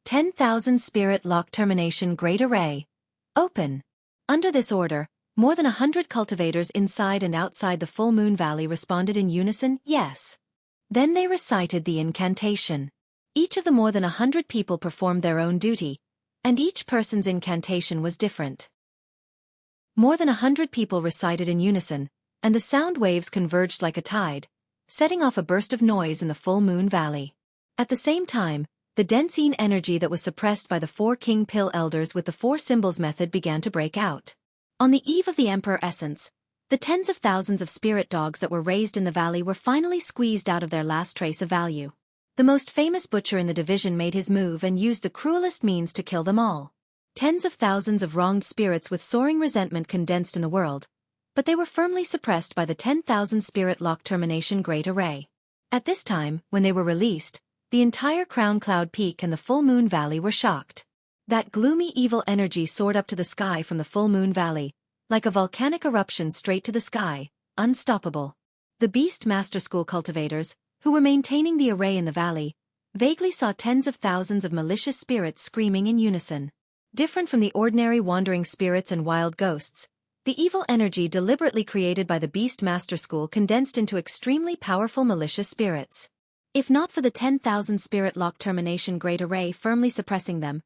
10,000 Spirit Lock Termination Great Array. Open. Under this order, more than 100 cultivators inside and outside the full moon valley responded in unison, yes. Then they recited the incantation. Each of the more than 100 people performed their own duty, and each person's incantation was different. More than 100 people recited in unison, and the sound waves converged like a tide, setting off a burst of noise in the full moon valley. At the same time, the dense energy that was suppressed by the 4 king pill elders with the 4 symbols method began to break out. On the eve of the Emperor Essence, the tens of thousands of spirit dogs that were raised in the valley were finally squeezed out of their last trace of value. The most famous butcher in the division made his move and used the cruelest means to kill them all. Tens of thousands of wronged spirits with soaring resentment condensed in the world, but they were firmly suppressed by the 10,000 Spirit Lock Termination Great Array. At this time, when they were released, the entire Crown Cloud Peak and the Full Moon Valley were shocked. That gloomy evil energy soared up to the sky from the Full Moon Valley, like a volcanic eruption straight to the sky, unstoppable. The Beast Master School cultivators, who were maintaining the array in the valley, vaguely saw tens of thousands of malicious spirits screaming in unison. Different from the ordinary wandering spirits and wild ghosts, the evil energy deliberately created by the Beast Master School condensed into extremely powerful malicious spirits. If not for the 10,000 Spirit Lock Termination Great Array firmly suppressing them,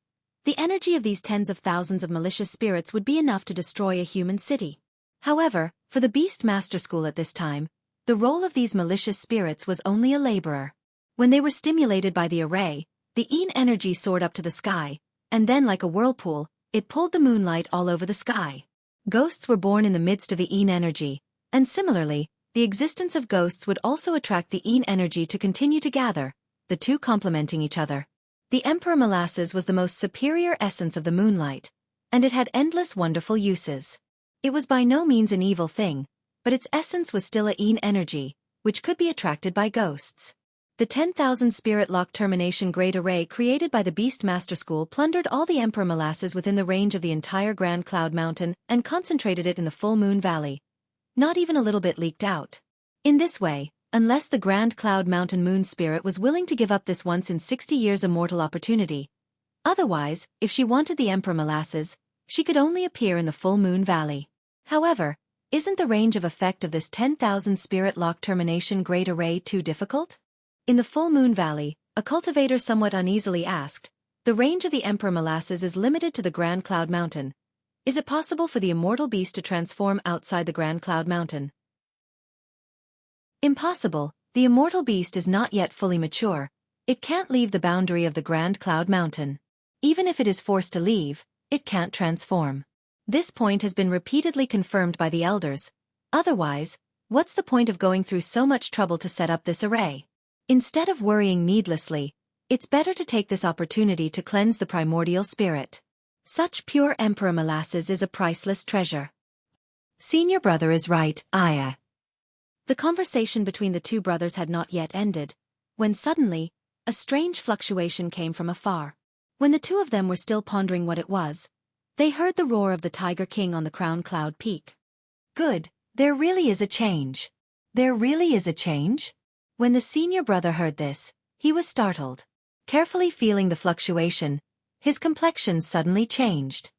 the energy of these tens of thousands of malicious spirits would be enough to destroy a human city. However, for the Beast Master School at this time, the role of these malicious spirits was only a laborer. When they were stimulated by the array, the energy soared up to the sky, and then like a whirlpool, it pulled the moonlight all over the sky. Ghosts were born in the midst of the energy, and similarly, the existence of ghosts would also attract the energy to continue to gather, the two complementing each other. The Emperor Molasses was the most superior essence of the moonlight, and it had endless wonderful uses. It was by no means an evil thing, but its essence was still a energy, which could be attracted by ghosts. The 10,000 Spirit Lock Termination Great Array created by the Beast Master School plundered all the Emperor Molasses within the range of the entire Grand Cloud Mountain and concentrated it in the Full Moon Valley. Not even a little bit leaked out. In this way, unless the Grand Cloud Mountain Moon Spirit was willing to give up this once in 60 years immortal opportunity. Otherwise, if she wanted the Emperor Molasses, she could only appear in the Full Moon Valley. However, isn't the range of effect of this 10,000 Spirit Lock Termination Great Array too difficult? In the Full Moon Valley, a cultivator somewhat uneasily asked, the range of the Emperor Molasses is limited to the Grand Cloud Mountain. Is it possible for the immortal beast to transform outside the Grand Cloud Mountain? Impossible. The immortal beast is not yet fully mature. It can't leave the boundary of the Grand Cloud Mountain. Even if it is forced to leave, it can't transform. This point has been repeatedly confirmed by the elders. Otherwise, what's the point of going through so much trouble to set up this array? Instead of worrying needlessly, it's better to take this opportunity to cleanse the primordial spirit. Such pure Emperor Molasses is a priceless treasure. Senior brother is right, Aya. The conversation between the two brothers had not yet ended, when suddenly, a strange fluctuation came from afar. When the two of them were still pondering what it was, they heard the roar of the Tiger King on the Crown Cloud Peak. Good, there really is a change. There really is a change? When the senior brother heard this, he was startled. Carefully feeling the fluctuation, his complexion suddenly changed.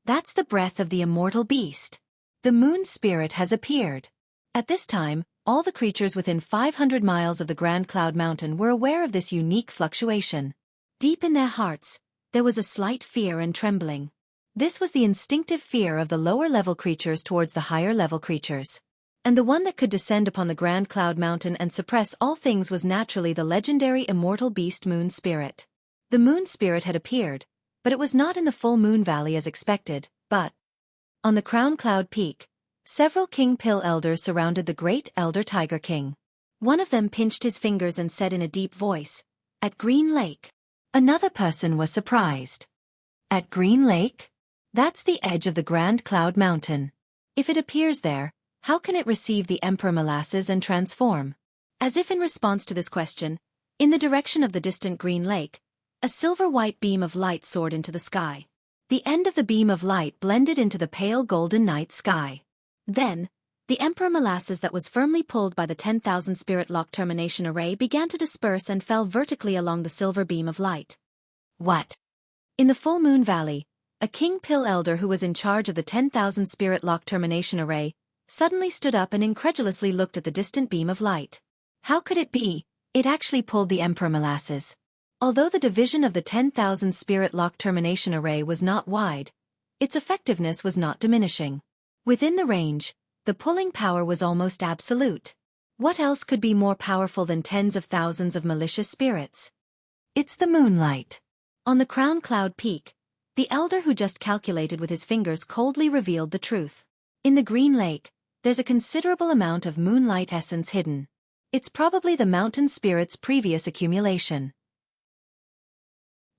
That's the breath of the immortal beast. The moon spirit has appeared. At this time, all the creatures within 500 miles of the Grand Cloud Mountain were aware of this unique fluctuation. Deep in their hearts, there was a slight fear and trembling. This was the instinctive fear of the lower-level creatures towards the higher-level creatures. And the one that could descend upon the Grand Cloud Mountain and suppress all things was naturally the legendary immortal beast Moon Spirit. The Moon Spirit had appeared, but it was not in the full Moon Valley as expected, but on the Crown Cloud Peak. Several King Pill elders surrounded the great elder Tiger King. One of them pinched his fingers and said in a deep voice, "At Green Lake." Another person was surprised. "At Green Lake? That's the edge of the Grand Cloud Mountain. If it appears there, how can it receive the Emperor Molasses and transform?" As if in response to this question, in the direction of the distant Green Lake, a silver-white beam of light soared into the sky. The end of the beam of light blended into the pale golden night sky. Then, the Emperor Molasses that was firmly pulled by the 10,000 spirit lock termination array began to disperse and fell vertically along the silver beam of light. What? In the full Moon Valley, a King Pill elder who was in charge of the 10,000 spirit lock termination array suddenly stood up and incredulously looked at the distant beam of light. How could it be? It actually pulled the Emperor Molasses. Although the division of the 10,000 spirit lock termination array was not wide, its effectiveness was not diminishing. Within the range, the pulling power was almost absolute. What else could be more powerful than tens of thousands of malicious spirits? It's the moonlight. On the Crown Cloud Peak, the elder who just calculated with his fingers coldly revealed the truth. In the Green Lake, there's a considerable amount of moonlight essence hidden. It's probably the mountain spirit's previous accumulation.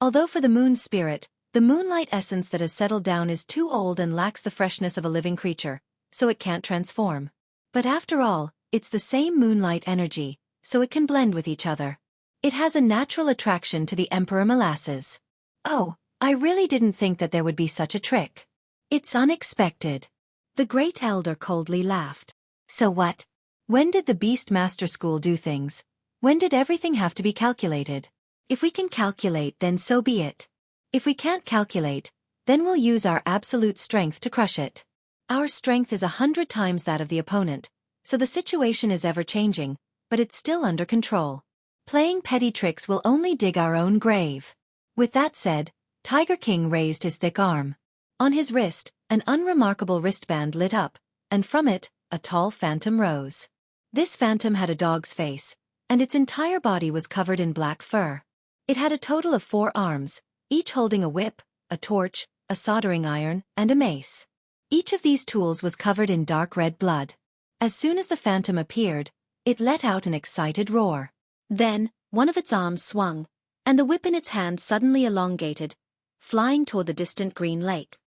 Although for the moon spirit, the moonlight essence that has settled down is too old and lacks the freshness of a living creature, so it can't transform. But after all, it's the same moonlight energy, so it can blend with each other. It has a natural attraction to the Emperor Molasses. Oh, I really didn't think that there would be such a trick. It's unexpected. The great elder coldly laughed. So what? When did the Beast Master School do things? When did everything have to be calculated? If we can calculate, then so be it. If we can't calculate, then we'll use our absolute strength to crush it. Our strength is 100 times that of the opponent, so the situation is ever-changing, but it's still under control. Playing petty tricks will only dig our own grave. With that said, Tiger King raised his thick arm. On his wrist, an unremarkable wristband lit up, and from it, a tall phantom rose. This phantom had a dog's face, and its entire body was covered in black fur. It had a total of 4 arms, each holding a whip, a torch, a soldering iron, and a mace. Each of these tools was covered in dark red blood. As soon as the phantom appeared, it let out an excited roar. Then, one of its arms swung, and the whip in its hand suddenly elongated, flying toward the distant Green Lake.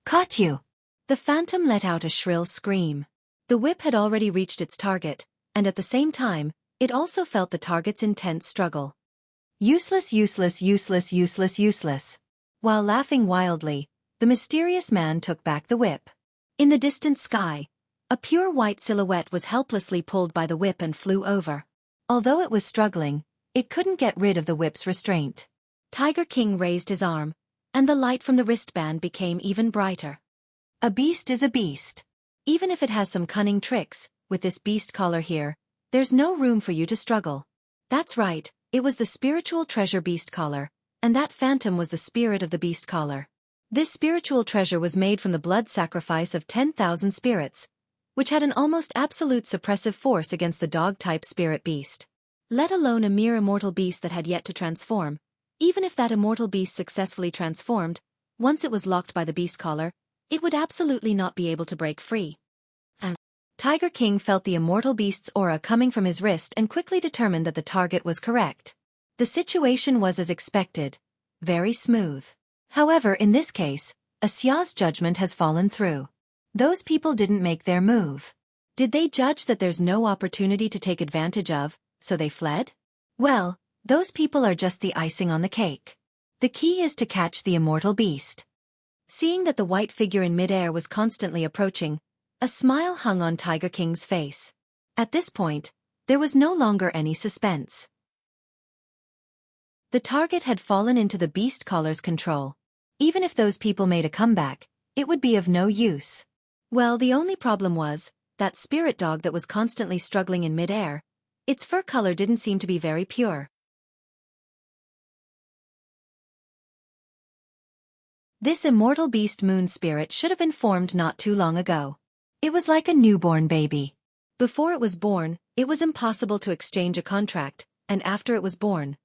"Caught you!" The phantom let out a shrill scream. The whip had already reached its target, and at the same time, it also felt the target's intense struggle. Useless, useless, useless, useless, useless. While laughing wildly, the mysterious man took back the whip. In the distant sky, a pure white silhouette was helplessly pulled by the whip and flew over. Although it was struggling, it couldn't get rid of the whip's restraint. Tiger King raised his arm, and the light from the wristband became even brighter. A beast is a beast. Even if it has some cunning tricks, with this beast collar here, there's no room for you to struggle. That's right. It was the spiritual treasure beast collar, and that phantom was the spirit of the beast collar. This spiritual treasure was made from the blood sacrifice of 10,000 spirits, which had an almost absolute suppressive force against the dog-type spirit beast. Let alone a mere immortal beast that had yet to transform. Even if that immortal beast successfully transformed, once it was locked by the beast collar, it would absolutely not be able to break free. Tiger King felt the immortal beast's aura coming from his wrist and quickly determined that the target was correct. The situation was as expected, very smooth. However, in this case, Xia's judgment has fallen through. Those people didn't make their move. Did they judge that there's no opportunity to take advantage of, so they fled? Well, those people are just the icing on the cake. The key is to catch the immortal beast. Seeing that the white figure in midair was constantly approaching, a smile hung on Tiger King's face. At this point, there was no longer any suspense. The target had fallen into the beast collar's control. Even if those people made a comeback, it would be of no use. Well, the only problem was, that spirit dog that was constantly struggling in mid-air, its fur color didn't seem to be very pure. This immortal beast moon spirit should have been formed not too long ago. It was like a newborn baby. Before it was born, it was impossible to exchange a contract, and after it was born,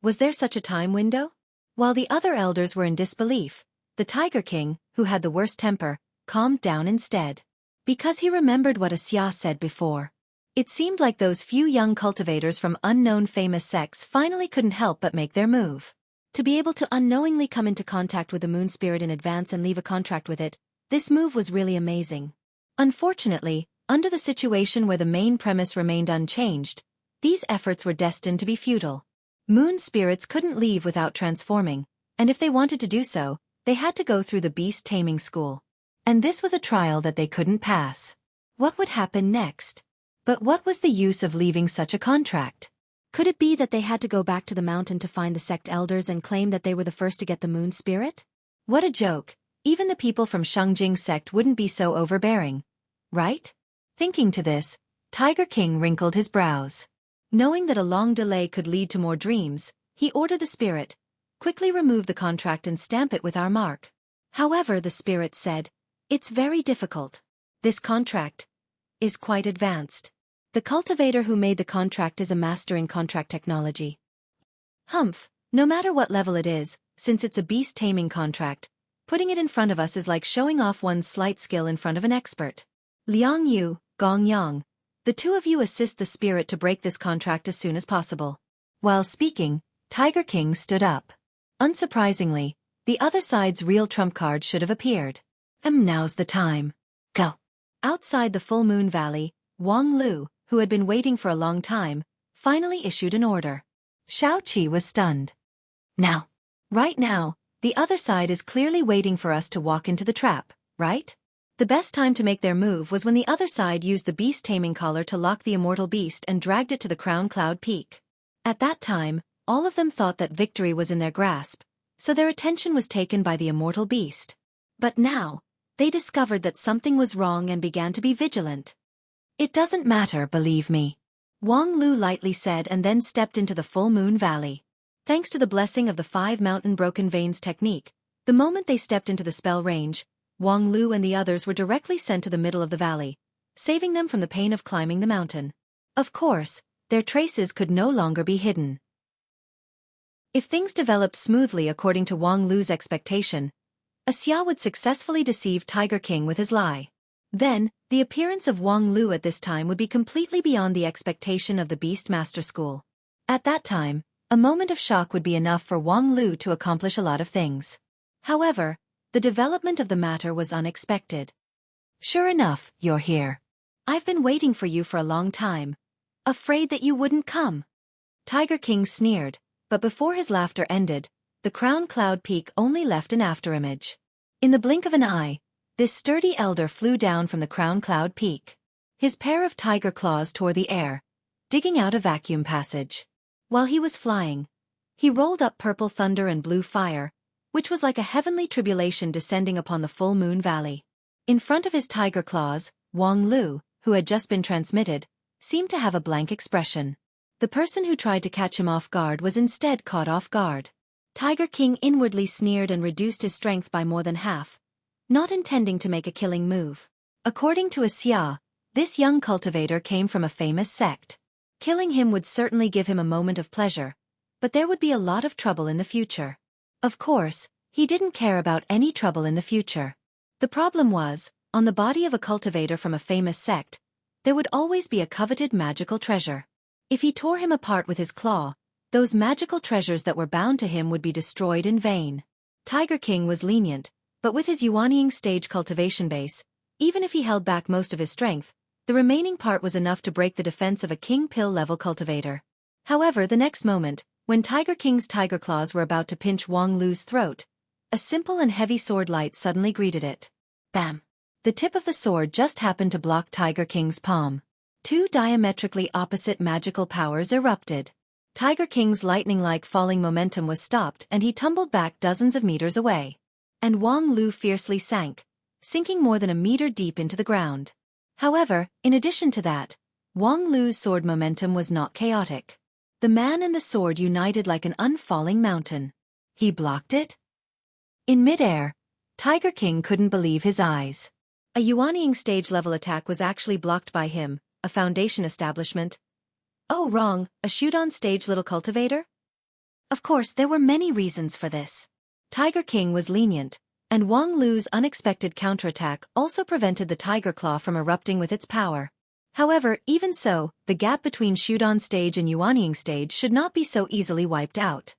was there such a time window? While the other elders were in disbelief, the Tiger King, who had the worst temper, calmed down instead. Because he remembered what Xia said before. It seemed like those few young cultivators from unknown famous sects finally couldn't help but make their move. To be able to unknowingly come into contact with the moon spirit in advance and leave a contract with it, this move was really amazing. Unfortunately, under the situation where the main premise remained unchanged, these efforts were destined to be futile. Moon spirits couldn't leave without transforming, and if they wanted to do so, they had to go through the beast taming school. And this was a trial that they couldn't pass. What would happen next? But what was the use of leaving such a contract? Could it be that they had to go back to the mountain to find the sect elders and claim that they were the first to get the moon spirit? What a joke! Even the people from Xueqi sect wouldn't be so overbearing, right? Thinking to this, Tiger King wrinkled his brows. Knowing that a long delay could lead to more dreams, he ordered the spirit, quickly remove the contract and stamp it with our mark. However, the spirit said, it's very difficult. This contract is quite advanced. The cultivator who made the contract is a master in contract technology. Humph, no matter what level it is, since it's a beast taming contract, putting it in front of us is like showing off one's slight skill in front of an expert. Liang Yu, Gong Yang, the two of you assist the spirit to break this contract as soon as possible. While speaking, Tiger King stood up. Unsurprisingly, the other side's real trump card should have appeared. Now's the time. Go. Outside the full moon valley, Wang Lu, who had been waiting for a long time, finally issued an order. Xueqi was stunned. Now. Right now, the other side is clearly waiting for us to walk into the trap, right? The best time to make their move was when the other side used the beast taming collar to lock the immortal beast and dragged it to the crown cloud peak. At that time, all of them thought that victory was in their grasp, so their attention was taken by the immortal beast. But now, they discovered that something was wrong and began to be vigilant. It doesn't matter, believe me. Wang Lu lightly said and then stepped into the full moon valley. Thanks to the blessing of the 5 mountain broken veins technique, the moment they stepped into the spell range, Wang Lu and the others were directly sent to the middle of the valley, saving them from the pain of climbing the mountain. Of course, their traces could no longer be hidden. If things developed smoothly according to Wang Lu's expectation, Xia would successfully deceive Tiger King with his lie. Then, the appearance of Wang Lu at this time would be completely beyond the expectation of the Beast Master School. At that time, a moment of shock would be enough for Wang Lu to accomplish a lot of things. However, the development of the matter was unexpected. Sure enough, you're here. I've been waiting for you for a long time. Afraid that you wouldn't come. Tiger King sneered, but before his laughter ended, the crown cloud peak only left an afterimage. In the blink of an eye, this sturdy elder flew down from the crown cloud peak. His pair of tiger claws tore the air, digging out a vacuum passage. While he was flying, he rolled up purple thunder and blue fire, which was like a heavenly tribulation descending upon the full moon valley. In front of his tiger claws, Wang Lu, who had just been transmitted, seemed to have a blank expression. The person who tried to catch him off guard was instead caught off guard. Tiger King inwardly sneered and reduced his strength by more than half, not intending to make a killing move. According to Xia, this young cultivator came from a famous sect. Killing him would certainly give him a moment of pleasure, but there would be a lot of trouble in the future. Of course, he didn't care about any trouble in the future. The problem was, on the body of a cultivator from a famous sect, there would always be a coveted magical treasure. If he tore him apart with his claw, those magical treasures that were bound to him would be destroyed in vain. Tiger King was lenient, but with his Yuanying stage cultivation base, even if he held back most of his strength, the remaining part was enough to break the defense of a king pill level cultivator. However, the next moment, when Tiger King's tiger claws were about to pinch Wang Lu's throat, a simple and heavy sword light suddenly greeted it. Bam! The tip of the sword just happened to block Tiger King's palm. 2 diametrically opposite magical powers erupted. Tiger King's lightning-like falling momentum was stopped and he tumbled back dozens of meters away. and Wang Lu fiercely sank, sinking more than a meter deep into the ground. However, in addition to that, Wang Lu's sword momentum was not chaotic. The man and the sword united like an unfalling mountain. He blocked it? In midair, Tiger King couldn't believe his eyes. A Yuanying stage-level attack was actually blocked by him, a foundation establishment. Oh, wrong, a shoot-on stage little cultivator? Of course, there were many reasons for this. Tiger King was lenient, and Wang Lu's unexpected counterattack also prevented the Tiger Claw from erupting with its power. However, even so, the gap between shoot-on stage and Yuanying stage should not be so easily wiped out.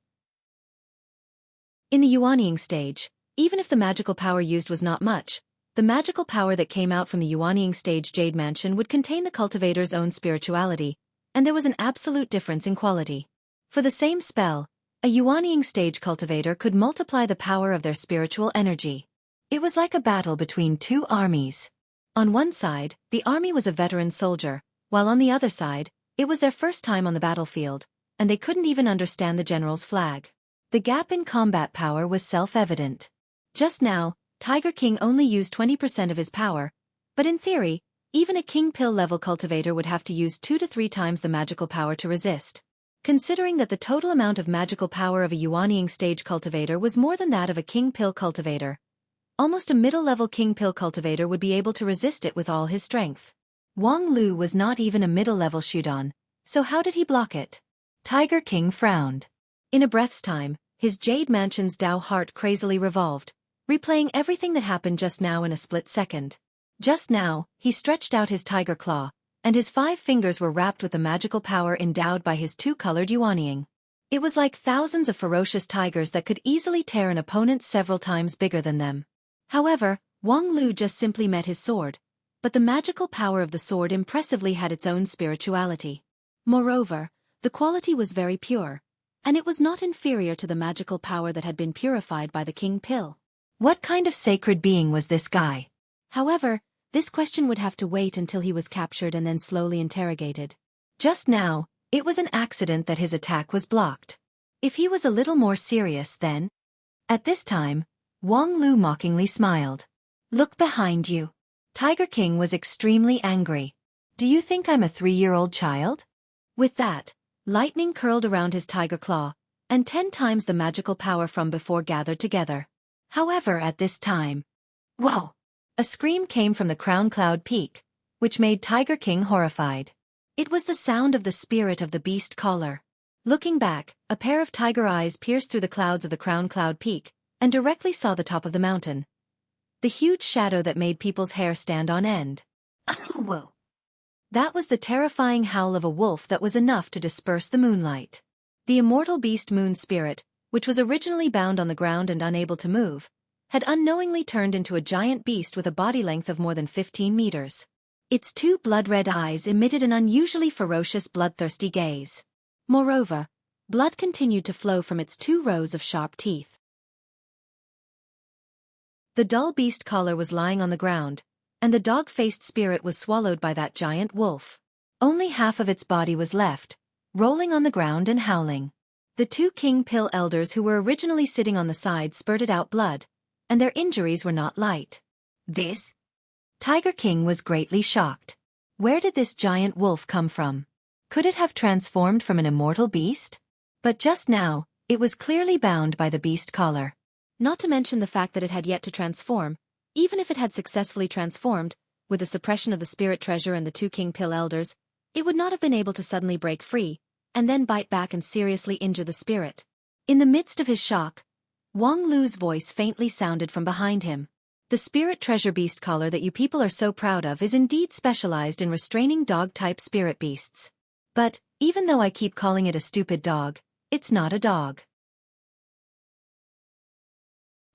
In the Yuanying stage, even if the magical power used was not much, the magical power that came out from the Yuanying stage Jade Mansion would contain the cultivator's own spirituality, and there was an absolute difference in quality. For the same spell, a Yuanying stage cultivator could multiply the power of their spiritual energy. It was like a battle between two armies. On one side, the army was a veteran soldier, while on the other side, it was their first time on the battlefield, and they couldn't even understand the general's flag. The gap in combat power was self-evident. Just now, Tiger King only used 20% of his power, but in theory, even a King Pill-level cultivator would have to use 2 to 3 times the magical power to resist. Considering that the total amount of magical power of a Yuanying stage cultivator was more than that of a King Pill cultivator, almost a middle-level King Pill cultivator would be able to resist it with all his strength. Wang Lu was not even a middle-level shoot-on, so how did he block it? Tiger King frowned. In a breath's time, his Jade Mansion's Dao heart crazily revolved, replaying everything that happened just now in a split second. Just now, he stretched out his tiger claw, and his 5 fingers were wrapped with the magical power endowed by his 2-colored Yuanying. It was like thousands of ferocious tigers that could easily tear an opponent several times bigger than them. However, Wang Lu just simply met his sword, but the magical power of the sword impressively had its own spirituality. Moreover, the quality was very pure, and it was not inferior to the magical power that had been purified by the King Pill. What kind of sacred being was this guy? However, this question would have to wait until he was captured and then slowly interrogated. Just now, it was an accident that his attack was blocked. If he was a little more serious then... At this time, Wang Lu mockingly smiled. Look behind you. Tiger King was extremely angry. Do you think I'm a 3-year-old child? With that, lightning curled around his tiger claw, and 10 times the magical power from before gathered together. However, at this time... Whoa! A scream came from the Crown Cloud Peak, which made Tiger King horrified. It was the sound of the spirit of the beast caller. Looking back, a pair of tiger eyes pierced through the clouds of the Crown Cloud Peak, and directly saw the top of the mountain. The huge shadow that made people's hair stand on end. Whoa! That was the terrifying howl of a wolf that was enough to disperse the moonlight. The immortal beast Moon Spirit, which was originally bound on the ground and unable to move, had unknowingly turned into a giant beast with a body length of more than 15 meters. Its 2 blood-red eyes emitted an unusually ferocious bloodthirsty gaze. Moreover, blood continued to flow from its 2 rows of sharp teeth. The dull beast collar was lying on the ground, and the dog-faced spirit was swallowed by that giant wolf. Only half of its body was left, rolling on the ground and howling. The 2 King Pill elders who were originally sitting on the side spurted out blood, and their injuries were not light. This? Tiger King was greatly shocked. Where did this giant wolf come from? Could it have transformed from an immortal beast? But just now, it was clearly bound by the beast collar. Not to mention the fact that it had yet to transform. Even if it had successfully transformed, with the suppression of the spirit treasure and the 2 King Pill elders, it would not have been able to suddenly break free, and then bite back and seriously injure the spirit. In the midst of his shock, Wang Lu's voice faintly sounded from behind him. The spirit treasure beast collar that you people are so proud of is indeed specialized in restraining dog-type spirit beasts. But, even though I keep calling it a stupid dog, it's not a dog.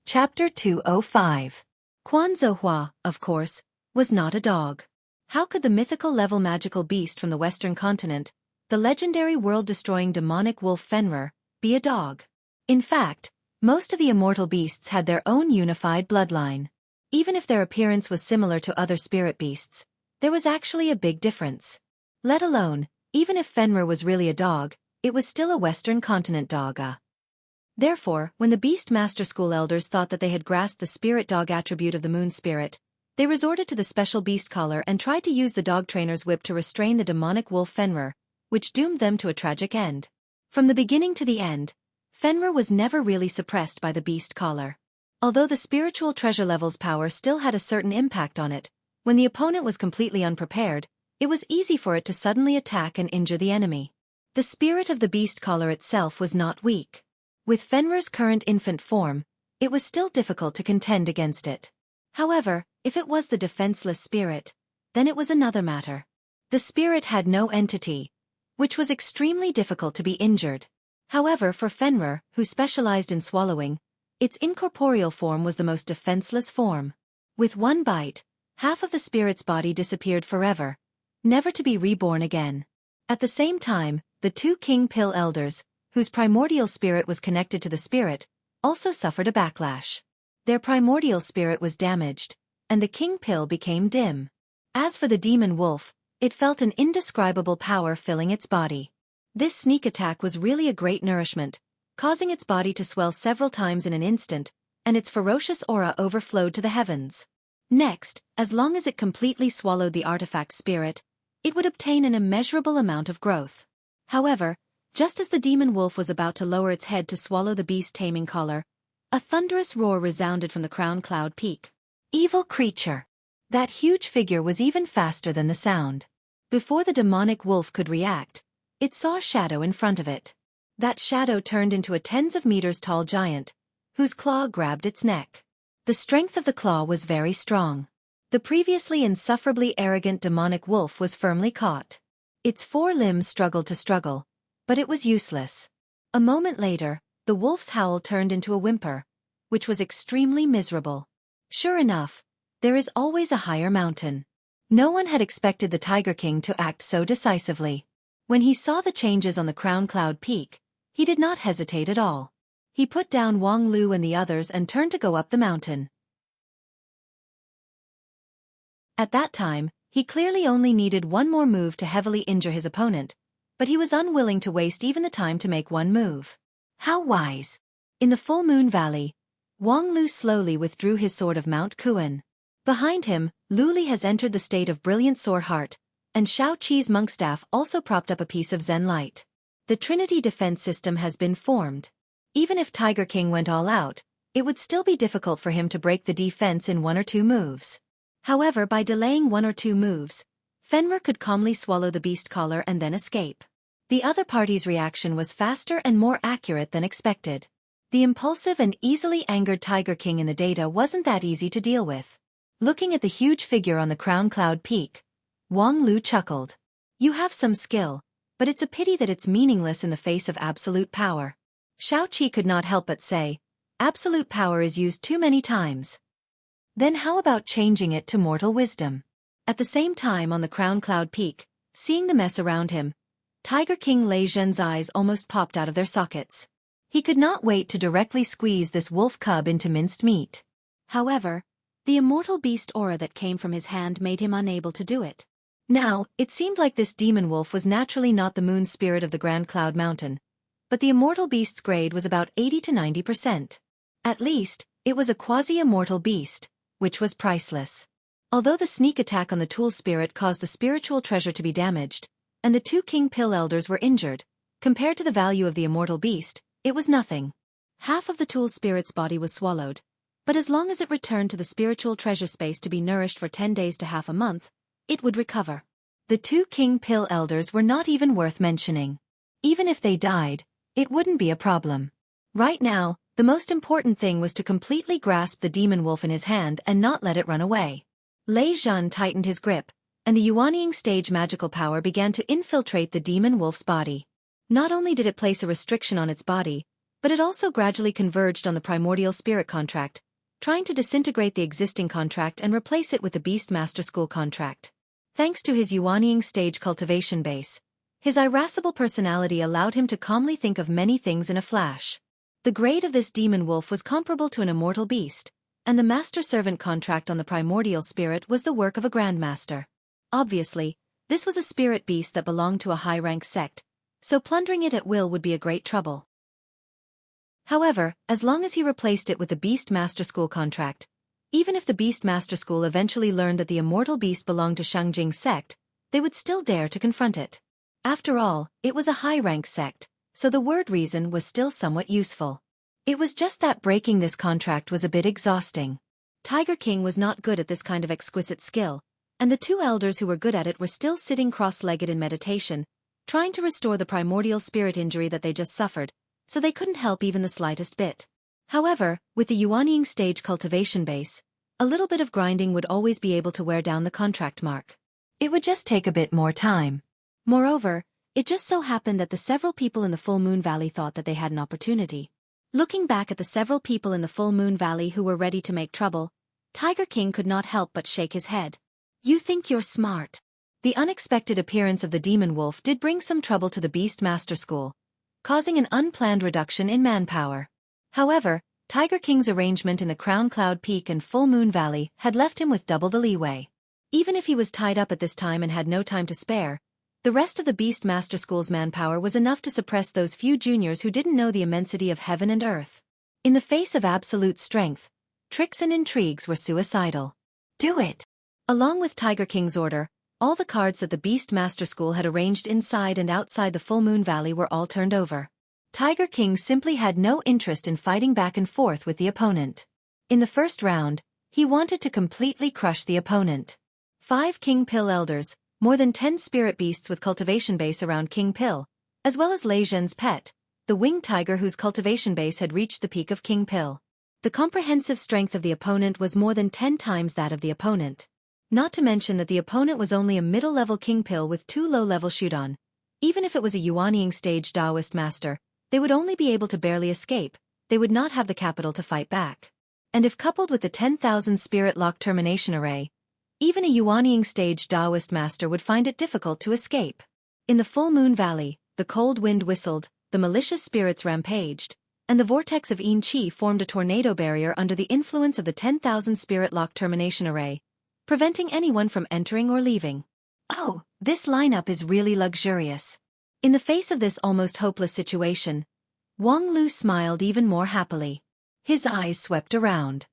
Chapter 205. Quan Zhouhua, of course, was not a dog. How could the mythical-level magical beast from the Western continent, the legendary world-destroying demonic wolf Fenrir, be a dog? In fact, most of the immortal beasts had their own unified bloodline. Even if their appearance was similar to other spirit beasts, there was actually a big difference. Let alone, even if Fenrir was really a dog, it was still a Western continent dog. Therefore, when the Beast Master School elders thought that they had grasped the spirit dog attribute of the moon spirit, they resorted to the special beast collar and tried to use the dog trainer's whip to restrain the demonic wolf Fenrir, which doomed them to a tragic end. From the beginning to the end, Fenrir was never really suppressed by the beast collar. Although the spiritual treasure level's power still had a certain impact on it, when the opponent was completely unprepared, it was easy for it to suddenly attack and injure the enemy. The spirit of the beast collar itself was not weak. With Fenrir's current infant form, it was still difficult to contend against it. However, if it was the defenseless spirit, then it was another matter. The spirit had no entity, which was extremely difficult to be injured. However, for Fenrir, who specialized in swallowing, its incorporeal form was the most defenseless form. With one bite, half of the spirit's body disappeared forever, never to be reborn again. At the same time, the two king pill elders, whose primordial spirit was connected to the spirit, also suffered a backlash. Their primordial spirit was damaged, and the king pill became dim. As for the demon wolf, it felt an indescribable power filling its body. This sneak attack was really a great nourishment, causing its body to swell several times in an instant, and its ferocious aura overflowed to the heavens. Next, as long as it completely swallowed the artifact spirit, it would obtain an immeasurable amount of growth. However, just as the demon wolf was about to lower its head to swallow the beast-taming collar, a thunderous roar resounded from the crown cloud peak. Evil creature! That huge figure was even faster than the sound. Before the demonic wolf could react, it saw a shadow in front of it. That shadow turned into a tens of meters tall giant, whose claw grabbed its neck. The strength of the claw was very strong. The previously insufferably arrogant demonic wolf was firmly caught. Its four limbs struggled to struggle, but it was useless. A moment later, the wolf's howl turned into a whimper, which was extremely miserable. Sure enough, there is always a higher mountain. No one had expected the Tiger King to act so decisively. When he saw the changes on the crown cloud peak, he did not hesitate at all. He put down Wang Lu and the others and turned to go up the mountain. At that time, he clearly only needed one more move to heavily injure his opponent, but he was unwilling to waste even the time to make one move. How wise! In the full moon valley, Wang Lu slowly withdrew his sword of Mount Kuan. Behind him, Lu Li has entered the state of brilliant sword heart, and Xueqi's monk staff also propped up a piece of Zen light. The Trinity defense system has been formed. Even if Tiger King went all out, it would still be difficult for him to break the defense in one or two moves. However, by delaying one or two moves, Fenrir could calmly swallow the beast collar and then escape. The other party's reaction was faster and more accurate than expected. The impulsive and easily angered Tiger King in the data wasn't that easy to deal with. Looking at the huge figure on the crown cloud peak, Wang Lu chuckled. You have some skill, but it's a pity that it's meaningless in the face of absolute power. Xueqi could not help but say, absolute power is used too many times. Then how about changing it to mortal wisdom? At the same time on the crown cloud peak, seeing the mess around him, Tiger King Lei Zhen's eyes almost popped out of their sockets. He could not wait to directly squeeze this wolf cub into minced meat. However, the immortal beast aura that came from his hand made him unable to do it. Now, it seemed like this demon wolf was naturally not the moon spirit of the Grand Cloud Mountain, but the immortal beast's grade was about 80 to 90%. At least, it was a quasi-immortal beast, which was priceless. Although the sneak attack on the tool spirit caused the spiritual treasure to be damaged, and the two king pill elders were injured, compared to the value of the immortal beast, it was nothing. Half of the tool spirit's body was swallowed, but as long as it returned to the spiritual treasure space to be nourished for 10 days to half a month, it would recover. The two king pill elders were not even worth mentioning. Even if they died, it wouldn't be a problem. Right now, the most important thing was to completely grasp the demon wolf in his hand and not let it run away. Lei Zhen tightened his grip, and the Yuanying stage magical power began to infiltrate the demon wolf's body. Not only did it place a restriction on its body, but it also gradually converged on the primordial spirit contract, trying to disintegrate the existing contract and replace it with the Beast Master School contract. Thanks to his Yuanying stage cultivation base, his irascible personality allowed him to calmly think of many things in a flash. The grade of this demon wolf was comparable to an immortal beast, and the master-servant contract on the primordial spirit was the work of a grandmaster. Obviously, this was a spirit beast that belonged to a high-rank sect, so plundering it at will would be a great trouble. However, as long as he replaced it with the Beast Master School contract, even if the Beast Master School eventually learned that the immortal beast belonged to Shangjing's sect, they would still dare to confront it. After all, it was a high-rank sect, so the word reason was still somewhat useful. It was just that breaking this contract was a bit exhausting. Tiger King was not good at this kind of exquisite skill, and the two elders who were good at it were still sitting cross-legged in meditation, trying to restore the primordial spirit injury that they just suffered, so they couldn't help even the slightest bit. However, with the Yuanying stage cultivation base, a little bit of grinding would always be able to wear down the contract mark. It would just take a bit more time. Moreover, it just so happened that the several people in the Full Moon Valley thought that they had an opportunity. Looking back at the several people in the Full Moon Valley who were ready to make trouble, Tiger King could not help but shake his head. You think you're smart. The unexpected appearance of the demon wolf did bring some trouble to the Beast Master School, causing an unplanned reduction in manpower. However, Tiger King's arrangement in the Crown Cloud Peak and Full Moon Valley had left him with double the leeway. Even if he was tied up at this time and had no time to spare, the rest of the Beast Master School's manpower was enough to suppress those few juniors who didn't know the immensity of heaven and earth. In the face of absolute strength, tricks and intrigues were suicidal. Do it! Along with Tiger King's order, all the cards that the Beast Master School had arranged inside and outside the Full Moon Valley were all turned over. Tiger King simply had no interest in fighting back and forth with the opponent. In the first round, he wanted to completely crush the opponent. 5 King Pill Elders, more than 10 spirit beasts with cultivation base around King Pill, as well as Lei Zhen's pet, the winged tiger whose cultivation base had reached the peak of King Pill. The comprehensive strength of the opponent was more than 10 times that of the opponent. Not to mention that the opponent was only a middle-level King Pill with 2 low-level Shudan. Even if it was a Yuanying stage Taoist master, they would only be able to barely escape, they would not have the capital to fight back. And if coupled with the 10,000 spirit lock termination array, even a Yuanying stage Taoist master would find it difficult to escape. In the Full Moon Valley, the cold wind whistled, the malicious spirits rampaged, and the vortex of Yin Qi formed a tornado barrier under the influence of the 10,000 spirit lock termination array, preventing anyone from entering or leaving. Oh, this lineup is really luxurious. In the face of this almost hopeless situation, Wang Lu smiled even more happily. His eyes swept around.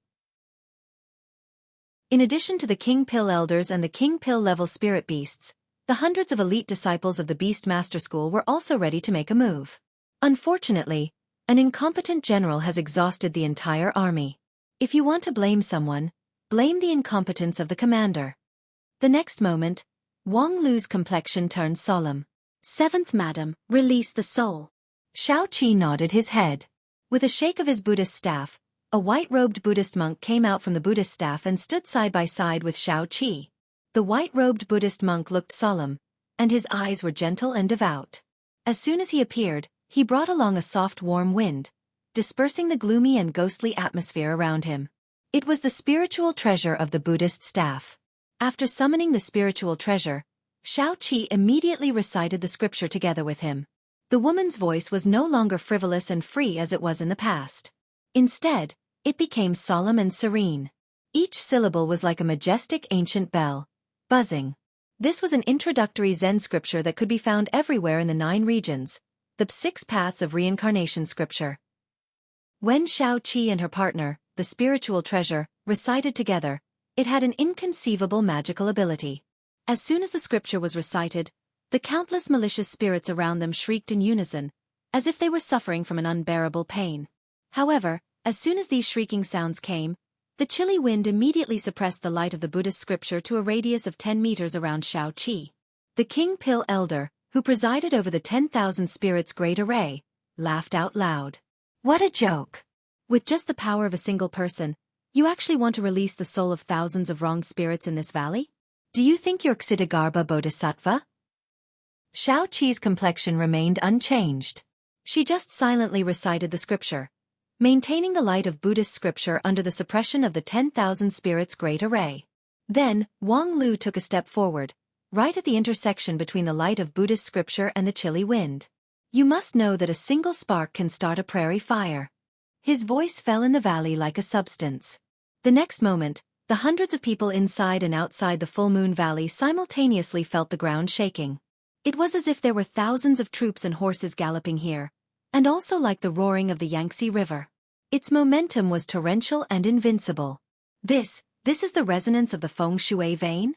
In addition to the King Pill Elders and the King Pill level spirit beasts, the hundreds of elite disciples of the Beast Master School were also ready to make a move. Unfortunately, an incompetent general has exhausted the entire army. If you want to blame someone, blame the incompetence of the commander. The next moment, Wang Lu's complexion turned solemn. 7th Madam, release the soul. Xueqi nodded his head. With a shake of his Buddhist staff, a white-robed Buddhist monk came out from the Buddhist staff and stood side by side with Xueqi. The white-robed Buddhist monk looked solemn, and his eyes were gentle and devout. As soon as he appeared, he brought along a soft warm wind, dispersing the gloomy and ghostly atmosphere around him. It was the spiritual treasure of the Buddhist staff. After summoning the spiritual treasure, Xueqi immediately recited the scripture together with him. The woman's voice was no longer frivolous and free as it was in the past. Instead, it became solemn and serene. Each syllable was like a majestic ancient bell, buzzing. This was an introductory Zen scripture that could be found everywhere in the 9 regions, the 6 paths of reincarnation scripture. When Xueqi and her partner, the spiritual treasure, recited together, it had an inconceivable magical ability. As soon as the scripture was recited, the countless malicious spirits around them shrieked in unison, as if they were suffering from an unbearable pain. However, as soon as these shrieking sounds came, the chilly wind immediately suppressed the light of the Buddhist scripture to a radius of 10 meters around Xueqi. The King Pill Elder, who presided over the 10,000 spirits' great array, laughed out loud. What a joke! With just the power of a single person, you actually want to release the soul of thousands of wronged spirits in this valley? Do you think you're Ksitigarbha Bodhisattva? Xueqi's complexion remained unchanged. She just silently recited the scripture, maintaining the light of Buddhist scripture under the suppression of the 10,000 spirits' great array. Then, Wang Lu took a step forward, right at the intersection between the light of Buddhist scripture and the chilly wind. You must know that a single spark can start a prairie fire. His voice fell in the valley like a substance. The next moment, the hundreds of people inside and outside the Full Moon Valley simultaneously felt the ground shaking. It was as if there were thousands of troops and horses galloping here, and also like the roaring of the Yangtze River. Its momentum was torrential and invincible. This is the resonance of the feng shui vein?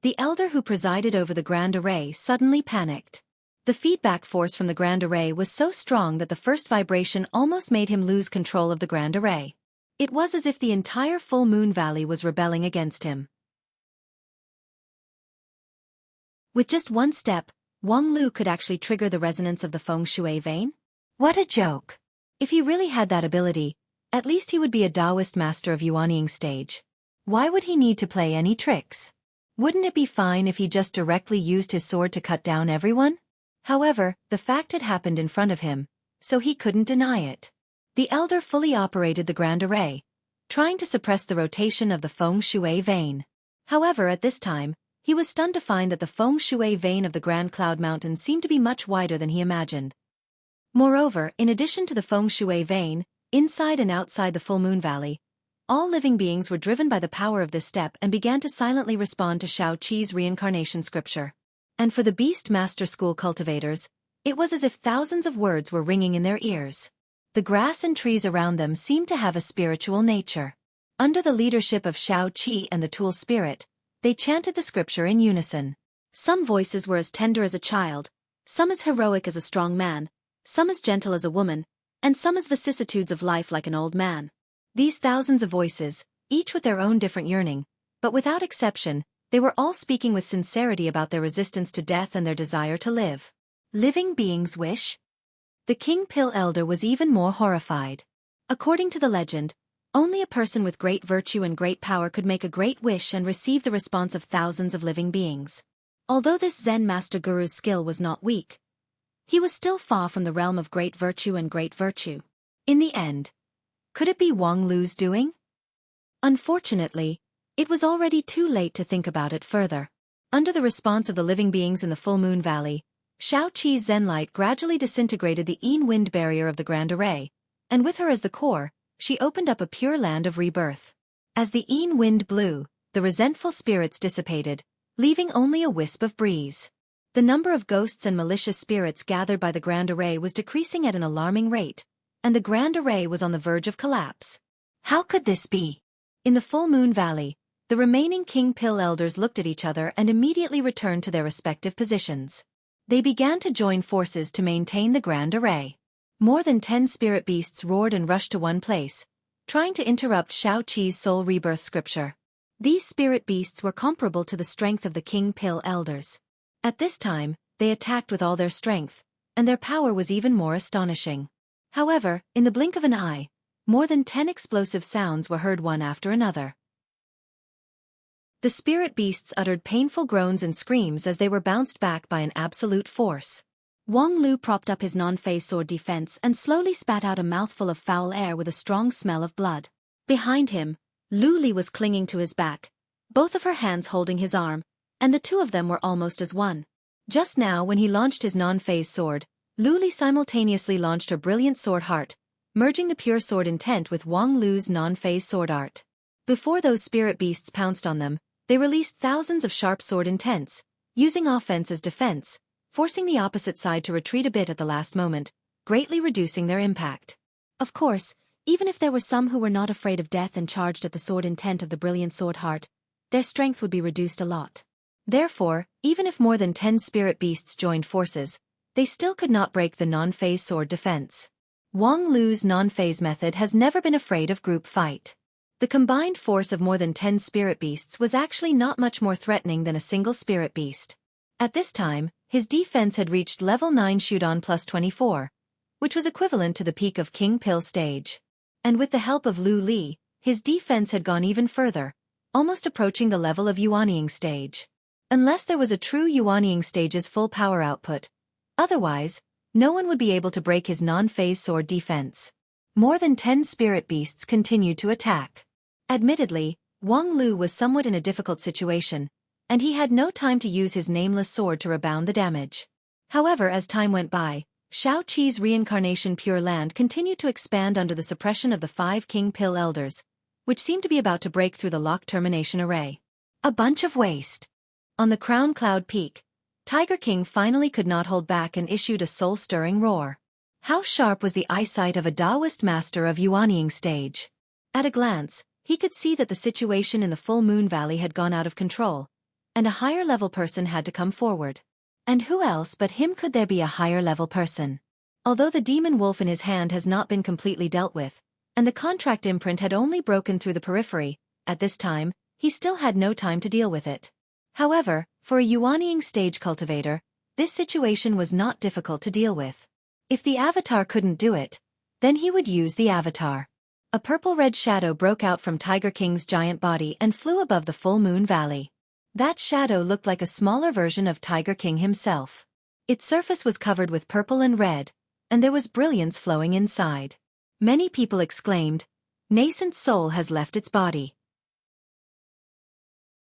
The elder who presided over the grand array suddenly panicked. The feedback force from the grand array was so strong that the first vibration almost made him lose control of the grand array. It was as if the entire full moon valley was rebelling against him. With just one step, Wang Lu could actually trigger the resonance of the feng shui vein? What a joke! If he really had that ability, at least he would be a Taoist master of Yuanying stage. Why would he need to play any tricks? Wouldn't it be fine if he just directly used his sword to cut down everyone? However, the fact had happened in front of him, so he couldn't deny it. The elder fully operated the grand array, trying to suppress the rotation of the feng shui vein. However, at this time, he was stunned to find that the feng shui vein of the Grand Cloud Mountain seemed to be much wider than he imagined. Moreover, in addition to the feng shui vein, inside and outside the full moon valley, all living beings were driven by the power of this step and began to silently respond to Xueqi's reincarnation scripture. And for the Beast Master School cultivators, it was as if thousands of words were ringing in their ears. The grass and trees around them seemed to have a spiritual nature. Under the leadership of Xueqi and the Tool Spirit, they chanted the scripture in unison. Some voices were as tender as a child, some as heroic as a strong man, some as gentle as a woman, and some as vicissitudes of life like an old man. These thousands of voices, each with their own different yearning, but without exception, they were all speaking with sincerity about their resistance to death and their desire to live. Living beings wish? The King Pill Elder was even more horrified. According to the legend, only a person with great virtue and great power could make a great wish and receive the response of thousands of living beings. Although this Zen Master Guru's skill was not weak, he was still far from the realm of great virtue and great virtue. In the end, could it be Wang Lu's doing? Unfortunately, it was already too late to think about it further. Under the response of the living beings in the full moon valley, Xueqi's Zen light gradually disintegrated the Yin wind barrier of the grand array, and with her as the core, she opened up a pure land of rebirth. As the Yin wind blew, the resentful spirits dissipated, leaving only a wisp of breeze. The number of ghosts and malicious spirits gathered by the grand array was decreasing at an alarming rate, and the grand array was on the verge of collapse. How could this be? In the full moon valley, the remaining King Pill elders looked at each other and immediately returned to their respective positions. They began to join forces to maintain the grand array. More than 10 spirit beasts roared and rushed to one place, trying to interrupt Xueqi's soul rebirth scripture. These spirit beasts were comparable to the strength of the King Pill elders. At this time, they attacked with all their strength, and their power was even more astonishing. However, in the blink of an eye, more than 10 explosive sounds were heard one after another. The spirit beasts uttered painful groans and screams as they were bounced back by an absolute force. Wang Lu propped up his non-phase sword defense and slowly spat out a mouthful of foul air with a strong smell of blood. Behind him, Lu Li was clinging to his back, both of her hands holding his arm, and the two of them were almost as one. Just now when he launched his non-phase sword, Lu Li simultaneously launched her brilliant sword heart, merging the pure sword intent with Wang Lu's non-phase sword art. Before those spirit beasts pounced on them, they released thousands of sharp sword intents, using offense as defense, forcing the opposite side to retreat a bit at the last moment, greatly reducing their impact. Of course, even if there were some who were not afraid of death and charged at the sword intent of the brilliant sword heart, their strength would be reduced a lot. Therefore, even if more than 10 spirit beasts joined forces, they still could not break the non-phase sword defense. Wang Lu's non-phase method has never been afraid of group fight. The combined force of more than 10 spirit beasts was actually not much more threatening than a single spirit beast. At this time, his defense had reached level 9 Shudan plus 24, which was equivalent to the peak of King Pill stage. And with the help of Lu Li, his defense had gone even further, almost approaching the level of Yuanying stage. Unless there was a true Yuanying stage's full power output, otherwise, no one would be able to break his non-phase sword defense. More than 10 spirit beasts continued to attack. Admittedly, Wang Lu was somewhat in a difficult situation, and he had no time to use his nameless sword to rebound the damage. However, as time went by, Xueqi's reincarnation Pure Land continued to expand under the suppression of the 5 King Pill elders, which seemed to be about to break through the lock termination array. A bunch of waste. On the Crown Cloud Peak, Tiger King finally could not hold back and issued a soul-stirring roar. How sharp was the eyesight of a Taoist master of Yuanying stage. At a glance, he could see that the situation in the Full Moon Valley had gone out of control, and a higher-level person had to come forward. And who else but him could there be a higher-level person? Although the demon wolf in his hand has not been completely dealt with, and the contract imprint had only broken through the periphery, at this time, he still had no time to deal with it. However, for a Yuanying stage cultivator, this situation was not difficult to deal with. If the avatar couldn't do it, then he would use the avatar. A purple-red shadow broke out from Tiger King's giant body and flew above the Full Moon Valley. That shadow looked like a smaller version of Tiger King himself. Its surface was covered with purple and red, and there was brilliance flowing inside. Many people exclaimed, "Nascent soul has left its body."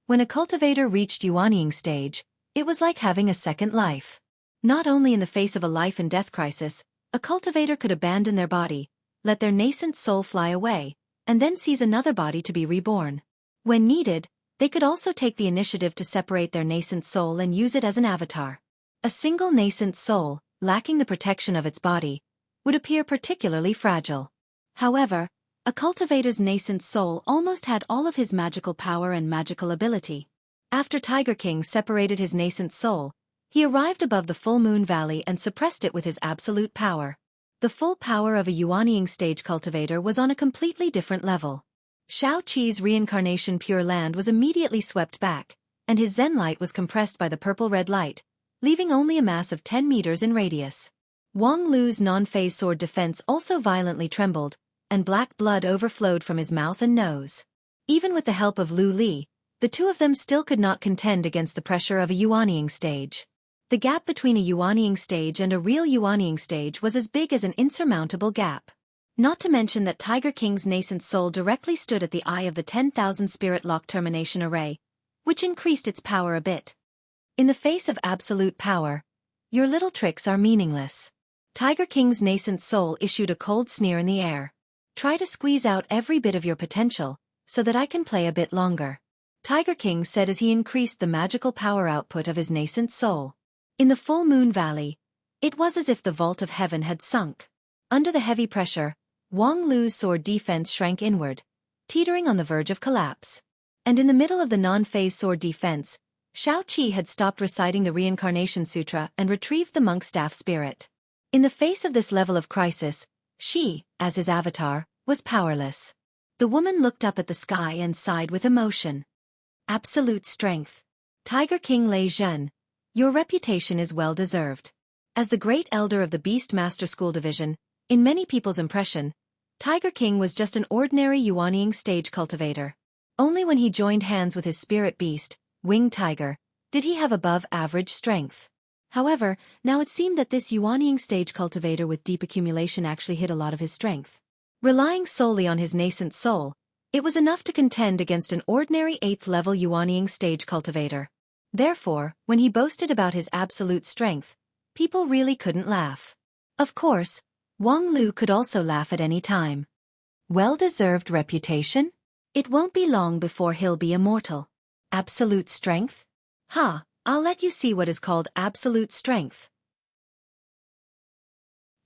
When a cultivator reached Yuanying stage, it was like having a second life. Not only in the face of a life and death crisis, a cultivator could abandon their body, let their nascent soul fly away, and then seize another body to be reborn. When needed, they could also take the initiative to separate their nascent soul and use it as an avatar. A single nascent soul, lacking the protection of its body, would appear particularly fragile. However, a cultivator's nascent soul almost had all of his magical power and magical ability. After Tiger King separated his nascent soul, he arrived above the Full Moon Valley and suppressed it with his absolute power. The full power of a Yuanying stage cultivator was on a completely different level. Xueqi's reincarnation Pure Land was immediately swept back, and his Zen light was compressed by the purple-red light, leaving only a mass of 10 meters in radius. Wang Lu's non-phase sword defense also violently trembled, and black blood overflowed from his mouth and nose. Even with the help of Lu Li, the two of them still could not contend against the pressure of a Yuanying stage. The gap between a Yuanying stage and a real Yuanying stage was as big as an insurmountable gap. Not to mention that Tiger King's nascent soul directly stood at the eye of the 10,000 spirit lock termination array, which increased its power a bit. In the face of absolute power, your little tricks are meaningless. Tiger King's nascent soul issued a cold sneer in the air. Try to squeeze out every bit of your potential, so that I can play a bit longer. Tiger King said as he increased the magical power output of his nascent soul. In the Full Moon Valley, it was as if the vault of heaven had sunk. Under the heavy pressure, Wang Lu's sword defense shrank inward, teetering on the verge of collapse. And in the middle of the non-phase sword defense, Xueqi had stopped reciting the Reincarnation Sutra and retrieved the monk staff spirit. In the face of this level of crisis, she, as his avatar, was powerless. The woman looked up at the sky and sighed with emotion. Absolute strength. Tiger King Lei Zhen, your reputation is well deserved. As the great elder of the Beast Master School Division, in many people's impression, Tiger King was just an ordinary Yuanying stage cultivator. Only when he joined hands with his spirit beast, Winged Tiger, did he have above-average strength. However, now it seemed that this Yuanying stage cultivator with deep accumulation actually hid a lot of his strength. Relying solely on his nascent soul, it was enough to contend against an ordinary 8th-level Yuanying stage cultivator. Therefore, when he boasted about his absolute strength, people really couldn't laugh. Of course, Wang Lu could also laugh at any time. Well-deserved reputation? It won't be long before he'll be immortal. Absolute strength? Ha, I'll let you see what is called absolute strength.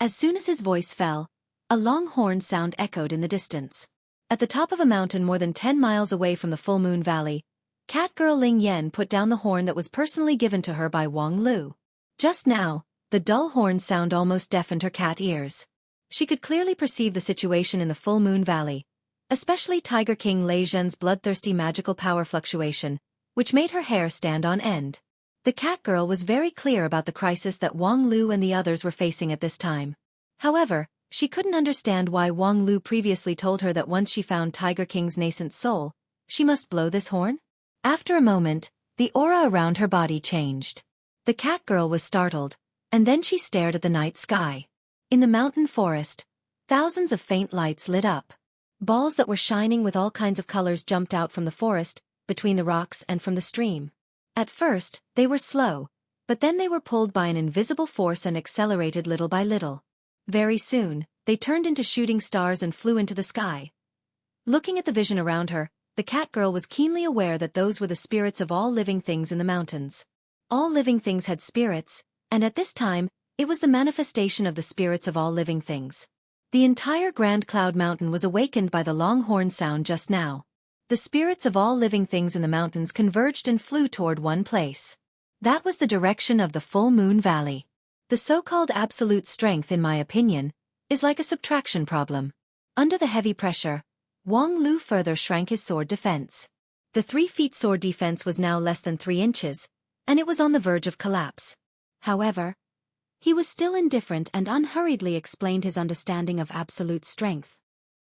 As soon as his voice fell, a long horn sound echoed in the distance. At the top of a mountain more than 10 miles away from the Full Moon Valley, Cat Girl Ling Yen put down the horn that was personally given to her by Wang Lu. Just now, the dull horn sound almost deafened her cat ears. She could clearly perceive the situation in the Full Moon Valley, especially Tiger King Lei Zhen's bloodthirsty magical power fluctuation, which made her hair stand on end. The cat girl was very clear about the crisis that Wang Lu and the others were facing at this time. However, she couldn't understand why Wang Lu previously told her that once she found Tiger King's nascent soul, she must blow this horn. After a moment, the aura around her body changed. The cat girl was startled, and then she stared at the night sky. In the mountain forest, thousands of faint lights lit up. Balls that were shining with all kinds of colors jumped out from the forest, between the rocks and from the stream. At first, they were slow, but then they were pulled by an invisible force and accelerated little by little. Very soon, they turned into shooting stars and flew into the sky. Looking at the vision around her, the cat girl was keenly aware that those were the spirits of all living things in the mountains. All living things had spirits, and at this time, It was the manifestation of the spirits of all living things. The entire Grand Cloud Mountain was awakened by the long horn sound just now. The spirits of all living things in the mountains converged and flew toward one place. That was the direction of the Full Moon Valley. The so-called absolute strength, in my opinion, is like a subtraction problem. Under the heavy pressure, Wang Lu further shrank his sword defense. The 3 feet sword defense was now less than 3 inches, and it was on the verge of collapse. However, he was still indifferent and unhurriedly explained his understanding of absolute strength.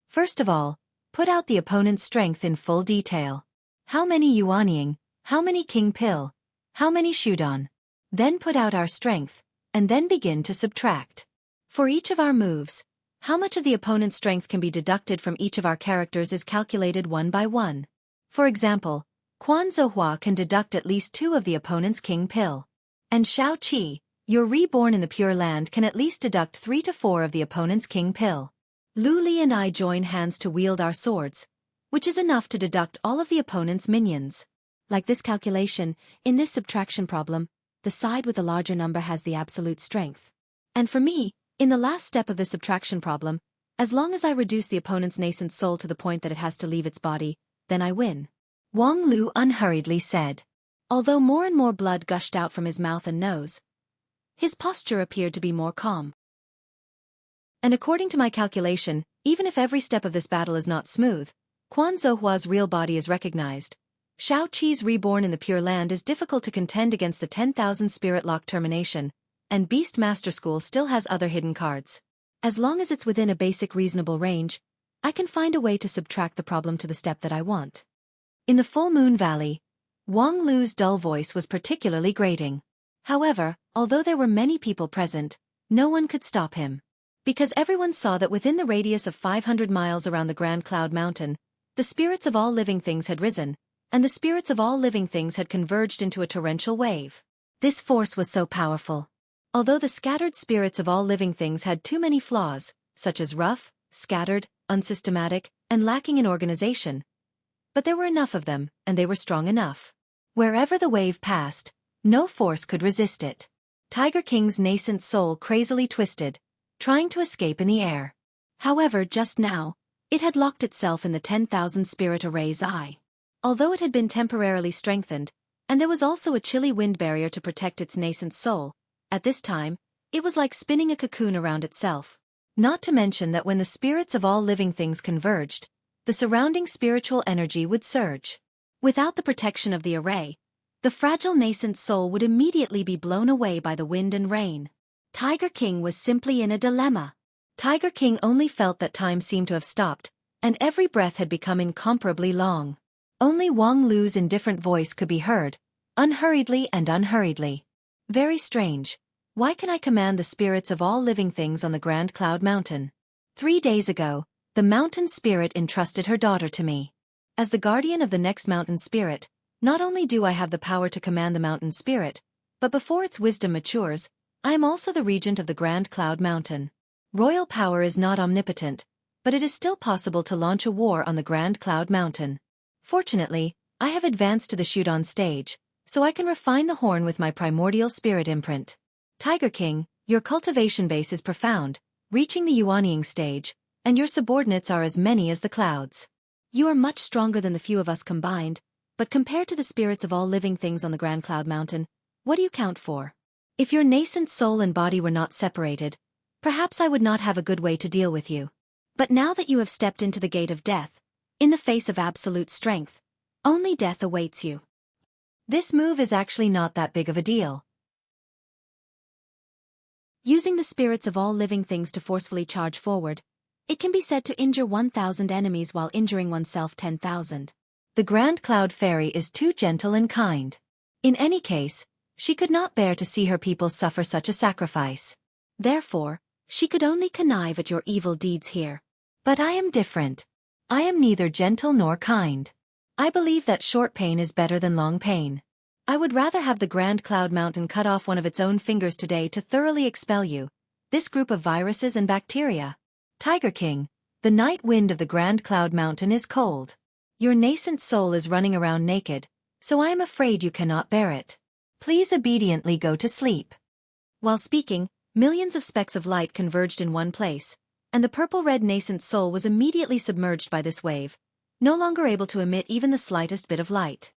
First of all, put out the opponent's strength in full detail. How many Yuanying, how many King Pill, how many Shudan? Then put out our strength, and then begin to subtract. For each of our moves, how much of the opponent's strength can be deducted from each of our characters is calculated one by one. For example, Quan Zhouhua can deduct at least 2 of the opponent's King Pill. And Xueqi, your reborn in the Pure Land, can at least deduct 3 to 4 of the opponent's King Pill. Lu Li and I join hands to wield our swords, which is enough to deduct all of the opponent's minions. Like this calculation, in this subtraction problem, the side with the larger number has the absolute strength. And for me, in the last step of the subtraction problem, as long as I reduce the opponent's nascent soul to the point that it has to leave its body, then I win. Wang Lu unhurriedly said. Although more and more blood gushed out from his mouth and nose, his posture appeared to be more calm. And according to my calculation, even if every step of this battle is not smooth, Quan Zhouhua's real body is recognized. Xueqi's reborn in the Pure Land is difficult to contend against the 10,000 Spirit Lock termination, and Beast Master School still has other hidden cards. As long as it's within a basic reasonable range, I can find a way to subtract the problem to the step that I want. In the Full Moon Valley, Wang Lu's dull voice was particularly grating. However, although there were many people present, no one could stop him. Because everyone saw that within the radius of 500 miles around the Grand Cloud Mountain, the spirits of all living things had risen, and the spirits of all living things had converged into a torrential wave. This force was so powerful. Although the scattered spirits of all living things had too many flaws, such as rough, scattered, unsystematic, and lacking in organization, but there were enough of them, and they were strong enough. Wherever the wave passed, no force could resist it. Tiger King's nascent soul crazily twisted, trying to escape in the air. However, just now, it had locked itself in the 10,000 spirit array's eye. Although it had been temporarily strengthened, and there was also a chilly wind barrier to protect its nascent soul, at this time, it was like spinning a cocoon around itself. Not to mention that when the spirits of all living things converged, the surrounding spiritual energy would surge. Without the protection of the array, the fragile nascent soul would immediately be blown away by the wind and rain. Tiger King was simply in a dilemma. Tiger King only felt that time seemed to have stopped, and every breath had become incomparably long. Only Wang Lu's indifferent voice could be heard, unhurriedly and unhurriedly. Very strange. Why can I command the spirits of all living things on the Grand Cloud Mountain? 3 days ago, the mountain spirit entrusted her daughter to me. As the guardian of the next mountain spirit, not only do I have the power to command the mountain spirit, but before its wisdom matures, I am also the regent of the Grand Cloud Mountain. Royal power is not omnipotent, but it is still possible to launch a war on the Grand Cloud Mountain. Fortunately, I have advanced to the Shudan stage, so I can refine the horn with my primordial spirit imprint. Tiger King, your cultivation base is profound, reaching the Yuanying stage, and your subordinates are as many as the clouds. You are much stronger than the few of us combined, but compared to the spirits of all living things on the Grand Cloud Mountain, what do you count for? If your nascent soul and body were not separated, perhaps I would not have a good way to deal with you. But now that you have stepped into the gate of death, in the face of absolute strength, only death awaits you. This move is actually not that big of a deal. Using the spirits of all living things to forcefully charge forward, it can be said to injure 1,000 enemies while injuring oneself 10,000. The Grand Cloud Fairy is too gentle and kind. In any case, she could not bear to see her people suffer such a sacrifice. Therefore, she could only connive at your evil deeds here. But I am different. I am neither gentle nor kind. I believe that short pain is better than long pain. I would rather have the Grand Cloud Mountain cut off one of its own fingers today to thoroughly expel you, this group of viruses and bacteria. Tiger King, the night wind of the Grand Cloud Mountain is cold. Your nascent soul is running around naked, so I am afraid you cannot bear it. Please obediently go to sleep. While speaking, Millions of specks of light converged in one place, and the purple-red nascent soul was immediately submerged by this wave, no longer able to emit even the slightest bit of light.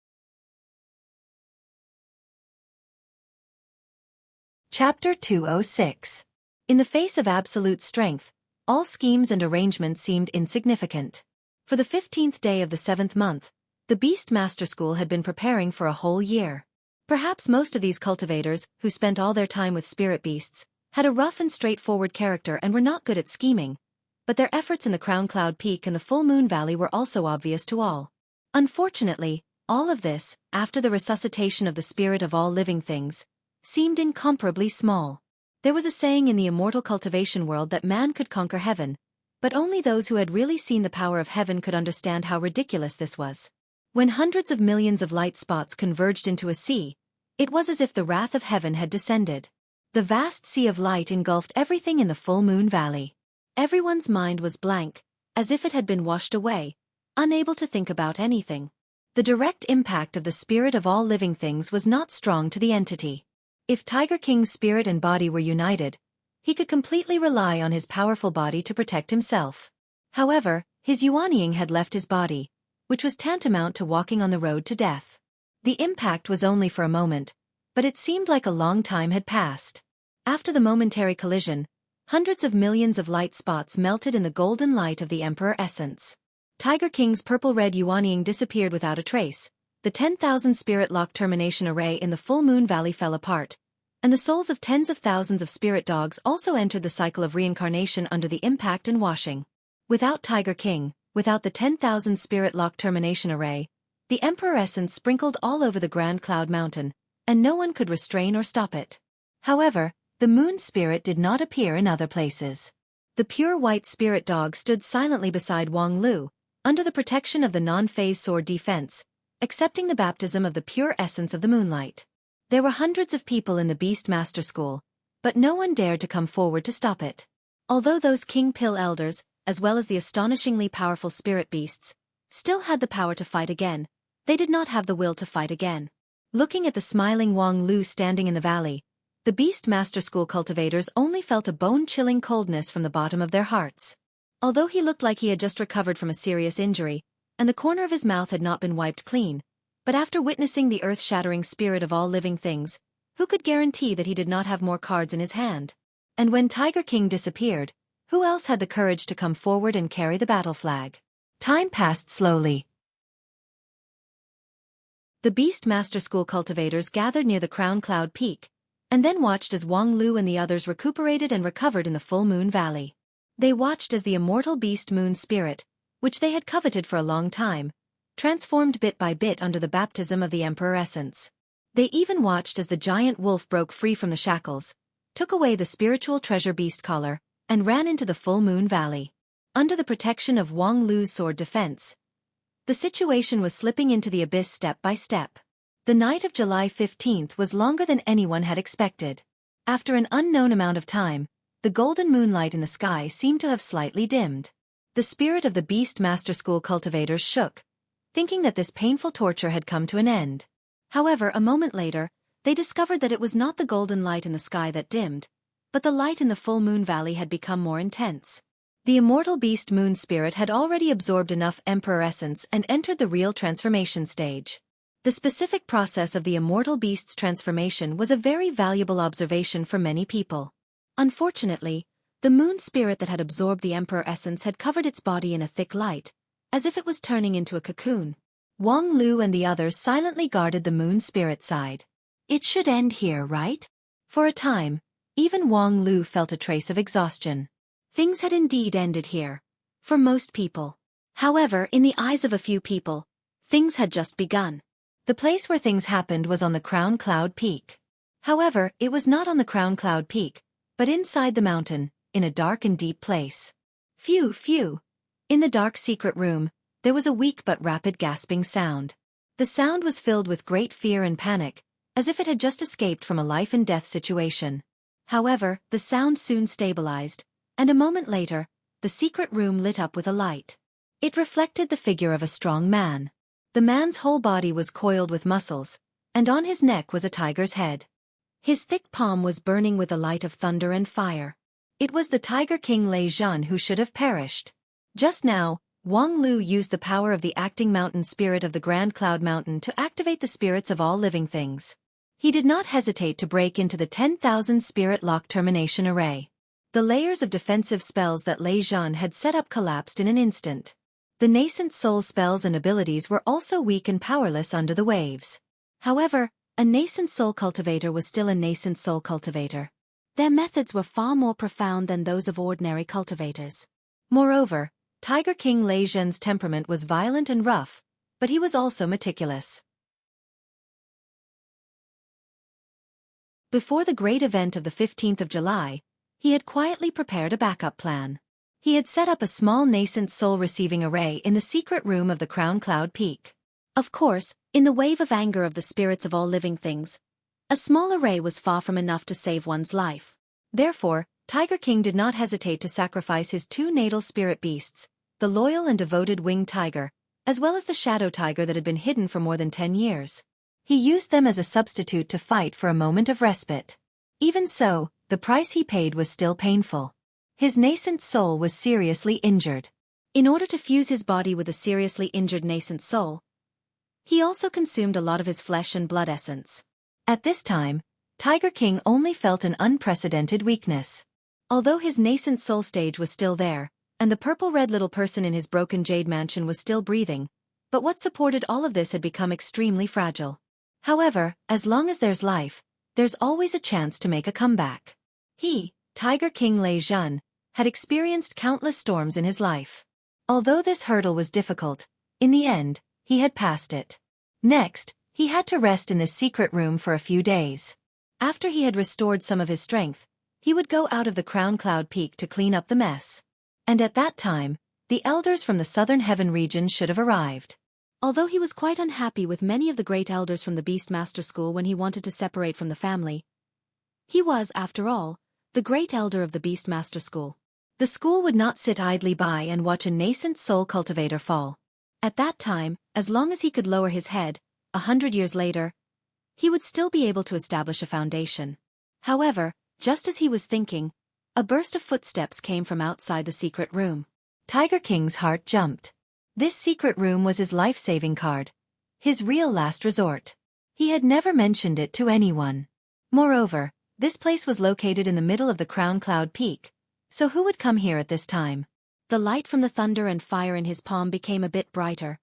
Chapter 206. In the face of absolute strength, all schemes and arrangements seemed insignificant. For the 15th day of the 7th month, the Beast Master School had been preparing for a whole year. Perhaps most of these cultivators, who spent all their time with spirit beasts, had a rough and straightforward character and were not good at scheming, but their efforts in the Crown Cloud Peak and the Full Moon Valley were also obvious to all. Unfortunately, all of this, after the resuscitation of the spirit of all living things, seemed incomparably small. There was a saying in the immortal cultivation world that man could conquer heaven, but only those who had really seen the power of heaven could understand how ridiculous this was. When hundreds of millions of light spots converged into a sea, it was as if the wrath of heaven had descended. The vast sea of light engulfed everything in the Full Moon Valley. Everyone's mind was blank, as if it had been washed away, unable to think about anything. The direct impact of the spirit of all living things was not strong to the entity. If Tiger King's spirit and body were united, he could completely rely on his powerful body to protect himself. However, his Yuanying had left his body, which was tantamount to walking on the road to death. The impact was only for a moment, but it seemed like a long time had passed. After the momentary collision, hundreds of millions of light spots melted in the golden light of the Emperor Essence. Tiger King's purple-red Yuanying disappeared without a trace, the 10,000 spirit lock termination array in the Full Moon Valley fell apart, and the souls of tens of thousands of spirit dogs also entered the cycle of reincarnation under the impact and washing. Without Tiger King, without the 10,000 spirit lock termination array, the Emperor Essence sprinkled all over the Grand Cloud Mountain, and no one could restrain or stop it. However, the moon spirit did not appear in other places. The pure white spirit dog stood silently beside Wang Lu, under the protection of the non-phase sword defense, accepting the baptism of the pure essence of the moonlight. There were hundreds of people in the Beast Master School, but no one dared to come forward to stop it. Although those King Pill elders, as well as the astonishingly powerful spirit beasts, still had the power to fight again, they did not have the will to fight again. Looking at the smiling Wang Lu standing in the valley, the Beast Master School cultivators only felt a bone-chilling coldness from the bottom of their hearts. Although he looked like he had just recovered from a serious injury, and the corner of his mouth had not been wiped clean, but after witnessing the earth-shattering spirit of all living things, who could guarantee that he did not have more cards in his hand? And when Tiger King disappeared, who else had the courage to come forward and carry the battle flag? Time passed slowly. The Beast Master School cultivators gathered near the Crown Cloud Peak, and then watched as Wang Lu and the others recuperated and recovered in the Full Moon Valley. They watched as the immortal beast moon spirit, which they had coveted for a long time, transformed bit by bit under the baptism of the Emperor Essence. They even watched as the giant wolf broke free from the shackles, took away the spiritual treasure beast collar, and ran into the Full Moon Valley. Under the protection of Wang Lu's sword defense, the situation was slipping into the abyss step by step. The night of July 15th was longer than anyone had expected. After an unknown amount of time, the golden moonlight in the sky seemed to have slightly dimmed. The spirit of the Beast Master School cultivators shook, thinking that this painful torture had come to an end. However, a moment later, they discovered that it was not the golden light in the sky that dimmed, but the light in the Full Moon Valley had become more intense. The immortal beast moon spirit had already absorbed enough Emperor Essence and entered the real transformation stage. The specific process of the immortal beast's transformation was a very valuable observation for many people. Unfortunately, the moon spirit that had absorbed the Emperor Essence had covered its body in a thick light, as if it was turning into a cocoon. Wang Lu and the others silently guarded the moon spirit side. It should end here, right? For a time, even Wang Lu felt a trace of exhaustion. Things had indeed ended here. For most people. However, in the eyes of a few people, things had just begun. The place where things happened was on the Crown Cloud Peak. However, it was not on the Crown Cloud Peak, but inside the mountain, in a dark and deep place. Phew. In the dark secret room, there was a weak but rapid gasping sound. The sound was filled with great fear and panic, as if it had just escaped from a life-and-death situation. However, the sound soon stabilized, and a moment later, the secret room lit up with a light. It reflected the figure of a strong man. The man's whole body was coiled with muscles, and on his neck was a tiger's head. His thick palm was burning with the light of thunder and fire. It was the Tiger King Lei Zhan who should have perished. Just now, Wang Lu used the power of the acting mountain spirit of the Grand Cloud Mountain to activate the spirits of all living things. He did not hesitate to break into the 10,000 spirit lock termination array. The layers of defensive spells that Lei Zhan had set up collapsed in an instant. The nascent soul spells and abilities were also weak and powerless under the waves. However, a nascent soul cultivator was still a nascent soul cultivator. Their methods were far more profound than those of ordinary cultivators. Moreover, Tiger King Lei Zhan's temperament was violent and rough, but he was also meticulous. Before the great event of the 15th of July, he had quietly prepared a backup plan. He had set up a small nascent soul receiving array in the secret room of the Crown Cloud Peak. Of course, in the wave of anger of the spirits of all living things, a small array was far from enough to save one's life. Therefore, Tiger King did not hesitate to sacrifice his 2 natal spirit beasts, the loyal and devoted winged tiger, as well as the shadow tiger that had been hidden for more than 10 years. He used them as a substitute to fight for a moment of respite. Even so, the price he paid was still painful. His nascent soul was seriously injured. In order to fuse his body with a seriously injured nascent soul, he also consumed a lot of his flesh and blood essence. At this time, Tiger King only felt an unprecedented weakness. Although his nascent soul stage was still there, and the purple-red little person in his broken jade mansion was still breathing, but what supported all of this had become extremely fragile. However, as long as there's life, there's always a chance to make a comeback. He, Tiger King Lei Zhan, had experienced countless storms in his life. Although this hurdle was difficult, in the end, he had passed it. Next, he had to rest in this secret room for a few days. After he had restored some of his strength, he would go out of the Crown Cloud Peak to clean up the mess. And at that time, the elders from the Southern Heaven region should have arrived. Although he was quite unhappy with many of the great elders from the Beastmaster School when he wanted to separate from the family, he was, after all, the great elder of the Beastmaster School. The school would not sit idly by and watch a nascent soul cultivator fall. At that time, as long as he could lower his head, 100 years later, he would still be able to establish a foundation. However, just as he was thinking, a burst of footsteps came from outside the secret room. Tiger King's heart jumped. This secret room was his life-saving card, his real last resort. He had never mentioned it to anyone. Moreover, this place was located in the middle of the Crown Cloud Peak, so who would come here at this time? The light from the thunder and fire in his palm became a bit brighter,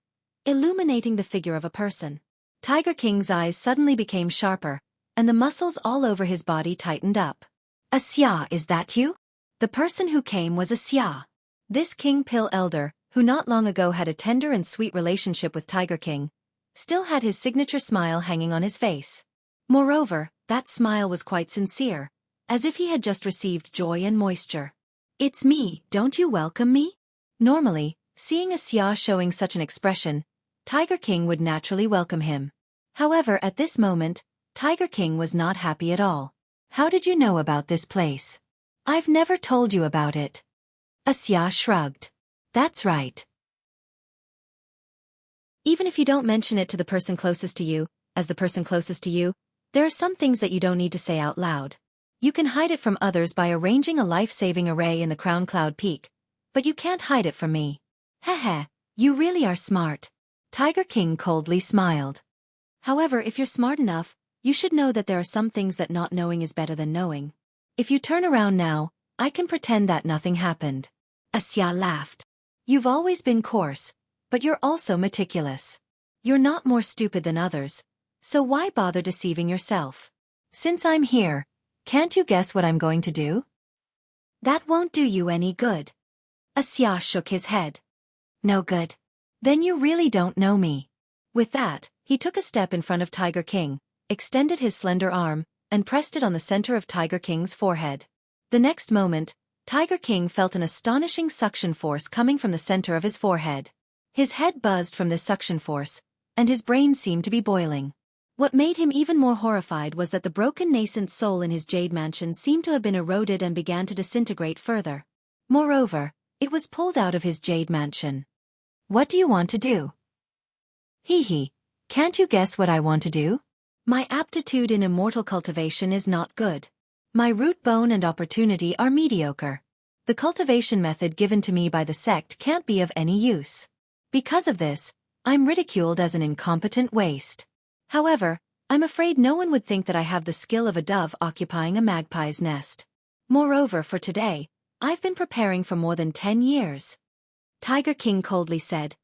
illuminating the figure of a person. Tiger King's eyes suddenly became sharper, and the muscles all over his body tightened up. "A Xia, is that you?" The person who came was a Xia. This King Pill elder, who not long ago had a tender and sweet relationship with Tiger King, still had his signature smile hanging on his face. Moreover, that smile was quite sincere, as if he had just received joy and moisture. "It's me, don't you welcome me?" Normally, seeing a Xia showing such an expression, Tiger King would naturally welcome him. However, at this moment, Tiger King was not happy at all. "How did you know about this place? I've never told you about it." A Xia shrugged. "That's right. Even if you don't mention it to the person closest to you, as the person closest to you, there are some things that you don't need to say out loud. You can hide it from others by arranging a life-saving array in the Crown Cloud Peak, but you can't hide it from me." "Heh, you really are smart." Tiger King coldly smiled. "However, if you're smart enough, you should know that there are some things that not knowing is better than knowing. If you turn around now, I can pretend that nothing happened." A Xia laughed. "You've always been coarse, but you're also meticulous. You're not more stupid than others, so why bother deceiving yourself? Since I'm here, can't you guess what I'm going to do?" "That won't do you any good." A Xia shook his head. "No good. Then you really don't know me." With that, he took a step in front of Tiger King, extended his slender arm, and pressed it on the center of Tiger King's forehead. The next moment, Tiger King felt an astonishing suction force coming from the center of his forehead. His head buzzed from this suction force, and his brain seemed to be boiling. What made him even more horrified was that the broken nascent soul in his jade mansion seemed to have been eroded and began to disintegrate further. Moreover, it was pulled out of his jade mansion. "What do you want to do?" "Hee hee, can't you guess what I want to do?" My aptitude in immortal cultivation is not good. My root bone and opportunity are mediocre. The cultivation method given to me by the sect can't be of any use. Because of this, I'm ridiculed as an incompetent waste. However, I'm afraid no one would think that I have the skill of a dove occupying a magpie's nest. Moreover, for today, I've been preparing for more than 10 years. Tiger King coldly said,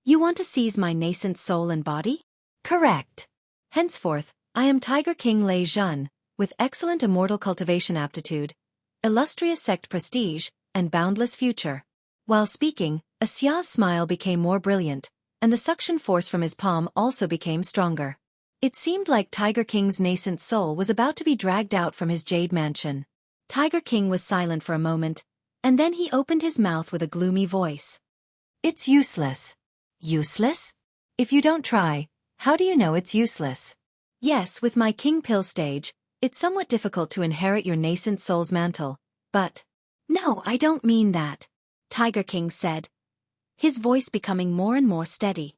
"You want to seize my nascent soul and body?" "Correct. Henceforth, I am Tiger King Lei Zhen, with excellent immortal cultivation aptitude, illustrious sect prestige, and boundless future." While speaking, Xia's smile became more brilliant, and the suction force from his palm also became stronger. It seemed like Tiger King's nascent soul was about to be dragged out from his jade mansion. Tiger King was silent for a moment, and then he opened his mouth with a gloomy voice. "It's useless." "Useless? If you don't try, how do you know it's useless?" "Yes, with my King Pill stage, it's somewhat difficult to inherit your nascent soul's mantle, but—" "No, I don't mean that," Tiger King said, his voice becoming more and more steady.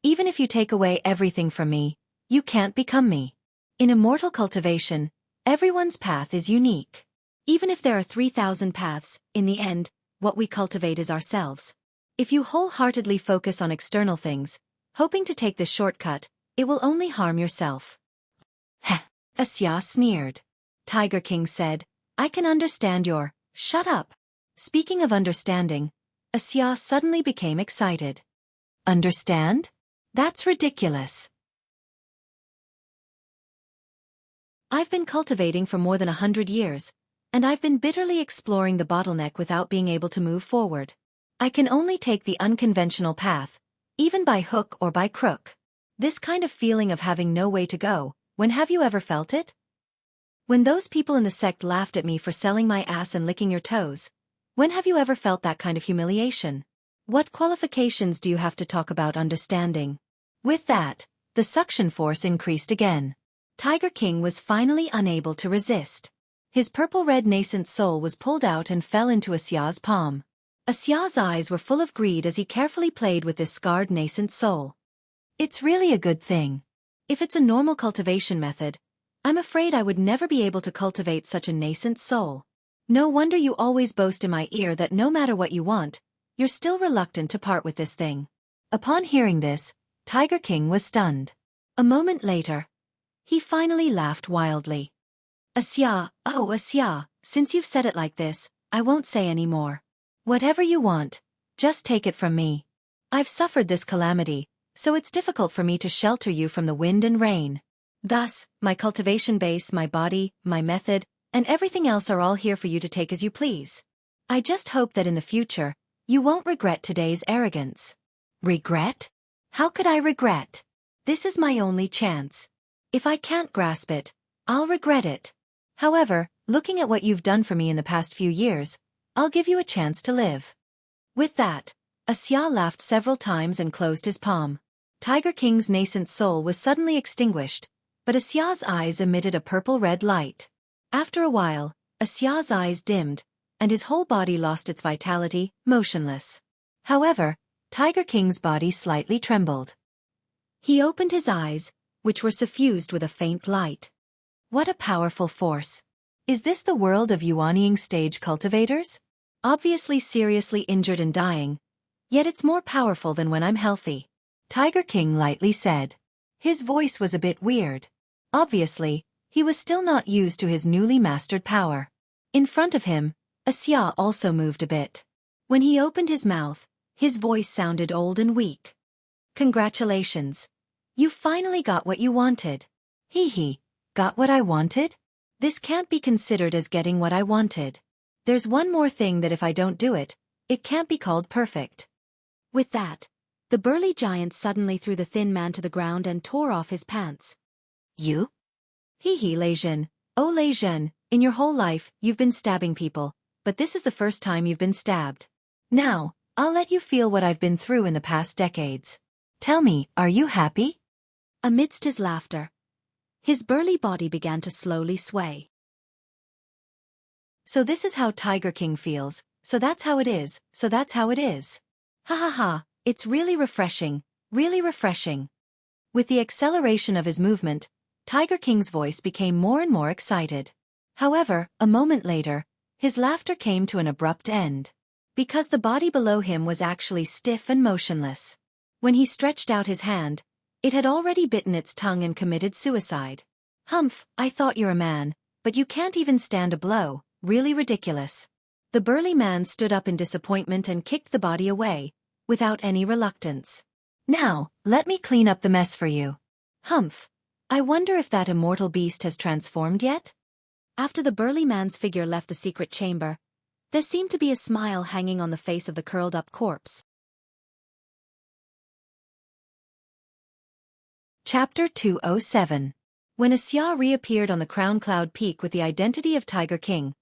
"Even if you take away everything from me, you can't become me. In immortal cultivation, everyone's path is unique. Even if there are 3,000 paths, in the end, what we cultivate is ourselves. If you wholeheartedly focus on external things, hoping to take this shortcut, it will only harm yourself." "Heh," Xia sneered. Tiger King said, "I can understand your—" "Shut up." Speaking of understanding, Xia suddenly became excited. "Understand? That's ridiculous. I've been cultivating for more than 100 years, and I've been bitterly exploring the bottleneck without being able to move forward. I can only take the unconventional path, even by hook or by crook. This kind of feeling of having no way to go, when have you ever felt it? When those people in the sect laughed at me for selling my ass and licking your toes, when have you ever felt that kind of humiliation? What qualifications do you have to talk about understanding?" With that, the suction force increased again. Tiger King was finally unable to resist. His purple-red nascent soul was pulled out and fell into Xia's palm. Xia's eyes were full of greed as he carefully played with this scarred nascent soul. "It's really a good thing. If it's a normal cultivation method, I'm afraid I would never be able to cultivate such a nascent soul. No wonder you always boast in my ear that no matter what you want, you're still reluctant to part with this thing." Upon hearing this, Tiger King was stunned. A moment later, he finally laughed wildly. "Xia, oh Xia, since you've said it like this, I won't say any more. Whatever you want, just take it from me. I've suffered this calamity, so it's difficult for me to shelter you from the wind and rain. Thus, my cultivation base, my body, my method, and everything else are all here for you to take as you please. I just hope that in the future, you won't regret today's arrogance." "Regret? How could I regret? This is my only chance. If I can't grasp it, I'll regret it. However, looking at what you've done for me in the past few years, I'll give you a chance to live." With that, Xia laughed several times and closed his palm. Tiger King's nascent soul was suddenly extinguished, but Xia's eyes emitted a purple-red light. After a while, Xia's eyes dimmed, and his whole body lost its vitality, motionless. However, Tiger King's body slightly trembled. He opened his eyes, which were suffused with a faint light. What a powerful force. Is this the world of Yuanying stage cultivators? Obviously seriously injured and dying, yet it's more powerful than when I'm healthy. Tiger King lightly said. His voice was a bit weird. Obviously, he was still not used to his newly mastered power. In front of him, Xia also moved a bit. When he opened his mouth, his voice sounded old and weak. "Congratulations. You finally got what you wanted." Hee, got what I wanted? This can't be considered as getting what I wanted. There's one more thing that if I don't do it, it can't be called perfect. With that, the burly giant suddenly threw the thin man to the ground and tore off his pants. "You?" Lei Zhen. "Oh Lei Zhen, in your whole life, you've been stabbing people, but this is the first time you've been stabbed. Now, I'll let you feel what I've been through in the past decades. Tell me, are you happy?" Amidst his laughter, his burly body began to slowly sway. "So this is how Tiger King feels, so that's how it is, so that's how it is. Ha ha ha, it's really refreshing, really refreshing." With the acceleration of his movement, Tiger King's voice became more and more excited. However, a moment later, his laughter came to an abrupt end. Because the body below him was actually stiff and motionless. When he stretched out his hand, it had already bitten its tongue and committed suicide. Humph, I thought you're a man, but you can't even stand a blow, really ridiculous. The burly man stood up in disappointment and kicked the body away, without any reluctance. Now, let me clean up the mess for you. Humph, I wonder if that immortal beast has transformed yet? After the burly man's figure left the secret chamber, there seemed to be a smile hanging on the face of the curled-up corpse. Chapter 207. When Xia reappeared on the Crown Cloud Peak with the identity of Tiger King,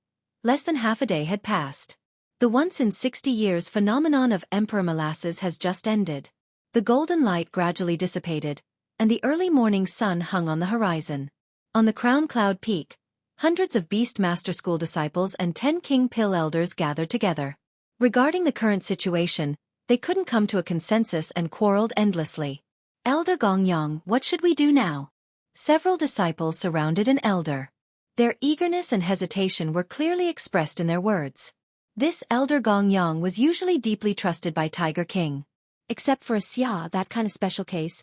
less than half a day had passed. The once-in-60 years phenomenon of Emperor Molasses has just ended. The golden light gradually dissipated, and the early morning sun hung on the horizon. On the Crown Cloud Peak, hundreds of Beast Master School disciples and 10 King Pill elders gathered together. Regarding the current situation, they couldn't come to a consensus and quarreled endlessly. Elder Gongyang, what should we do now? Several disciples surrounded an elder. Their eagerness and hesitation were clearly expressed in their words. This Elder Gongyang was usually deeply trusted by Tiger King. Except for Xia, that kind of special case,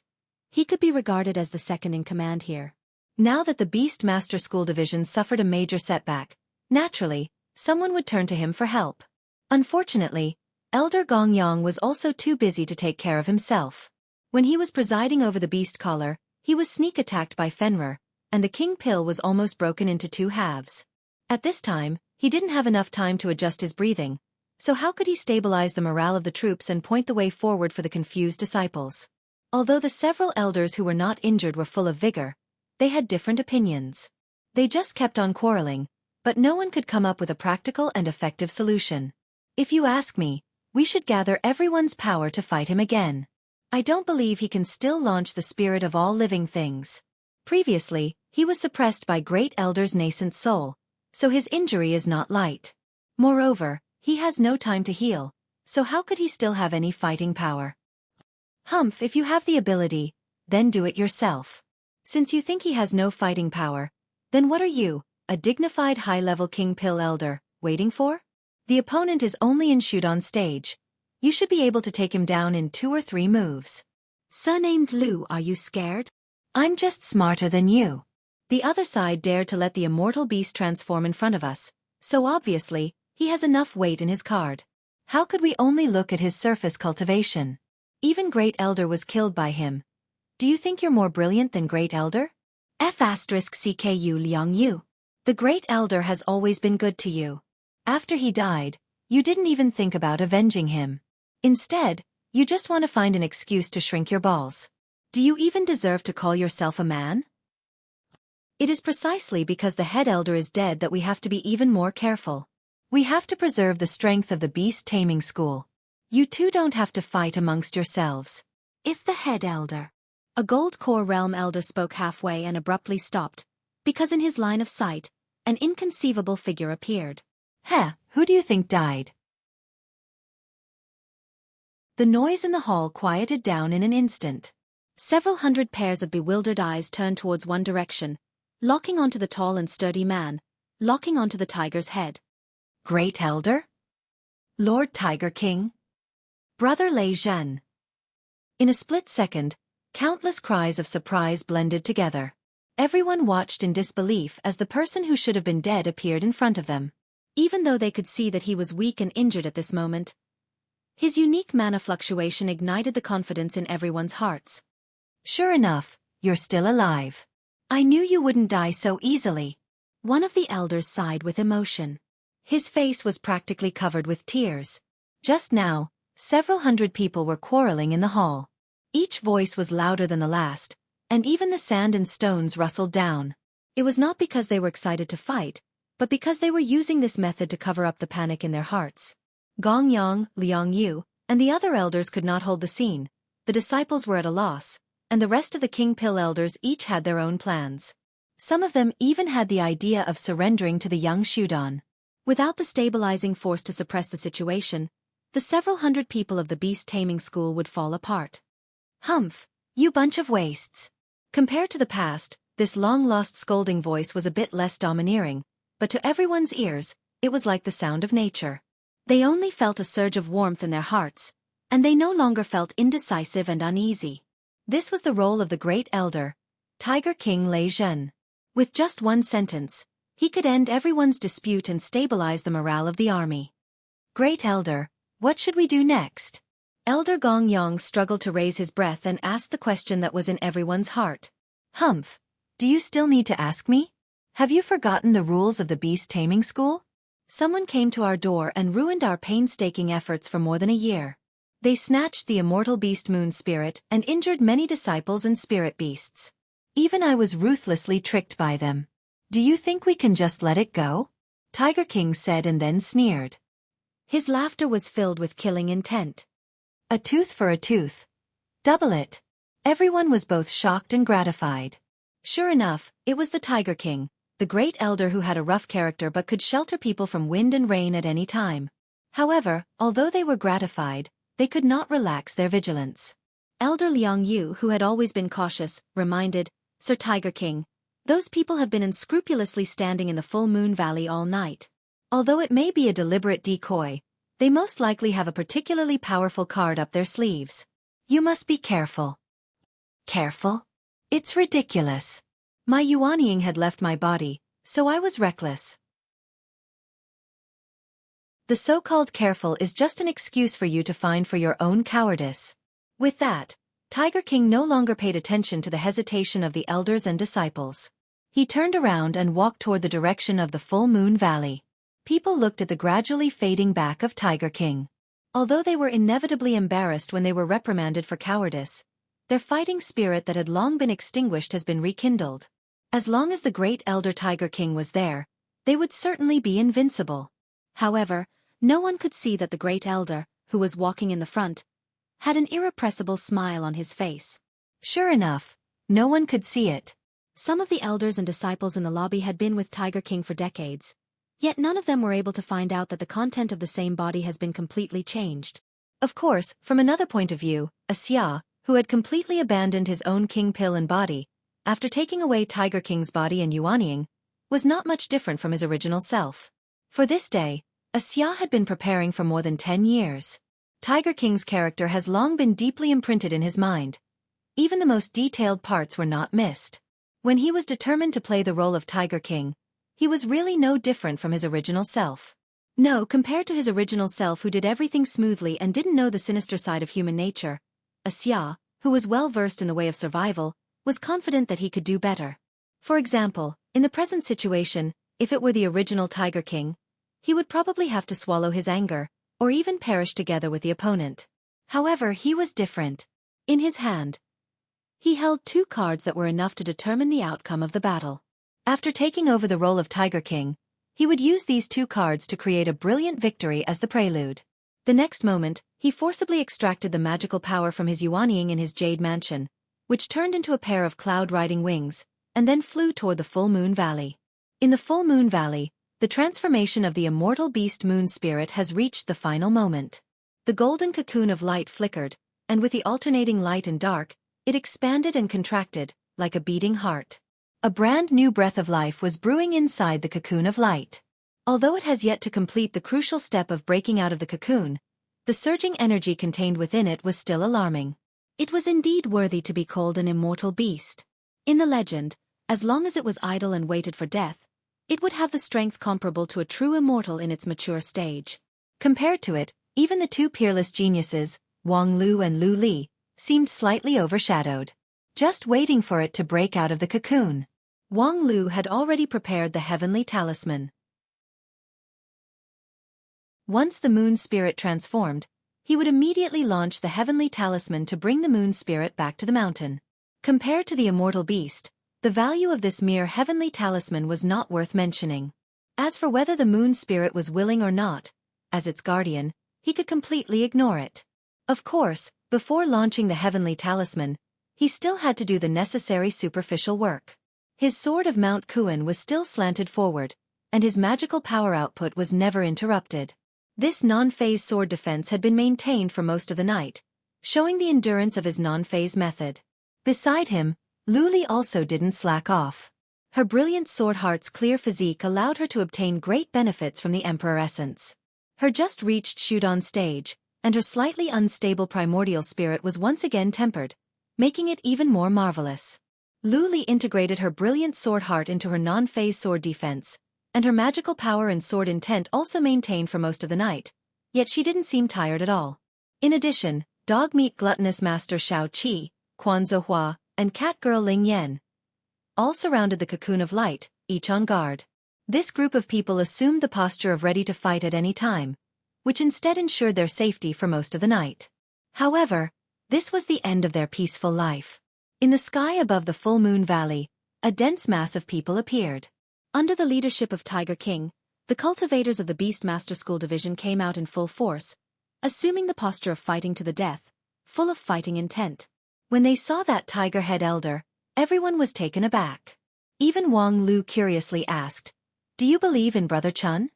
he could be regarded as the second in command here. Now that the Beast Master School Division suffered a major setback, naturally, someone would turn to him for help. Unfortunately, Elder Gongyang was also too busy to take care of himself. When he was presiding over the Beast Collar, he was sneak-attacked by Fenrir, and the King Pill was almost broken into 2 halves. At this time, he didn't have enough time to adjust his breathing, so how could he stabilize the morale of the troops and point the way forward for the confused disciples? Although the several elders who were not injured were full of vigor, they had different opinions. They just kept on quarreling, but no one could come up with a practical and effective solution. If you ask me, we should gather everyone's power to fight him again. I don't believe he can still launch the spirit of all living things. Previously, he was suppressed by Great Elder's nascent soul, so his injury is not light. Moreover, he has no time to heal, so how could he still have any fighting power? Humph, if you have the ability, then do it yourself. Since you think he has no fighting power, then what are you, a dignified high-level King Pill Elder, waiting for? The opponent is only in shoot on stage. You should be able to take him down in 2 or 3 moves. Surnamed Lu, are you scared? I'm just smarter than you. The other side dared to let the immortal beast transform in front of us, so obviously, he has enough weight in his card. How could we only look at his surface cultivation? Even Great Elder was killed by him. Do you think you're more brilliant than Great Elder? F***CKU Liang Yu. The Great Elder has always been good to you. After he died, you didn't even think about avenging him. Instead, you just want to find an excuse to shrink your balls. Do you even deserve to call yourself a man? It is precisely because the head elder is dead that we have to be even more careful. We have to preserve the strength of the beast taming school. You two don't have to fight amongst yourselves. If the head elder... A gold core realm elder spoke halfway and abruptly stopped, because in his line of sight, an inconceivable figure appeared. Who do you think died? The noise in the hall quieted down in an instant. Several hundred pairs of bewildered eyes turned towards one direction, locking onto the tall and sturdy man, locking onto the tiger's head. Great Elder? Lord Tiger King? Brother Lei Zhen. In a split second, countless cries of surprise blended together. Everyone watched in disbelief as the person who should have been dead appeared in front of them. Even though they could see that he was weak and injured at this moment, his unique mana fluctuation ignited the confidence in everyone's hearts. Sure enough, you're still alive. I knew you wouldn't die so easily. One of the elders sighed with emotion. His face was practically covered with tears. Just now, several hundred people were quarreling in the hall. Each voice was louder than the last, and even the sand and stones rustled down. It was not because they were excited to fight, but because they were using this method to cover up the panic in their hearts. Gongyang, Liang Yu, and the other elders could not hold the scene. The disciples were at a loss, and the rest of the King Pill elders each had their own plans. Some of them even had the idea of surrendering to the young Shudan. Without the stabilizing force to suppress the situation, the several hundred people of the beast taming school would fall apart. Humph, you bunch of wastes. Compared to the past, This long-lost scolding voice was a bit less domineering, but to everyone's ears, it was like the sound of nature. They only felt a surge of warmth in their hearts, and they no longer felt indecisive and uneasy. This was the role of the great elder, Tiger King Lei Zhen. With just one sentence, he could end everyone's dispute and stabilize the morale of the army. Great elder, what should we do next? Elder Gong Yang struggled to raise his breath and asked the question that was in everyone's heart. Humph, do you still need to ask me? Have you forgotten the rules of the beast taming school? Someone came to our door and ruined our painstaking efforts for more than a year. They snatched the immortal beast moon spirit and injured many disciples and spirit beasts. Even I was ruthlessly tricked by them. Do you think we can just let it go? Tiger King said and then sneered. His laughter was filled with killing intent. A tooth for a tooth. Double it. Everyone was both shocked and gratified. Sure enough, it was the Tiger King, the great elder who had a rough character but could shelter people from wind and rain at any time. However, although they were gratified, they could not relax their vigilance. Elder Liang Yu, who had always been cautious, reminded, Sir Tiger King, those people have been unscrupulously standing in the full moon valley all night. Although it may be a deliberate decoy, they most likely have a particularly powerful card up their sleeves. You must be careful. Careful? It's ridiculous. My yuanying had left my body, so I was reckless. The so-called careful is just an excuse for you to find for your own cowardice. With that, Tiger King no longer paid attention to the hesitation of the elders and disciples. He turned around and walked toward the direction of the full moon valley. People looked at the gradually fading back of Tiger King. Although they were inevitably embarrassed when they were reprimanded for cowardice, their fighting spirit that had long been extinguished has been rekindled. As long as the great elder Tiger King was there, they would certainly be invincible. However, no one could see that the great elder, who was walking in the front, had an irrepressible smile on his face. Sure enough, no one could see it. Some of the elders and disciples in the lobby had been with Tiger King for decades, yet none of them were able to find out that the content of the same body has been completely changed. Of course, from another point of view, Xia, who had completely abandoned his own king pill and body, after taking away Tiger King's body and yuanying, was not much different from his original self. For this day, Xia had been preparing for more than 10 years. Tiger King's character has long been deeply imprinted in his mind. Even the most detailed parts were not missed. When he was determined to play the role of Tiger King, he was really no different from his original self. No, compared to his original self who did everything smoothly and didn't know the sinister side of human nature, Xia, who was well versed in the way of survival, was confident that he could do better. For example, in the present situation, if it were the original Tiger King, he would probably have to swallow his anger, or even perish together with the opponent. However, he was different. In his hand, he held 2 cards that were enough to determine the outcome of the battle. After taking over the role of Tiger King, he would use these 2 cards to create a brilliant victory as the prelude. The next moment, he forcibly extracted the magical power from his yuanying in his jade mansion, which turned into a pair of cloud-riding wings, and then flew toward the full moon valley. In the full moon valley, the transformation of the immortal beast moon spirit has reached the final moment. The golden cocoon of light flickered, and with the alternating light and dark, it expanded and contracted, like a beating heart. A brand new breath of life was brewing inside the cocoon of light. Although it has yet to complete the crucial step of breaking out of the cocoon, the surging energy contained within it was still alarming. It was indeed worthy to be called an immortal beast. In the legend, as long as it was idle and waited for death, it would have the strength comparable to a true immortal in its mature stage. Compared to it, even the 2 peerless geniuses, Wang Lu and Lu Li, seemed slightly overshadowed. Just waiting for it to break out of the cocoon. Wang Lu had already prepared the heavenly talisman. Once the moon spirit transformed, he would immediately launch the heavenly talisman to bring the moon spirit back to the mountain. Compared to the immortal beast, the value of this mere heavenly talisman was not worth mentioning. As for whether the moon spirit was willing or not, as its guardian, he could completely ignore it. Of course, before launching the heavenly talisman, he still had to do the necessary superficial work. His sword of Mount Kuan was still slanted forward, and his magical power output was never interrupted. This non-phase sword defense had been maintained for most of the night, showing the endurance of his non-phase method. Beside him, Lu Li also didn't slack off. Her brilliant sword heart's clear physique allowed her to obtain great benefits from the Emperor essence. Her just-reached shoot on stage, and her slightly unstable primordial spirit was once again tempered, making it even more marvelous. Lu Li integrated her brilliant sword heart into her non-phase sword defense, and her magical power and sword intent also maintained for most of the night, yet she didn't seem tired at all. In addition, dog-meat gluttonous master Xueqi, Quan Zhihua, and cat girl Ling Yan all surrounded the cocoon of light, each on guard. This group of people assumed the posture of ready to fight at any time, which instead ensured their safety for most of the night. However, this was the end of their peaceful life. In the sky above the full moon valley, a dense mass of people appeared. Under the leadership of Tiger King, the cultivators of the Beast Master School Division came out in full force, assuming the posture of fighting to the death, full of fighting intent. When they saw that tiger head elder, everyone was taken aback. Even Wang Lu curiously asked, "Do you believe in Brother Chun?"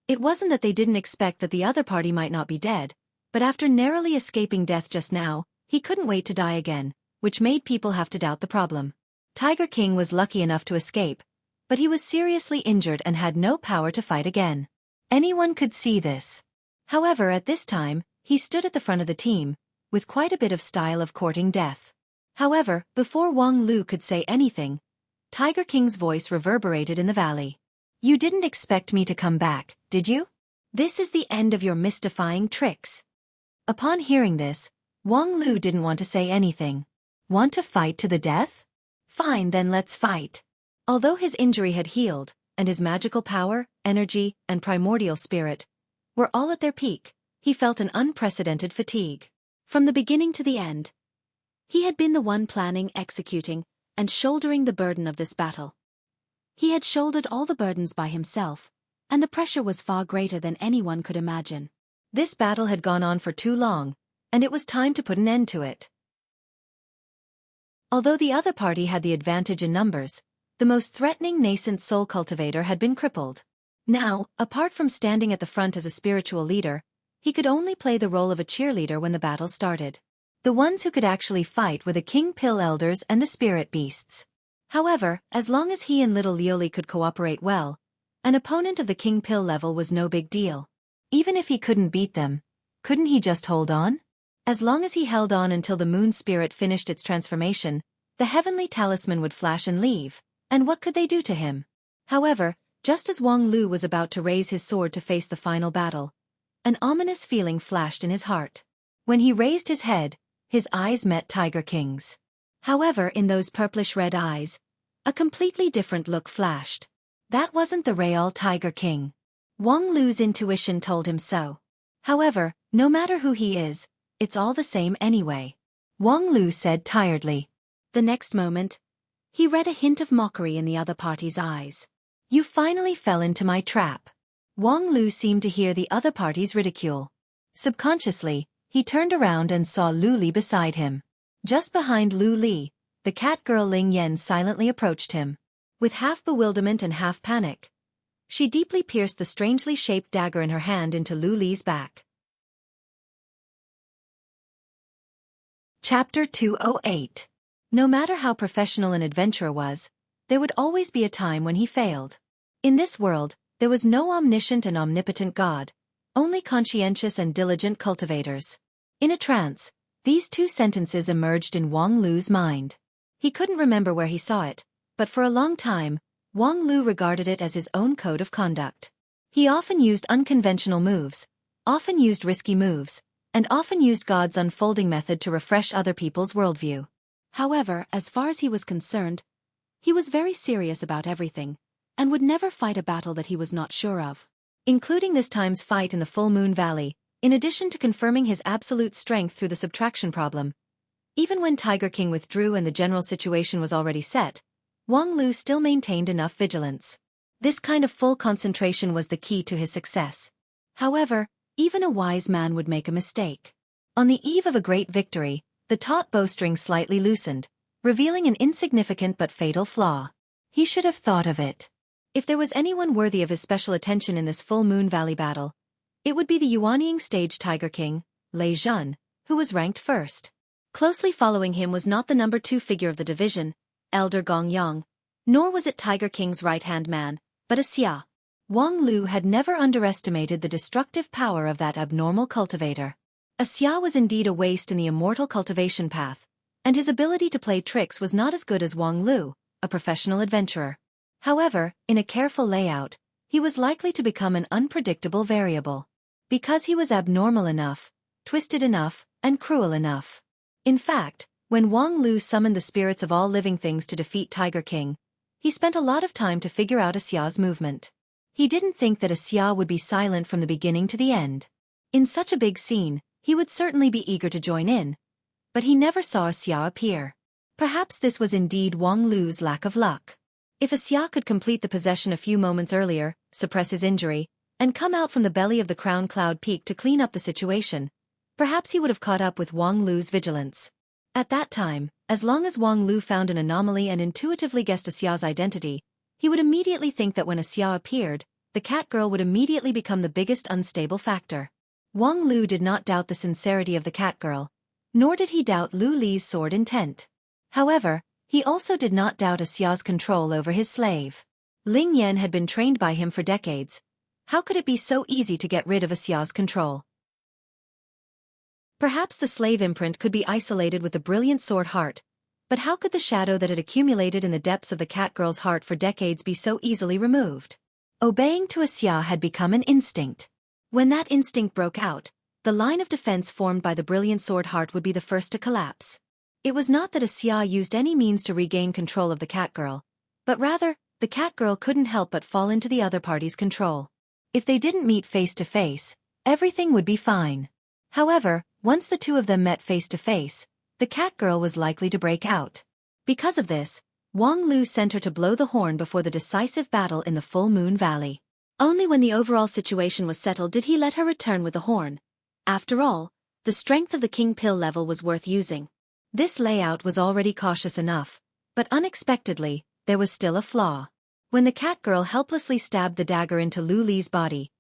It wasn't that they didn't expect that the other party might not be dead, but after narrowly escaping death just now, he couldn't wait to die again, which made people have to doubt the problem. Tiger King was lucky enough to escape, but he was seriously injured and had no power to fight again. Anyone could see this. However, at this time, he stood at the front of the team, with quite a bit of style of courting death. However, before Wang Lu could say anything, Tiger King's voice reverberated in the valley. "You didn't expect me to come back, did you? This is the end of your mystifying tricks." Upon hearing this, Wang Lu didn't want to say anything. Want to fight to the death? Fine, then let's fight. Although his injury had healed, and his magical power, energy, and primordial spirit were all at their peak, he felt an unprecedented fatigue. From the beginning to the end, he had been the one planning, executing, and shouldering the burden of this battle. He had shouldered all the burdens by himself, and the pressure was far greater than anyone could imagine. This battle had gone on for too long, and it was time to put an end to it. Although the other party had the advantage in numbers, the most threatening nascent soul cultivator had been crippled. Now, apart from standing at the front as a spiritual leader, he could only play the role of a cheerleader when the battle started. The ones who could actually fight were the King Pill Elders and the Spirit Beasts. However, as long as he and Little Lioli could cooperate well, an opponent of the King Pill level was no big deal. Even if he couldn't beat them, couldn't he just hold on? As long as he held on until the moon spirit finished its transformation, the heavenly talisman would flash and leave, and what could they do to him? However, just as Wang Lu was about to raise his sword to face the final battle, an ominous feeling flashed in his heart. When he raised his head, his eyes met Tiger King's. However, in those purplish-red eyes, a completely different look flashed. That wasn't the real Tiger King. Wang Lu's intuition told him so. However, no matter who he is, it's all the same anyway, Wang Lu said tiredly. The next moment, he read a hint of mockery in the other party's eyes. "You finally fell into my trap." Wang Lu seemed to hear the other party's ridicule. Subconsciously, he turned around and saw Lu Li beside him. Just behind Lu Li, the cat girl Ling Yan silently approached him. With half bewilderment and half panic, she deeply pierced the strangely shaped dagger in her hand into Lu Li's back. Chapter 208. No matter how professional an adventurer was, there would always be a time when he failed. In this world, there was no omniscient and omnipotent God, only conscientious and diligent cultivators. In a trance, these two sentences emerged in Wang Lu's mind. He couldn't remember where he saw it, but for a long time, Wang Lu regarded it as his own code of conduct. He often used unconventional moves, often used risky moves, and often used God's unfolding method to refresh other people's worldview. However, as far as he was concerned, he was very serious about everything, and would never fight a battle that he was not sure of. Including this time's fight in the Full Moon Valley, in addition to confirming his absolute strength through the subtraction problem. Even when Tiger King withdrew and the general situation was already set, Wang Lu still maintained enough vigilance. This kind of full concentration was the key to his success. However, even a wise man would make a mistake. On the eve of a great victory, the taut bowstring slightly loosened, revealing an insignificant but fatal flaw. He should have thought of it. If there was anyone worthy of his special attention in this Full Moon Valley battle, it would be the Yuanying stage Tiger King, Lei Zhun, who was ranked first. Closely following him was not the number 2 figure of the division, Elder Gong Yang, nor was it Tiger King's right-hand man, but a xia. Wang Lu had never underestimated the destructive power of that abnormal cultivator. A xia was indeed a waste in the immortal cultivation path, and his ability to play tricks was not as good as Wang Lu, a professional adventurer. However, in a careful layout, he was likely to become an unpredictable variable. Because he was abnormal enough, twisted enough, and cruel enough. In fact, when Wang Lu summoned the spirits of all living things to defeat Tiger King, he spent a lot of time to figure out a xia's movement. He didn't think that a xia would be silent from the beginning to the end. In such a big scene, he would certainly be eager to join in, but he never saw a xia appear. Perhaps this was indeed Wang Lu's lack of luck. If a xia could complete the possession a few moments earlier, suppress his injury, and come out from the belly of the crown cloud peak to clean up the situation, perhaps he would have caught up with Wang Lu's vigilance. At that time, as long as Wang Lu found an anomaly and intuitively guessed a xia's identity, he would immediately think that when a xia appeared, the cat girl would immediately become the biggest unstable factor. Wang Lu did not doubt the sincerity of the cat girl, nor did he doubt Lu Li's sword intent. However, he also did not doubt a xia's control over his slave. Ling Yan had been trained by him for decades. How could it be so easy to get rid of a xia's control? Perhaps the slave imprint could be isolated with the brilliant sword heart, but how could the shadow that had accumulated in the depths of the cat girl's heart for decades be so easily removed? Obeying to a xia had become an instinct. When that instinct broke out, the line of defense formed by the brilliant sword heart would be the first to collapse. It was not that a xia used any means to regain control of the cat girl, but rather, the cat girl couldn't help but fall into the other party's control. If they didn't meet face to face, everything would be fine. However, once the two of them met face to face, the cat girl was likely to break out. Because of this, Wang Lu sent her to blow the horn before the decisive battle in the Full Moon Valley. Only when the overall situation was settled did he let her return with the horn. After all, the strength of the king pill level was worth using. This layout was already cautious enough, but unexpectedly, there was still a flaw. When the cat girl helplessly stabbed the dagger into Lu Li's body,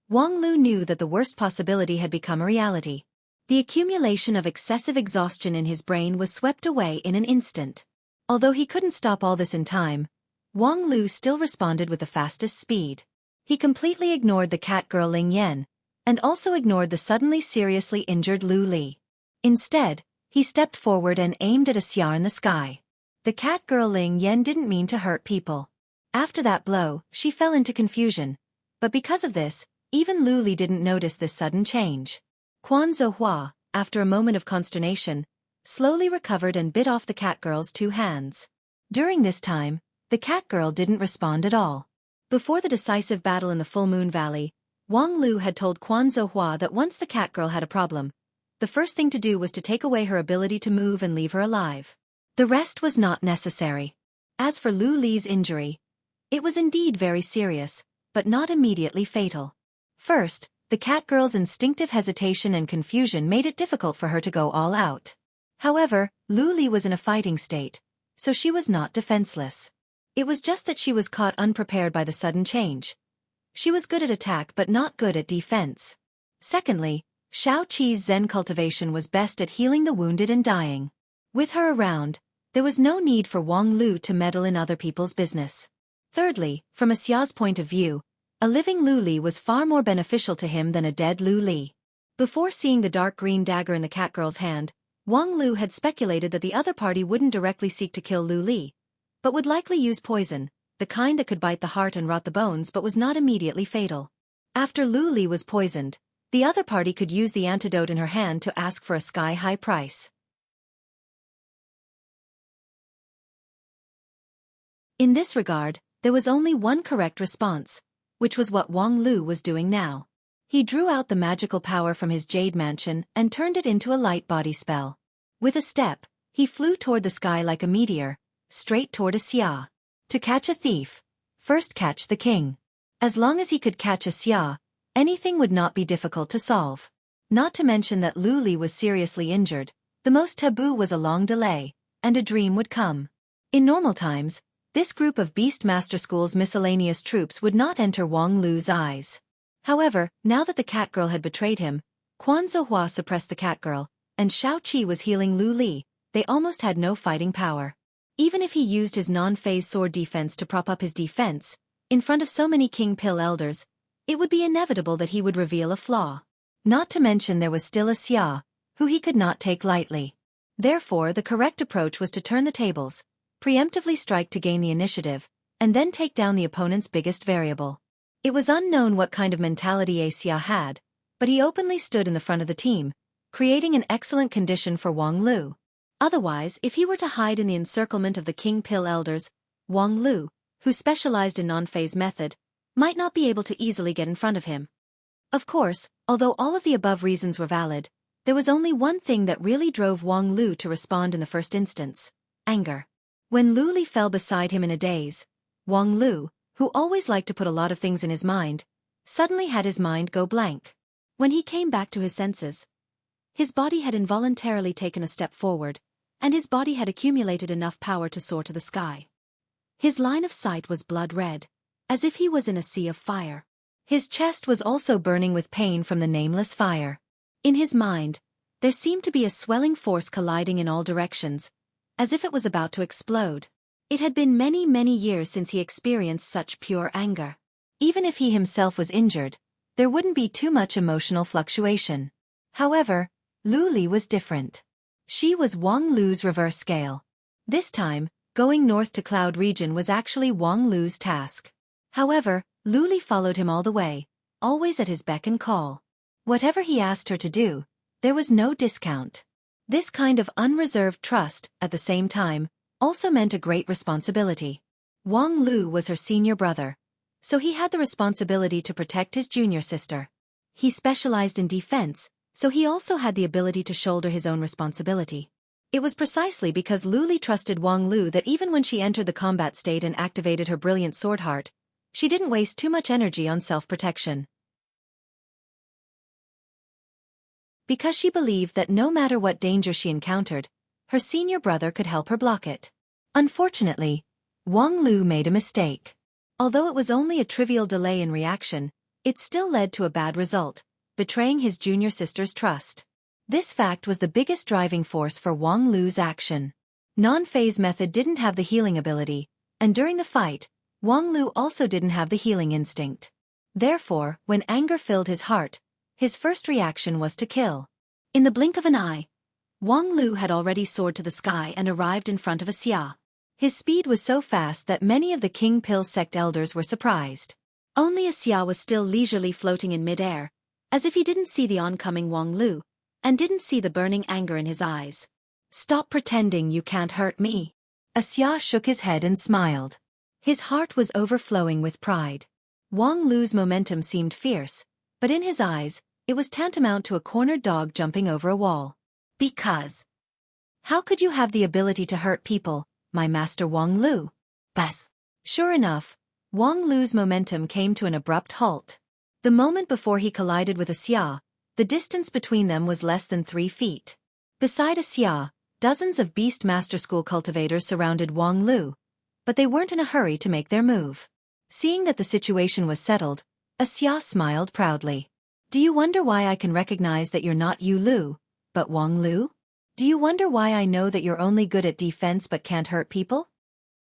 Wang Lu knew that the worst possibility had become a reality. The accumulation of excessive exhaustion in his brain was swept away in an instant. Although he couldn't stop all this in time, Wang Lu still responded with the fastest speed. He completely ignored the cat girl Ling Yan, and also ignored the suddenly seriously injured Lu Li. Instead, he stepped forward and aimed at a xia in the sky. The cat girl Ling Yan didn't mean to hurt people. After that blow, she fell into confusion. But because of this, even Lu Li didn't notice this sudden change. Quan Zhou, after a moment of consternation, slowly recovered and bit off the cat girl's 2 hands. During this time, the cat girl didn't respond at all. Before the decisive battle in the Full Moon Valley, Wang Lu had told Quan Zhou that once the cat girl had a problem, the first thing to do was to take away her ability to move and leave her alive. The rest was not necessary. As for Lu Li's injury, it was indeed very serious, but not immediately fatal. First, the cat girl's instinctive hesitation and confusion made it difficult for her to go all out. However, Lu Li was in a fighting state, so she was not defenseless. It was just that she was caught unprepared by the sudden change. She was good at attack but not good at defense. Secondly, Xueqi's Zen cultivation was best at healing the wounded and dying. With her around, there was no need for Wang Lu to meddle in other people's business. Thirdly, from a xia's point of view, a living Lu Li was far more beneficial to him than a dead Lu Li. Before seeing the dark green dagger in the cat girl's hand, Wang Lu had speculated that the other party wouldn't directly seek to kill Lu Li, but would likely use poison, the kind that could bite the heart and rot the bones but was not immediately fatal. After Lu Li was poisoned, the other party could use the antidote in her hand to ask for a sky-high price. In this regard, there was only one correct response, which was what Wang Lu was doing now. He drew out the magical power from his jade mansion and turned it into a light body spell. With a step, he flew toward the sky like a meteor, straight toward a xia. To catch a thief, first catch the king. As long as he could catch a xia, anything would not be difficult to solve. Not to mention that Lu Li was seriously injured, the most taboo was a long delay, and a dream would come. In normal times, this group of Beast Master School's miscellaneous troops would not enter Wang Lu's eyes. However, now that the cat girl had betrayed him, Quan Zhou suppressed the cat girl, and Xueqi was healing Lu Li, they almost had no fighting power. Even if he used his non-phase sword defense to prop up his defense, in front of so many King Pill elders, it would be inevitable that he would reveal a flaw. Not to mention there was still a Xia, who he could not take lightly. Therefore, the correct approach was to turn the tables, preemptively strike to gain the initiative, and then take down the opponent's biggest variable. It was unknown what kind of mentality a Xia had, but he openly stood in the front of the team, creating an excellent condition for Wang Lu. Otherwise, if he were to hide in the encirclement of the King Pill elders, Wang Lu, who specialized in non-phase method, might not be able to easily get in front of him. Of course, although all of the above reasons were valid, there was only one thing that really drove Wang Lu to respond in the first instance: anger. When Lu Li fell beside him in a daze, Wang Lu, who always liked to put a lot of things in his mind, suddenly had his mind go blank. When he came back to his senses, his body had involuntarily taken a step forward, and his body had accumulated enough power to soar to the sky. His line of sight was blood red, as if he was in a sea of fire. His chest was also burning with pain from the nameless fire. In his mind, there seemed to be a swelling force colliding in all directions, as if it was about to explode. It had been many, many years since he experienced such pure anger. Even if he himself was injured, there wouldn't be too much emotional fluctuation. However, Lu Li was different. She was Wang Lu's reverse scale. This time, going north to Cloud Region was actually Wang Lu's task. However, Lu Li followed him all the way, always at his beck and call. Whatever he asked her to do, there was no discount. This kind of unreserved trust, at the same time, also meant a great responsibility. Wang Lu was her senior brother, so he had the responsibility to protect his junior sister. He specialized in defense, so he also had the ability to shoulder his own responsibility. It was precisely because Lu Li trusted Wang Lu that even when she entered the combat state and activated her brilliant sword heart, she didn't waste too much energy on self-protection. Because she believed that no matter what danger she encountered, her senior brother could help her block it. Unfortunately, Wang Lu made a mistake. Although it was only a trivial delay in reaction, it still led to a bad result, betraying his junior sister's trust. This fact was the biggest driving force for Wang Lu's action. Non-phase method didn't have the healing ability, and during the fight, Wang Lu also didn't have the healing instinct. Therefore, when anger filled his heart, his first reaction was to kill. In the blink of an eye, Wang Lu had already soared to the sky and arrived in front of a Xia. His speed was so fast that many of the King Pill sect elders were surprised. Only a Xia was still leisurely floating in midair, as if he didn't see the oncoming Wang Lu, and didn't see the burning anger in his eyes. "Stop pretending you can't hurt me." A Xia shook his head and smiled. His heart was overflowing with pride. Wang Lu's momentum seemed fierce, but in his eyes, it was tantamount to a cornered dog jumping over a wall. "Because how could you have the ability to hurt people, my master Wang Lu?" Bas. Sure enough, Wang Lu's momentum came to an abrupt halt. The moment before he collided with a Xia, the distance between them was less than 3 feet. Beside a Xia, dozens of Beast Master School cultivators surrounded Wang Lu, but they weren't in a hurry to make their move. Seeing that the situation was settled, a Xia smiled proudly. "Do you wonder why I can recognize that you're not Yu Lu, but Wang Lu? Do you wonder why I know that you're only good at defense but can't hurt people?"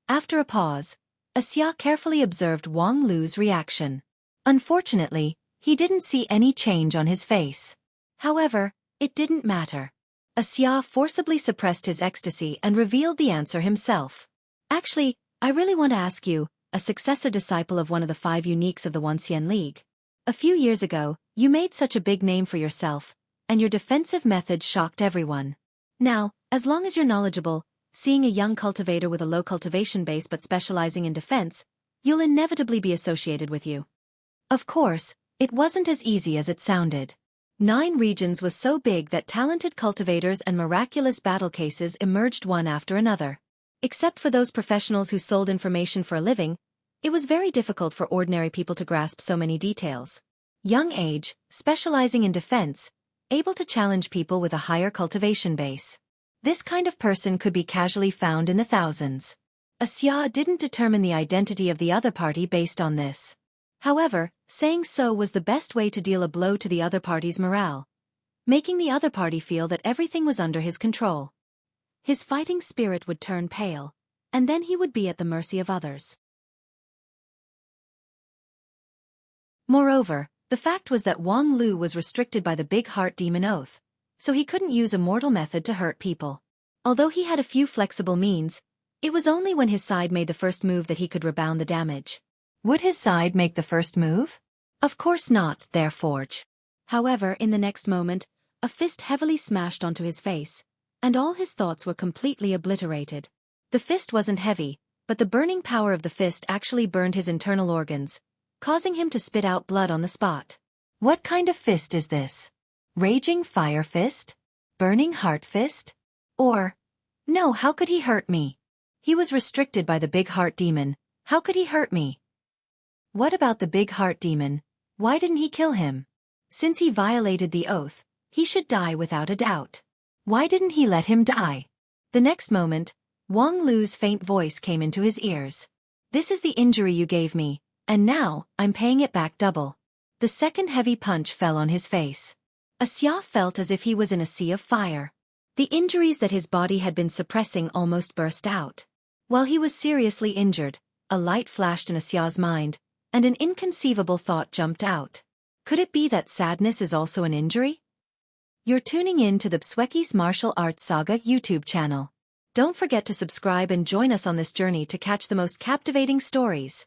After a pause, a Xia carefully observed Wang Lu's reaction. Unfortunately, he didn't see any change on his face. However, it didn't matter. A Xia forcibly suppressed his ecstasy and revealed the answer himself. "Actually, I really want to ask you, a successor disciple of one of the 5 uniques of the Wanxian League. A few years ago, you made such a big name for yourself, and your defensive method shocked everyone. Now, as long as you're knowledgeable, seeing a young cultivator with a low cultivation base but specializing in defense, you'll inevitably be associated with you." Of course, it wasn't as easy as it sounded. 9 regions was so big that talented cultivators and miraculous battle cases emerged one after another. Except for those professionals who sold information for a living, it was very difficult for ordinary people to grasp so many details. Young age, specializing in defense, able to challenge people with a higher cultivation base. This kind of person could be casually found in the thousands. A Xia didn't determine the identity of the other party based on this. However, saying so was the best way to deal a blow to the other party's morale, making the other party feel that everything was under his control. His fighting spirit would turn pale, and then he would be at the mercy of others. Moreover, the fact was that Wang Lu was restricted by the big heart demon oath, so he couldn't use a mortal method to hurt people. Although he had a few flexible means, it was only when his side made the first move that he could rebound the damage. Would his side make the first move? Of course not, therefore. However, in the next moment, a fist heavily smashed onto his face, and all his thoughts were completely obliterated. The fist wasn't heavy, but the burning power of the fist actually burned his internal organs, causing him to spit out blood on the spot. What kind of fist is this? Raging fire fist? Burning heart fist? Or, no, how could he hurt me? He was restricted by the big heart demon, how could he hurt me? What about the big heart demon? Why didn't he kill him? Since he violated the oath, he should die without a doubt. Why didn't he let him die? The next moment, Wang Lu's faint voice came into his ears. This is the injury you gave me, and now, I'm paying it back double. The second heavy punch fell on his face. Xia felt as if he was in a sea of fire. The injuries that his body had been suppressing almost burst out. While he was seriously injured, a light flashed in Xia's mind, and an inconceivable thought jumped out. Could it be that sadness is also an injury? You're tuning in to the Xueqi's Martial Arts Saga YouTube channel. Don't forget to subscribe and join us on this journey to catch the most captivating stories.